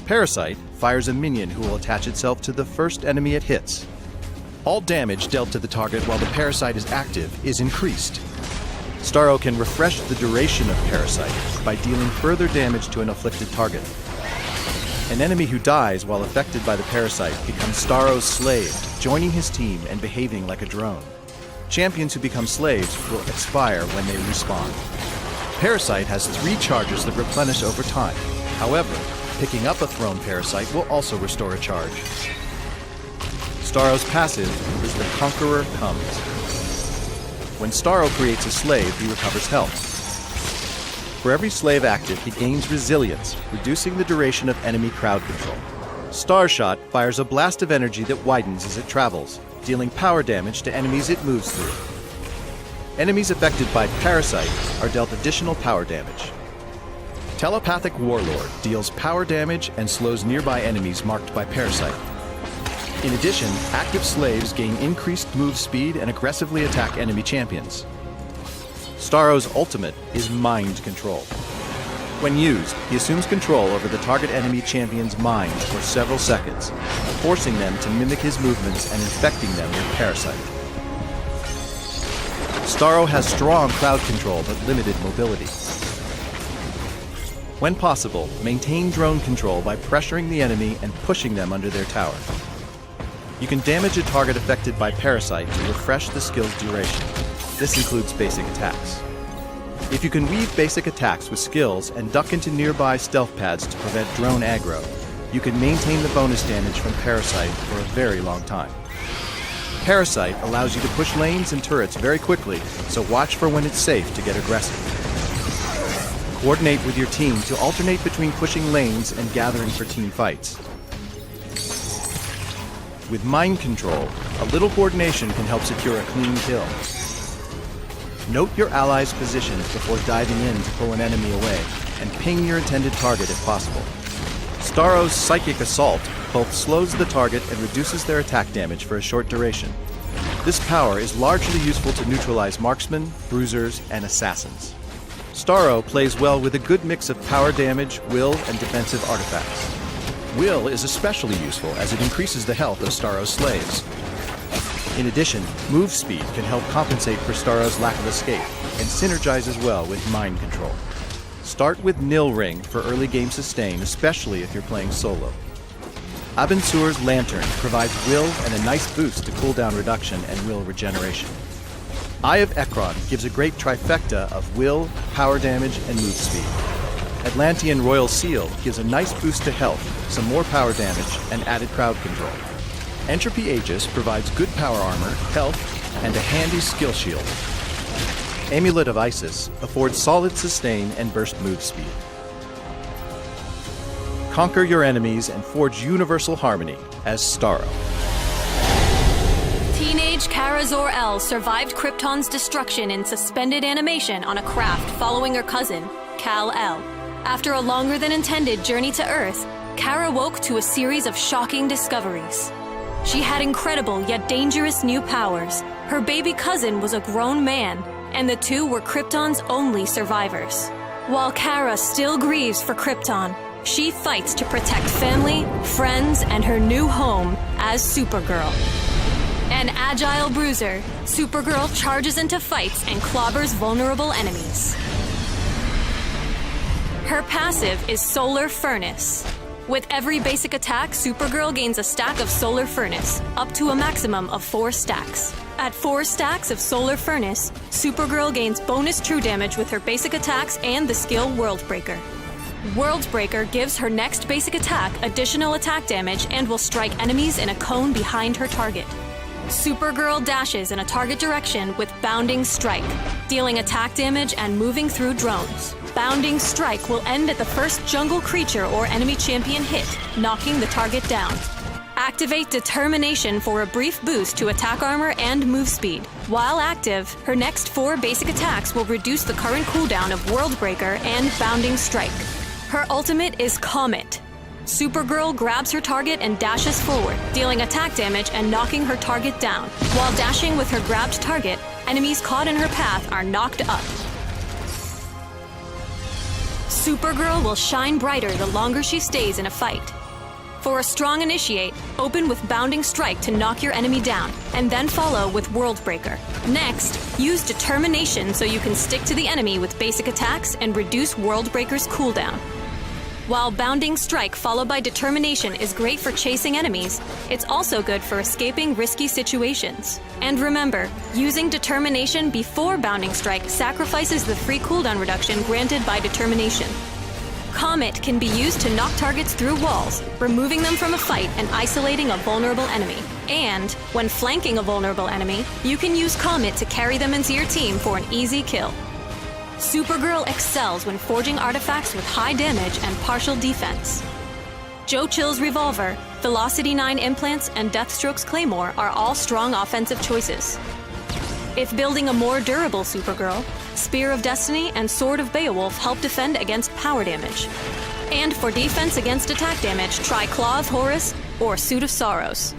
Parasite fires a minion who will attach itself to the first enemy it hits. All damage dealt to the target while the Parasite is active is increased. Starro can refresh the duration of Parasite by dealing further damage to an afflicted target. An enemy who dies while affected by the Parasite becomes Starro's slave, joining his team and behaving like a drone. Champions who become slaves will expire when they respawn. Parasite has 3 charges that replenish over time. However, picking up a thrown Parasite will also restore a charge. Starro's passive is the Conqueror Comes. When Starro creates a slave, he recovers health. For every slave active, he gains resilience, reducing the duration of enemy crowd control. Starshot fires a blast of energy that widens as it travels, dealing power damage to enemies it moves through. Enemies affected by Parasite are dealt additional power damage. Telepathic Warlord deals power damage and slows nearby enemies marked by Parasite. In addition, active slaves gain increased move speed and aggressively attack enemy champions. Starro's ultimate is Mind Control. When used, he assumes control over the target enemy champion's mind for several seconds, forcing them to mimic his movements and infecting them with Parasite. Starro has strong crowd control but limited mobility. When possible, maintain drone control by pressuring the enemy and pushing them under their tower. You can damage a target affected by Parasite to refresh the skill's duration. This includes basic attacks. If you can weave basic attacks with skills and duck into nearby stealth pads to prevent drone aggro, you can maintain the bonus damage from Parasite for a very long time. Parasite allows you to push lanes and turrets very quickly, so watch for when it's safe to get aggressive. Coordinate with your team to alternate between pushing lanes and gathering for team fights. With mind control, a little coordination can help secure a clean kill. Note your allies' positions before diving in to pull an enemy away, and ping your intended target if possible. Starro's Psychic Assault both slows the target and reduces their attack damage for a short duration. This power is largely useful to neutralize marksmen, bruisers, and assassins. Starro plays well with a good mix of power damage, will, and defensive artifacts. Will is especially useful as it increases the health of Starro's slaves. In addition, move speed can help compensate for Starro's lack of escape, and synergizes well with mind control. Start with Nil Ring for early game sustain, especially if you're playing solo. Abensur's Lantern provides will and a nice boost to cooldown reduction and will regeneration. Eye of Ekron gives a great trifecta of will, power damage, and move speed. Atlantean Royal Seal gives a nice boost to health, some more power damage, and added crowd control. Entropy Aegis provides good power armor, health, and a handy skill shield. Amulet of Isis affords solid sustain and burst move speed. Conquer your enemies and forge universal harmony as Starro. Teenage Kara Zor-El survived Krypton's destruction in suspended animation on a craft following her cousin, Kal-El. After a longer than intended journey to Earth, Kara woke to a series of shocking discoveries. She had incredible yet dangerous new powers. Her baby cousin was a grown man, and the two were Krypton's only survivors. While Kara still grieves for Krypton, she fights to protect family, friends, and her new home as Supergirl. An agile bruiser, Supergirl charges into fights and clobbers vulnerable enemies. Her passive is Solar Furnace. With every basic attack, Supergirl gains a stack of Solar Furnace, up to a maximum of 4 stacks. At 4 stacks of Solar Furnace, Supergirl gains bonus true damage with her basic attacks and the skill Worldbreaker. Worldbreaker gives her next basic attack additional attack damage and will strike enemies in a cone behind her target. Supergirl dashes in a target direction with Bounding Strike, dealing attack damage and moving through drones. Bounding Strike will end at the first jungle creature or enemy champion hit, knocking the target down. Activate Determination for a brief boost to attack armor and move speed. While active, her next 4 basic attacks will reduce the current cooldown of Worldbreaker and Bounding Strike. Her ultimate is Comet. Supergirl grabs her target and dashes forward, dealing attack damage and knocking her target down. While dashing with her grabbed target, enemies caught in her path are knocked up. Supergirl will shine brighter the longer she stays in a fight. For a strong initiate, open with Bounding Strike to knock your enemy down, and then follow with Worldbreaker. Next, use Determination so you can stick to the enemy with basic attacks and reduce Worldbreaker's cooldown. While Bounding Strike followed by Determination is great for chasing enemies, it's also good for escaping risky situations. And remember, using Determination before Bounding Strike sacrifices the free cooldown reduction granted by Determination. Comet can be used to knock targets through walls, removing them from a fight and isolating a vulnerable enemy. And, when flanking a vulnerable enemy, you can use Comet to carry them into your team for an easy kill. Supergirl excels when forging artifacts with high damage and partial defense. Joe Chill's Revolver, Velocity 9 Implants, and Deathstroke's Claymore are all strong offensive choices. If building a more durable Supergirl, Spear of Destiny and Sword of Beowulf help defend against power damage. And for defense against attack damage, try Claw of Horus or Suit of Sorrows.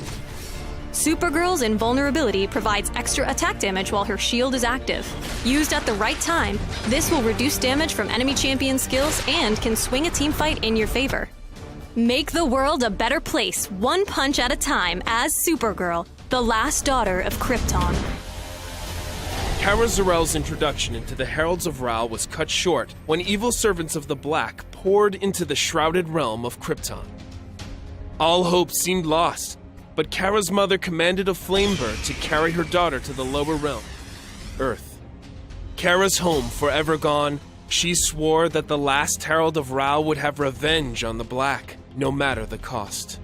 Supergirl's Invulnerability provides extra attack damage while her shield is active. Used at the right time, this will reduce damage from enemy champion skills and can swing a team fight in your favor. Make the world a better place, one punch at a time as Supergirl, the last daughter of Krypton. Kara Zor-El's introduction into the Heralds of Ra was cut short when evil servants of the Black poured into the shrouded realm of Krypton. All hope seemed lost, but Kara's mother commanded a flame bird to carry her daughter to the lower realm, Earth. Kara's home forever gone, she swore that the last Herald of Ra would have revenge on the Black, no matter the cost.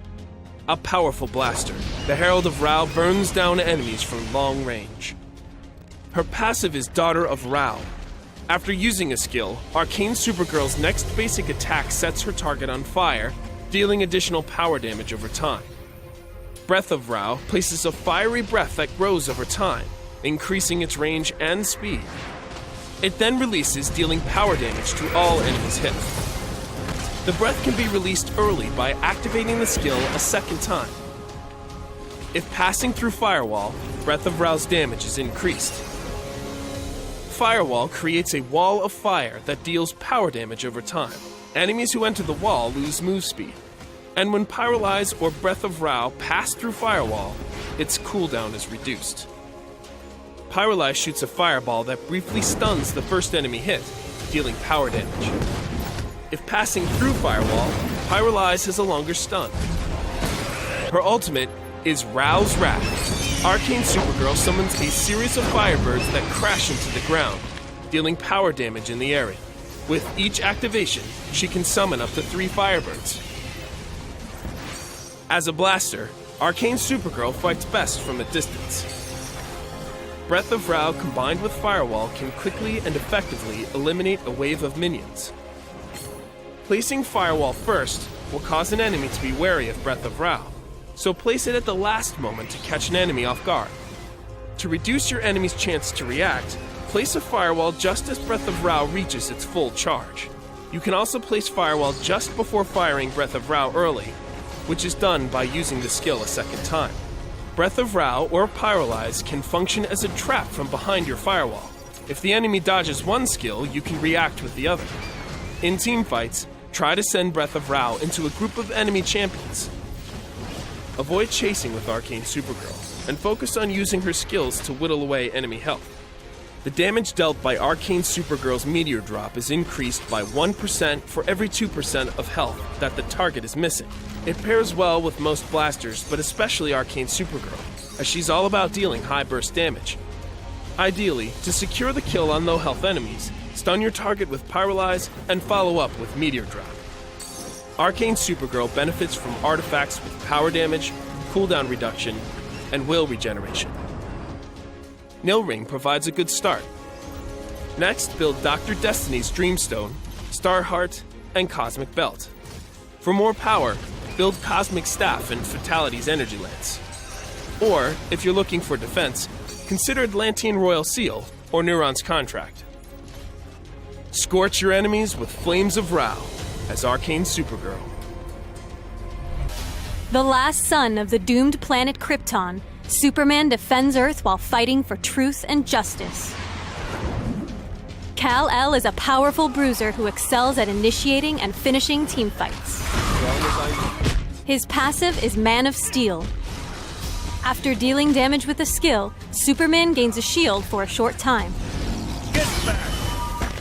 A powerful blaster, the Herald of Ra burns down enemies from long range. Her passive is Daughter of Ra. After using a skill, Arcane Supergirl's next basic attack sets her target on fire, dealing additional power damage over time. Breath of Ra places a fiery breath that grows over time, increasing its range and speed. It then releases, dealing power damage to all enemies hit. The breath can be released early by activating the skill a second time. If passing through Firewall, Breath of Ra's damage is increased. Firewall creates a wall of fire that deals power damage over time. Enemies who enter the wall lose move speed. And when Pyrolyze or Breath of Ra pass through Firewall, its cooldown is reduced. Pyrolyze shoots a fireball that briefly stuns the first enemy hit, dealing power damage. If passing through Firewall, Pyrolyze has a longer stun. Her ultimate is Ra's Wrath. Arcane Supergirl summons a series of firebirds that crash into the ground, dealing power damage in the area. With each activation, she can summon up to 3 firebirds. As a blaster, Arcane Supergirl fights best from a distance. Breath of Ra combined with Firewall can quickly and effectively eliminate a wave of minions. Placing Firewall first will cause an enemy to be wary of Breath of Ra, so place it at the last moment to catch an enemy off guard. To reduce your enemy's chance to react, place a Firewall just as Breath of Ra reaches its full charge. You can also place Firewall just before firing Breath of Ra early, which is done by using the skill a second time. Breath of Ra or Pyrolyze can function as a trap from behind your Firewall. If the enemy dodges one skill, you can react with the other. In teamfights, try to send Breath of Ra into a group of enemy champions. Avoid chasing with Arcane Supergirl, and focus on using her skills to whittle away enemy health. The damage dealt by Arcane Supergirl's Meteor Drop is increased by 1% for every 2% of health that the target is missing. It pairs well with most blasters, but especially Arcane Supergirl, as she's all about dealing high burst damage. Ideally, to secure the kill on low health enemies, stun your target with Pyrolyze and follow up with Meteor Drop. Arcane Supergirl benefits from artifacts with power damage, cooldown reduction, and will regeneration. Nilring provides a good start. Next, build Dr. Destiny's Dreamstone, Starheart, and Cosmic Belt. For more power, build Cosmic Staff and Fatality's Energy Lance. Or, if you're looking for defense, consider Atlantean Royal Seal or Neuron's Contract. Scorch your enemies with Flames of Ra as Arcane Supergirl. The last son of the doomed planet Krypton, Superman defends Earth while fighting for truth and justice. Kal-El is a powerful bruiser who excels at initiating and finishing team fights. His passive is Man of Steel. After dealing damage with a skill, Superman gains a shield for a short time.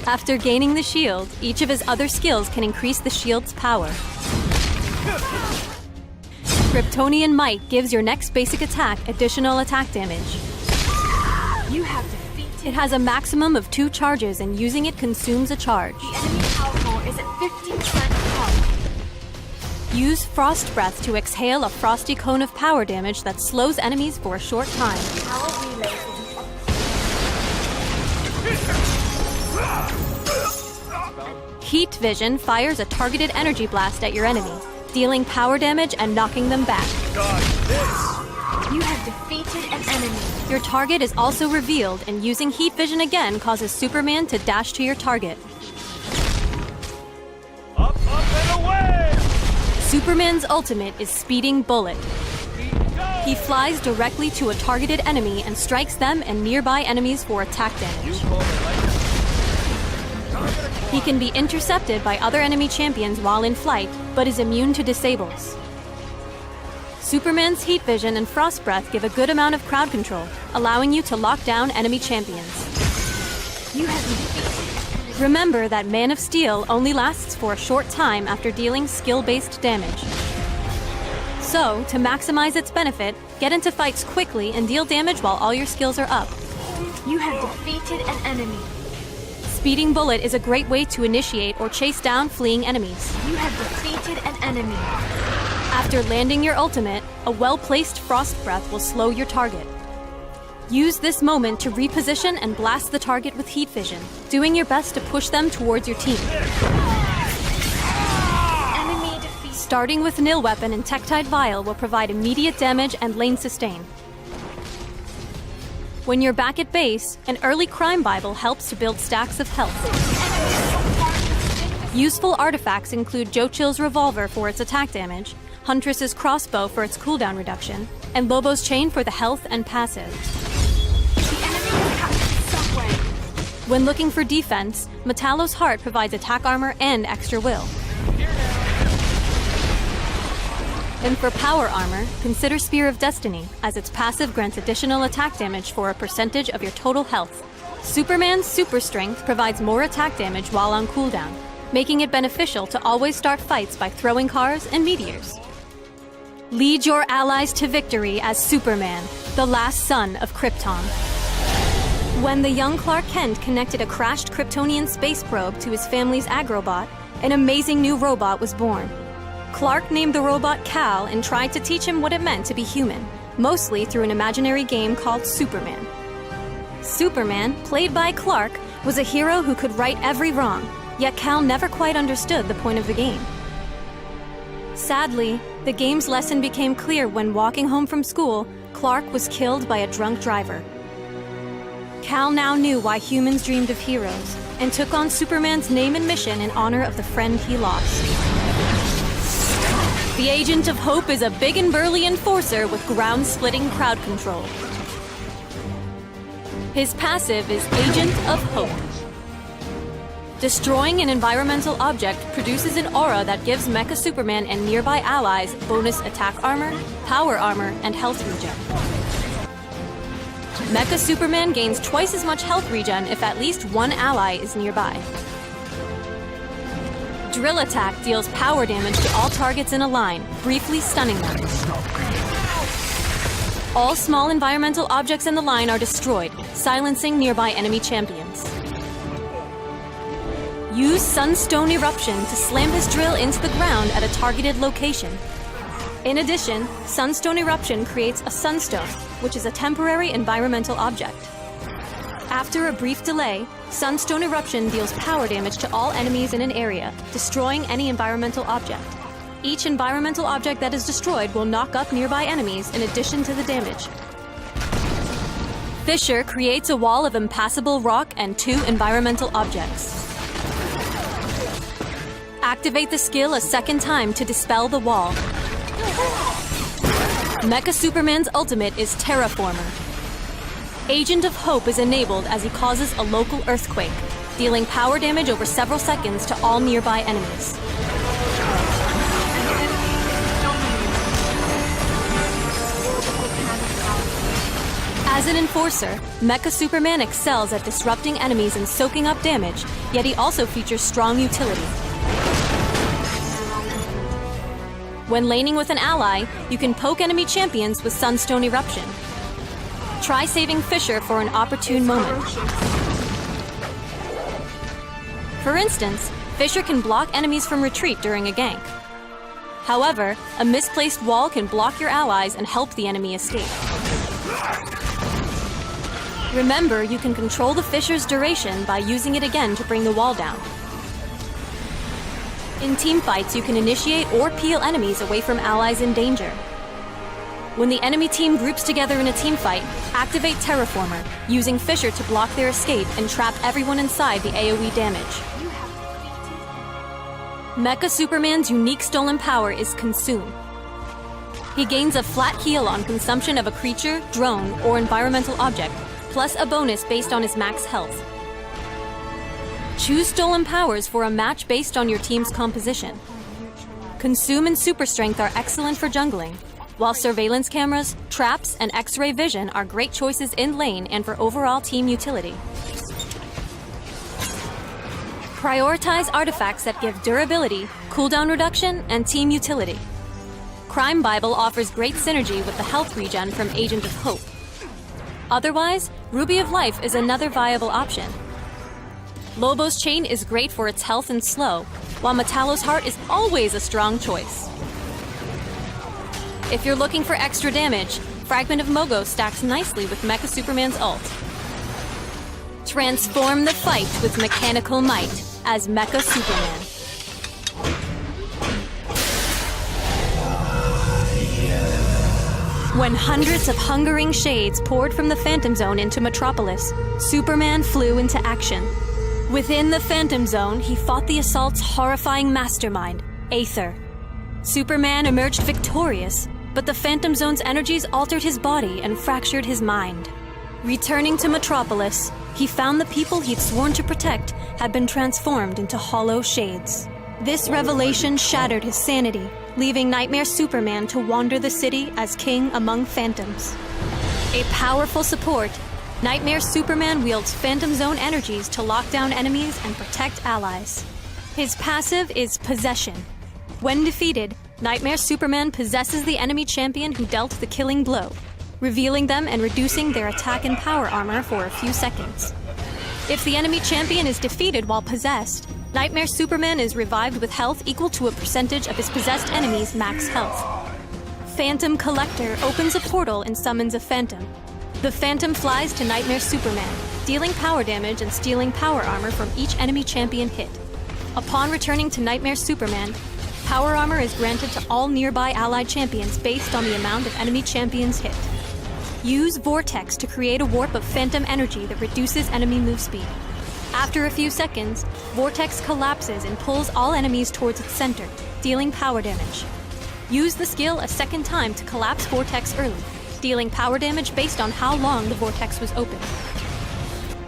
After gaining the shield, each of his other skills can increase the shield's power. Kryptonian Might gives your next basic attack additional attack damage. You have defeated. It has a maximum of 2 charges, and using it consumes a charge. The enemy power core is at 50% health. Use Frost Breath to exhale a frosty cone of power damage that slows enemies for a short time. Power relay will be Heat Vision fires a targeted energy blast at your enemy, dealing power damage and knocking them back. You have defeated an enemy. Your target is also revealed, and using Heat Vision again causes Superman to dash to your target. Up and away! Superman's ultimate is Speeding Bullet. He flies directly to a targeted enemy and strikes them and nearby enemies for attack damage. He can be intercepted by other enemy champions while in flight, but is immune to disables. Superman's Heat Vision and Frost Breath give a good amount of crowd control, allowing you to lock down enemy champions. You have defeated. Remember that Man of Steel only lasts for a short time after dealing skill-based damage. So, to maximize its benefit, get into fights quickly and deal damage while all your skills are up. You have defeated an enemy. Speeding Bullet is a great way to initiate or chase down fleeing enemies. You have defeated an enemy. After landing your ultimate, a well-placed Frost Breath will slow your target. Use this moment to reposition and blast the target with Heat Vision, doing your best to push them towards your team. Enemy defeated. Starting with Nil Weapon and Tektite Vial will provide immediate damage and lane sustain. When you're back at base, an early Crime Bible helps to build stacks of health. Useful artifacts include Jochill's Revolver for its attack damage, Huntress's Crossbow for its cooldown reduction, and Lobo's Chain for the health and passive. The enemy has captured Subway. When looking for defense, Metallo's Heart provides attack armor and extra will. And for power armor, consider Spear of Destiny, as its passive grants additional attack damage for a percentage of your total health. Superman's Super Strength provides more attack damage while on cooldown, making it beneficial to always start fights by throwing cars and meteors. Lead your allies to victory as Superman, the last son of Krypton. When the young Clark Kent connected a crashed Kryptonian space probe to his family's agrobot, an amazing new robot was born. Clark named the robot Cal and tried to teach him what it meant to be human, mostly through an imaginary game called Superman. Superman, played by Clark, was a hero who could right every wrong, yet Cal never quite understood the point of the game. Sadly, the game's lesson became clear when walking home from school, Clark was killed by a drunk driver. Cal now knew why humans dreamed of heroes, and took on Superman's name and mission in honor of the friend he lost. The Agent of Hope is a big and burly enforcer with ground-splitting crowd control. His passive is Agent of Hope. Destroying an environmental object produces an aura that gives Mecha Superman and nearby allies bonus attack armor, power armor, and health regen. Mecha Superman gains twice as much health regen if at least one ally is nearby. Drill Attack deals power damage to all targets in a line, briefly stunning them. All small environmental objects in the line are destroyed, silencing nearby enemy champions. Use Sunstone Eruption to slam his drill into the ground at a targeted location. In addition, Sunstone Eruption creates a Sunstone, which is a temporary environmental object. After a brief delay, Sunstone Eruption deals power damage to all enemies in an area, destroying any environmental object. Each environmental object that is destroyed will knock up nearby enemies in addition to the damage. Fisher creates a wall of impassable rock and 2 environmental objects. Activate the skill a second time to dispel the wall. Mecha Superman's ultimate is Terraformer. Agent of Hope is enabled as he causes a local earthquake, dealing power damage over several seconds to all nearby enemies. As an enforcer, Mecha Superman excels at disrupting enemies and soaking up damage, yet he also features strong utility. When laning with an ally, you can poke enemy champions with Sunstone Eruption. Try saving Fisher for an opportune moment. For instance, Fisher can block enemies from retreat during a gank. However, a misplaced wall can block your allies and help the enemy escape. Remember, you can control the Fisher's duration by using it again to bring the wall down. In teamfights, you can initiate or peel enemies away from allies in danger. When the enemy team groups together in a teamfight, activate Terraformer, using Fisher to block their escape and trap everyone inside the AoE damage. Mecha Superman's unique stolen power is Consume. He gains a flat heal on consumption of a creature, drone, or environmental object, plus a bonus based on his max health. Choose stolen powers for a match based on your team's composition. Consume and Super Strength are excellent for jungling, while surveillance cameras, traps, and X-ray vision are great choices in lane and for overall team utility. Prioritize artifacts that give durability, cooldown reduction, and team utility. Crime Bible offers great synergy with the health regen from Agent of Hope. Otherwise, Ruby of Life is another viable option. Lobo's Chain is great for its health and slow, while Metallo's Heart is always a strong choice. If you're looking for extra damage, Fragment of Mogo stacks nicely with Mecha Superman's ult. Transform the fight with mechanical might as Mecha Superman. When hundreds of hungering shades poured from the Phantom Zone into Metropolis, Superman flew into action. Within the Phantom Zone, he fought the assault's horrifying mastermind, Aether. Superman emerged victorious, but the Phantom Zone's energies altered his body and fractured his mind. Returning to Metropolis, he found the people he'd sworn to protect had been transformed into hollow shades. This revelation shattered his sanity, leaving Nightmare Superman to wander the city as king among phantoms. A powerful support, Nightmare Superman wields Phantom Zone energies to lock down enemies and protect allies. His passive is Possession. When defeated, Nightmare Superman possesses the enemy champion who dealt the killing blow, revealing them and reducing their attack and power armor for a few seconds. If the enemy champion is defeated while possessed, Nightmare Superman is revived with health equal to a percentage of his possessed enemy's max health. Phantom Collector opens a portal and summons a phantom. The phantom flies to Nightmare Superman, dealing power damage and stealing power armor from each enemy champion hit. Upon returning to Nightmare Superman, power armor is granted to all nearby allied champions based on the amount of enemy champions hit. Use Vortex to create a warp of phantom energy that reduces enemy move speed. After a few seconds, Vortex collapses and pulls all enemies towards its center, dealing power damage. Use the skill a second time to collapse Vortex early, dealing power damage based on how long the Vortex was open.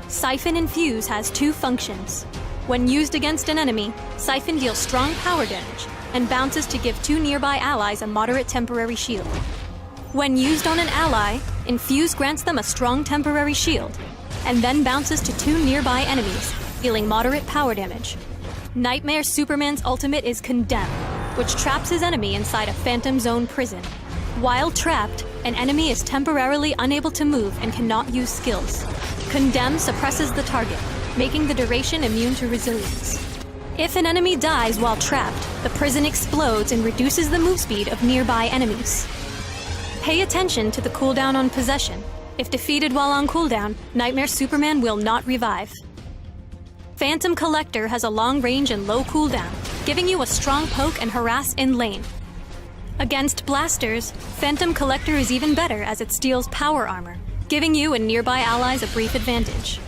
Siphon Infuse has two functions. When used against an enemy, Siphon deals strong power damage and bounces to give two nearby allies a moderate temporary shield. When used on an ally, Infuse grants them a strong temporary shield, and then bounces to two nearby enemies, dealing moderate power damage. Nightmare Superman's ultimate is Condemn, which traps his enemy inside a Phantom Zone prison. While trapped, an enemy is temporarily unable to move and cannot use skills. Condemn suppresses the target, making the duration immune to resilience. If an enemy dies while trapped, the prison explodes and reduces the move speed of nearby enemies. Pay attention to the cooldown on Possession. If defeated while on cooldown, Nightmare Superman will not revive. Phantom Collector has a long range and low cooldown, giving you a strong poke and harass in lane. Against blasters, Phantom Collector is even better as it steals power armor, giving you and nearby allies a brief advantage.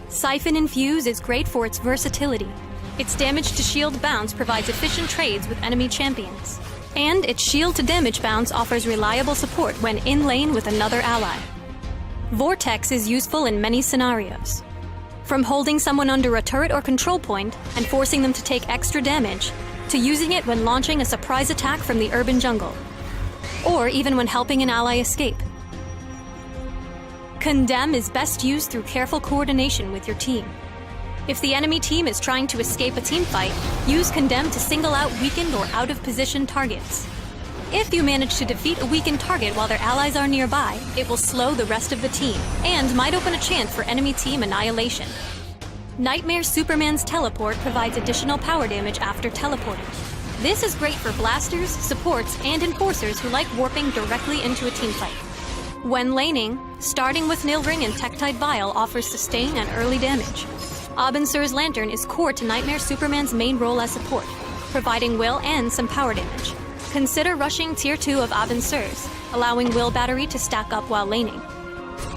Siphon Infuse is great for its versatility. Its damage to shield bounce provides efficient trades with enemy champions. And its shield to damage bounce offers reliable support when in lane with another ally. Vortex is useful in many scenarios. From holding someone under a turret or control point and forcing them to take extra damage, to using it when launching a surprise attack from the urban jungle, or even when helping an ally escape. Condemn is best used through careful coordination with your team. If the enemy team is trying to escape a teamfight, use Condemn to single out weakened or out-of-position targets. If you manage to defeat a weakened target while their allies are nearby, it will slow the rest of the team, and might open a chance for enemy team annihilation. Nightmare Superman's teleport provides additional power damage after teleporting. This is great for blasters, supports, and enforcers who like warping directly into a teamfight. When laning, starting with Nilring and Tektite Vial offers sustain and early damage. Abinsur's Lantern is core to Nightmare Superman's main role as support, providing Will and some power damage. Consider rushing Tier 2 of Abinsur's, allowing Will Battery to stack up while laning.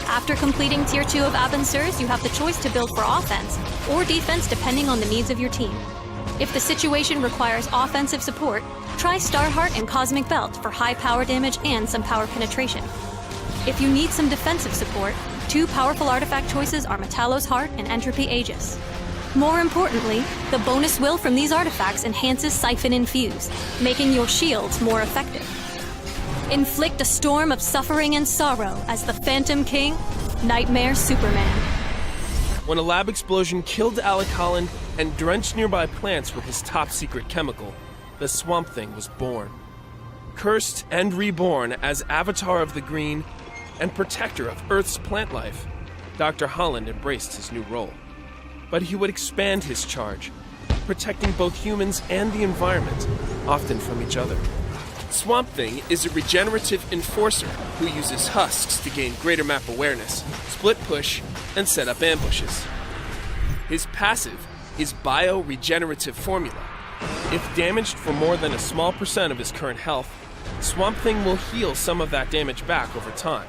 After completing Tier 2 of Abinsur's, you have the choice to build for offense or defense depending on the needs of your team. If the situation requires offensive support, try Starheart and Cosmic Belt for high power damage and some power penetration. If you need some defensive support, two powerful artifact choices are Metallo's Heart and Entropy Aegis. More importantly, the bonus will from these artifacts enhances Siphon Infuse, making your shields more effective. Inflict a storm of suffering and sorrow as the Phantom King, Nightmare Superman. When a lab explosion killed Alec Holland and drenched nearby plants with his top-secret chemical, the Swamp Thing was born. Cursed and reborn as Avatar of the Green and protector of Earth's plant life, Dr. Holland embraced his new role. But he would expand his charge, protecting both humans and the environment, often from each other. Swamp Thing is a regenerative enforcer who uses husks to gain greater map awareness, split push, and set up ambushes. His passive is Bio-Regenerative Formula. If damaged for more than a small percent of his current health, Swamp Thing will heal some of that damage back over time.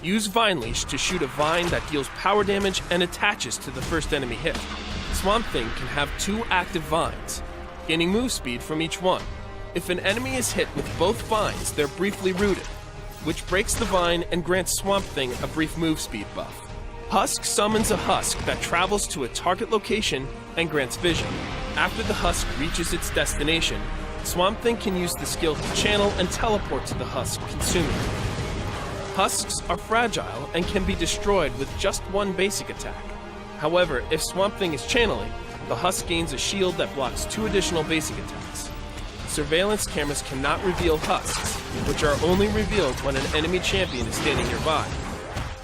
Use Vine Leash to shoot a vine that deals power damage and attaches to the first enemy hit. Swamp Thing can have 2 active vines, gaining move speed from each one. If an enemy is hit with both vines, they're briefly rooted, which breaks the vine and grants Swamp Thing a brief move speed buff. Husk summons a husk that travels to a target location and grants vision. After the husk reaches its destination, Swamp Thing can use the skill to channel and teleport to the husk, consuming it. Husks are fragile and can be destroyed with just one basic attack. However, if Swamp Thing is channeling, the husk gains a shield that blocks 2 additional basic attacks. Surveillance cameras cannot reveal husks, which are only revealed when an enemy champion is standing nearby.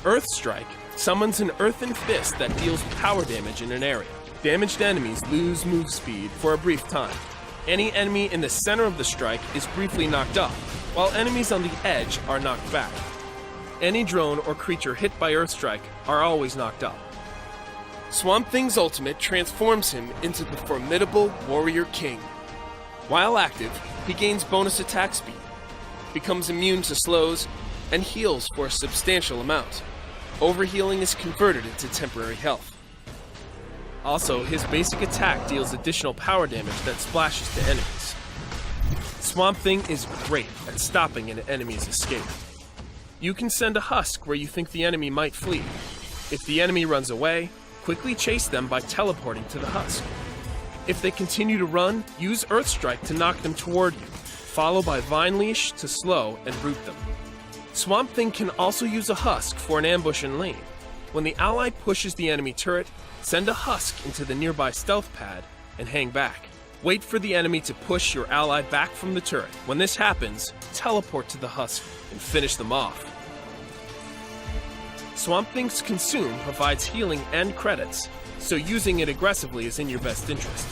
Earth Strike summons an earthen fist that deals power damage in an area. Damaged enemies lose move speed for a brief time. Any enemy in the center of the strike is briefly knocked off, while enemies on the edge are knocked back. Any drone or creature hit by Earth Strike are always knocked up. Swamp Thing's ultimate transforms him into the formidable Warrior King. While active, he gains bonus attack speed, becomes immune to slows, and heals for a substantial amount. Overhealing is converted into temporary health. Also, his basic attack deals additional power damage that splashes to enemies. Swamp Thing is great at stopping an enemy's escape. You can send a husk where you think the enemy might flee. If the enemy runs away, quickly chase them by teleporting to the husk. If they continue to run, use Earth Strike to knock them toward you, followed by Vine Leash to slow and root them. Swamp Thing can also use a husk for an ambush in lane. When the ally pushes the enemy turret, send a husk into the nearby stealth pad and hang back. Wait for the enemy to push your ally back from the turret. When this happens, teleport to the husk and finish them off. Swamp Thing's Consume provides healing and credits, so using it aggressively is in your best interest.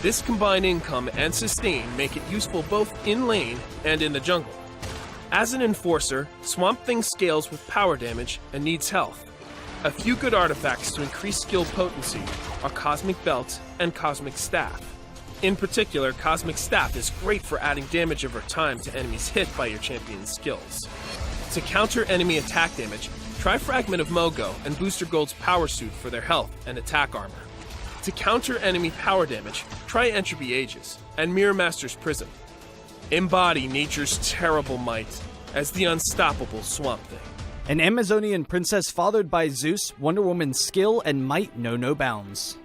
This combined income and sustain make it useful both in lane and in the jungle. As an enforcer, Swamp Thing scales with power damage and needs health. A few good artifacts to increase skill potency are Cosmic Belt and Cosmic Staff. In particular, Cosmic Staff is great for adding damage over time to enemies hit by your champion's skills. To counter enemy attack damage, try Fragment of Mogo and Booster Gold's Power Suit for their health and attack armor. To counter enemy power damage, try Entropy Aegis and Mirror Master's Prism. Embody nature's terrible might as the unstoppable Swamp Thing. An Amazonian princess fathered by Zeus, Wonder Woman's skill and might know no bounds.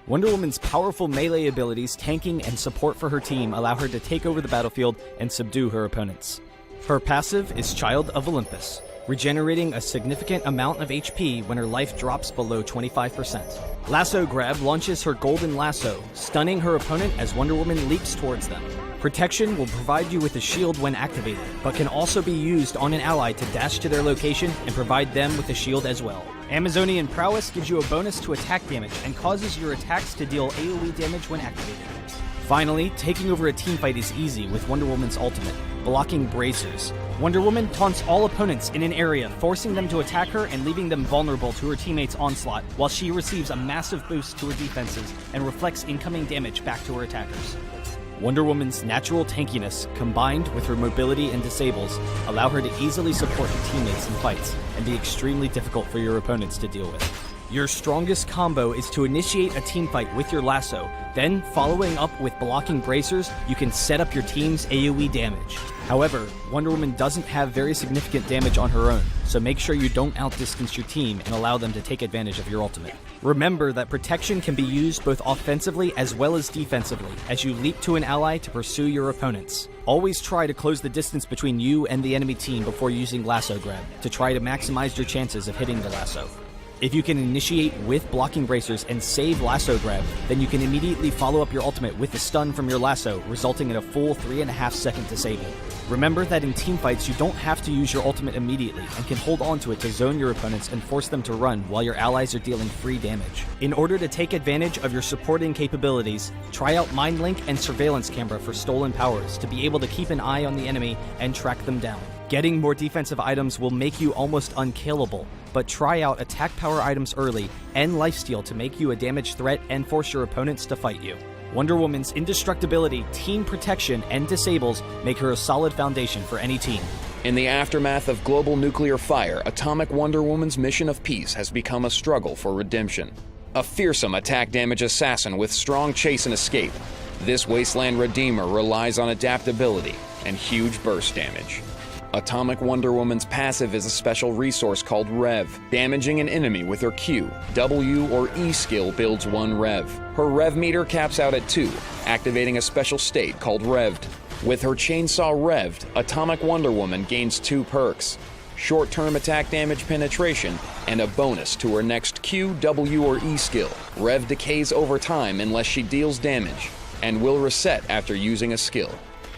Wonder Woman's powerful melee abilities, tanking, and support for her team allow her to take over the battlefield and subdue her opponents. Her passive is Child of Olympus, regenerating a significant amount of HP when her life drops below 25%. Lasso Grab launches her golden lasso, stunning her opponent as Wonder Woman leaps towards them. Protection will provide you with a shield when activated, but can also be used on an ally to dash to their location and provide them with a shield as well. Amazonian Prowess gives you a bonus to attack damage and causes your attacks to deal AoE damage when activated. Finally, taking over a teamfight is easy with Wonder Woman's ultimate, Blocking Bracers. Wonder Woman taunts all opponents in an area, forcing them to attack her and leaving them vulnerable to her teammates' onslaught, while she receives a massive boost to her defenses and reflects incoming damage back to her attackers. Wonder Woman's natural tankiness, combined with her mobility and disables, allow her to easily support her teammates in fights and be extremely difficult for your opponents to deal with. Your strongest combo is to initiate a teamfight with your lasso, then following up with Blocking Bracers, you can set up your team's AoE damage. However, Wonder Woman doesn't have very significant damage on her own, so make sure you don't outdistance your team and allow them to take advantage of your ultimate. Remember that protection can be used both offensively as well as defensively, as you leap to an ally to pursue your opponents. Always try to close the distance between you and the enemy team before using Lasso Grab, to try to maximize your chances of hitting the lasso. If you can initiate with blocking bracers and save lasso grab, then you can immediately follow up your ultimate with a stun from your lasso, resulting in a full 3.5 second disable. Remember that in teamfights you don't have to use your ultimate immediately and can hold onto it to zone your opponents and force them to run while your allies are dealing free damage. In order to take advantage of your supporting capabilities, try out Mind Link and Surveillance Camera for stolen powers to be able to keep an eye on the enemy and track them down. Getting more defensive items will make you almost unkillable, but try out attack power items early and lifesteal to make you a damage threat and force your opponents to fight you. Wonder Woman's indestructibility, team protection, and disables make her a solid foundation for any team. In the aftermath of global nuclear fire, Atomic Wonder Woman's mission of peace has become a struggle for redemption. A fearsome attack damage assassin with strong chase and escape, this Wasteland Redeemer relies on adaptability and huge burst damage. Atomic Wonder Woman's passive is a special resource called Rev. Damaging an enemy with her Q, W, or E skill builds 1 Rev. Her Rev meter caps out at 2, activating a special state called Revved. With her Chainsaw Revved, Atomic Wonder Woman gains 2 perks: short-term attack damage penetration, and a bonus to her next Q, W, or E skill. Rev decays over time unless she deals damage, and will reset after using a skill.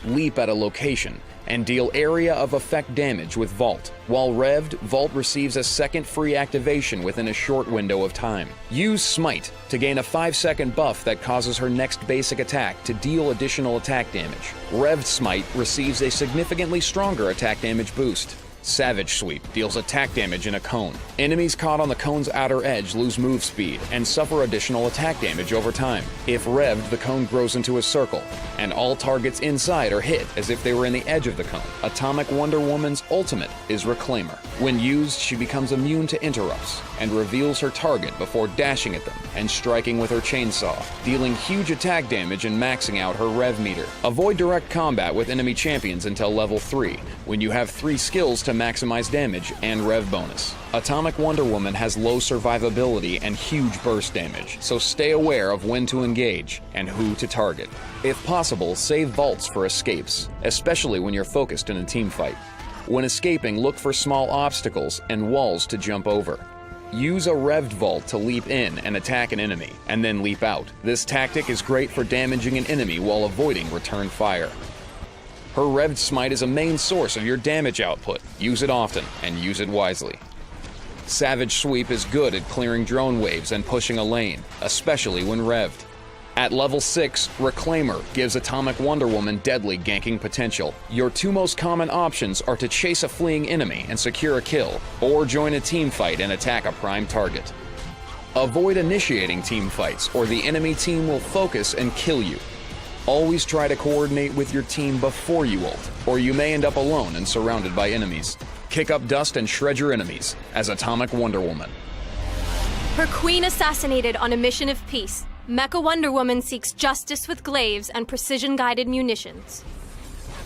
Leap at a location, and deal area of effect damage with Vault. While Revved, Vault receives a second free activation within a short window of time. Use Smite to gain a 5-second buff that causes her next basic attack to deal additional attack damage. Revved Smite receives a significantly stronger attack damage boost. Savage Sweep deals attack damage in a cone. Enemies caught on the cone's outer edge lose move speed and suffer additional attack damage over time. If revved, the cone grows into a circle, and all targets inside are hit as if they were in the edge of the cone. Atomic Wonder Woman's ultimate is Reclaimer. When used, she becomes immune to interrupts and reveals her target before dashing at them and striking with her chainsaw, dealing huge attack damage and maxing out her rev meter. Avoid direct combat with enemy champions until level 3, when you have 3 skills to maximize damage and rev bonus. Atomic Wonder Woman has low survivability and huge burst damage, so stay aware of when to engage and who to target. If possible, save vaults for escapes, especially when you're focused in a team fight. When escaping, look for small obstacles and walls to jump over. Use a revved vault to leap in and attack an enemy, and then leap out. This tactic is great for damaging an enemy while avoiding return fire. Her revved smite is a main source of your damage output. Use it often, and use it wisely. Savage Sweep is good at clearing drone waves and pushing a lane, especially when revved. At level 6, Reclaimer gives Atomic Wonder Woman deadly ganking potential. Your 2 most common options are to chase a fleeing enemy and secure a kill, or join a team fight and attack a prime target. Avoid initiating team fights, or the enemy team will focus and kill you. Always try to coordinate with your team before you ult, or you may end up alone and surrounded by enemies. Kick up dust and shred your enemies as Atomic Wonder Woman. Her queen assassinated on a mission of peace, Mecha Wonder Woman seeks justice with glaives and precision-guided munitions.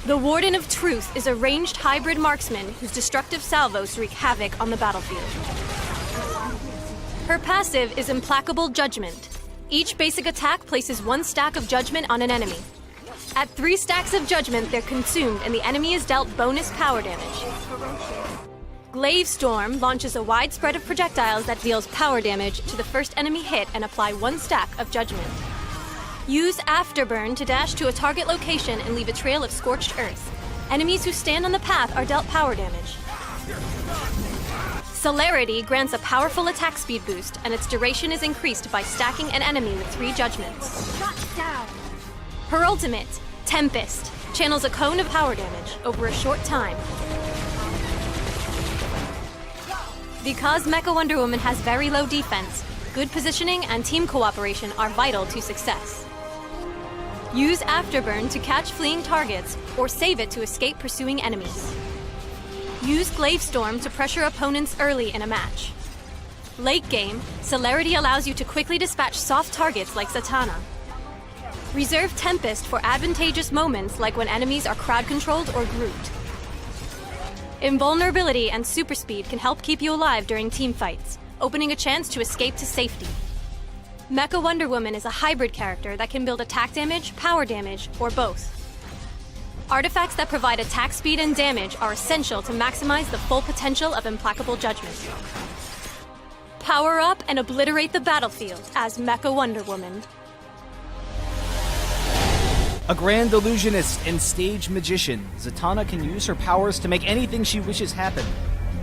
The Warden of Truth is a ranged hybrid marksman whose destructive salvos wreak havoc on the battlefield. Her passive is Implacable Judgment. Each basic attack places 1 stack of judgment on an enemy. At 3 stacks of judgment, they're consumed and the enemy is dealt bonus power damage. Glaive Storm launches a wide spread of projectiles that deals power damage to the first enemy hit and apply 1 stack of judgment. Use Afterburn to dash to a target location and leave a trail of scorched earth. Enemies who stand on the path are dealt power damage. Celerity grants a powerful attack speed boost, and its duration is increased by stacking an enemy with 3 judgments. Shut down. Her ultimate, Tempest, channels a cone of power damage over a short time. Because Mecha Wonder Woman has very low defense, good positioning and team cooperation are vital to success. Use Afterburn to catch fleeing targets, or save it to escape pursuing enemies. Use Glaive Storm to pressure opponents early in a match. Late game, Celerity allows you to quickly dispatch soft targets like Satana. Reserve Tempest for advantageous moments like when enemies are crowd-controlled or grouped. Invulnerability and super speed can help keep you alive during team fights, opening a chance to escape to safety. Mecha Wonder Woman is a hybrid character that can build attack damage, power damage, or both. Artifacts that provide attack speed and damage are essential to maximize the full potential of Implacable Judgment. Power up and obliterate the battlefield as Mecha Wonder Woman. A grand illusionist and stage magician, Zatanna can use her powers to make anything she wishes happen.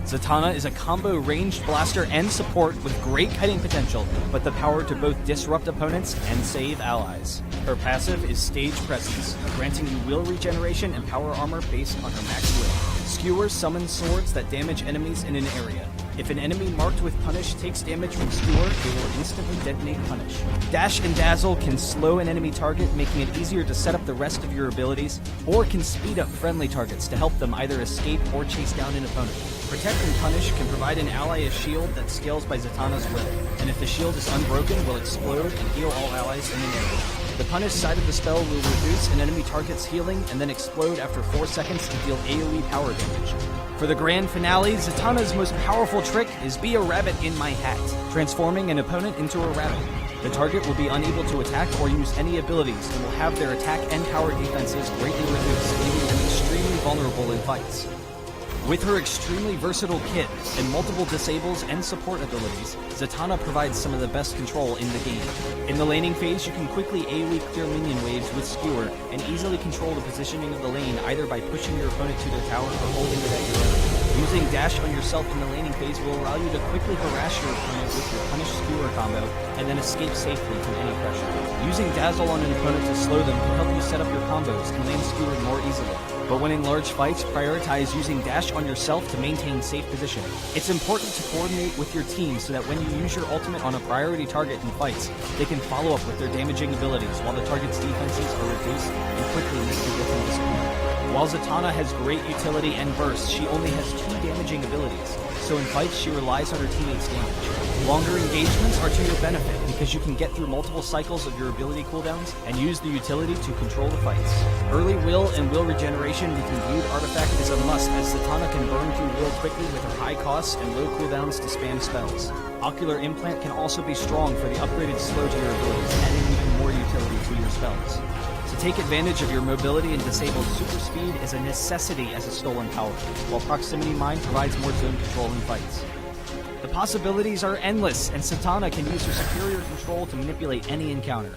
Zatanna is a combo ranged blaster and support with great kiting potential, but the power to both disrupt opponents and save allies. Her passive is Stage Presence, granting you will regeneration and power armor based on her max will. Skewer summons swords that damage enemies in an area. If an enemy marked with Punish takes damage from Skewer, they will instantly detonate Punish. Dash and Dazzle can slow an enemy target, making it easier to set up the rest of your abilities, or can speed up friendly targets to help them either escape or chase down an opponent. Protect and Punish can provide an ally a shield that scales by Zatanna's will, and if the shield is unbroken, will explode and heal all allies in an area. The Punish side of the spell will reduce an enemy target's healing and then explode after 4 seconds to deal AoE power damage. For the grand finale, Zatanna's most powerful trick is Be a Rabbit in My Hat, transforming an opponent into a rabbit. The target will be unable to attack or use any abilities and will have their attack and power defenses greatly reduced, leaving them extremely vulnerable in fights. With her extremely versatile kit and multiple disables and support abilities, Zatanna provides some of the best control in the game. In the laning phase, you can quickly AoE clear minion waves with Skewer and easily control the positioning of the lane either by pushing your opponent to their tower or holding it at your own. Using Dash on yourself in the laning phase will allow you to quickly harass your opponent with your Punish Skewer combo and then escape safely from any pressure. Using Dazzle on an opponent to slow them can help you set up your combos and lane Skewer more easily. But when in large fights, prioritize using Dash on yourself to maintain safe position. It's important to coordinate with your team so that when you use your ultimate on a priority target in fights, they can follow up with their damaging abilities while the target's defenses are reduced and quickly make you within this corner. While Zatanna has great utility and burst, she only has 2 damaging abilities, so in fights she relies on her teammates' damage. Longer engagements are to your benefit because you can get through multiple cycles of your ability cooldowns and use the utility to control the fights. Early will and will regeneration with imbued artifact is a must, as Zatanna can burn through will quickly with her high costs and low cooldowns to spam spells. Ocular Implant can also be strong for the upgraded slow to your abilities, adding even more utility to your spells. To take advantage of your mobility and disabled super speed is a necessity as a stolen power, while Proximity Mine provides more zone control in fights. The possibilities are endless, and Zatanna can use her superior control to manipulate any encounter.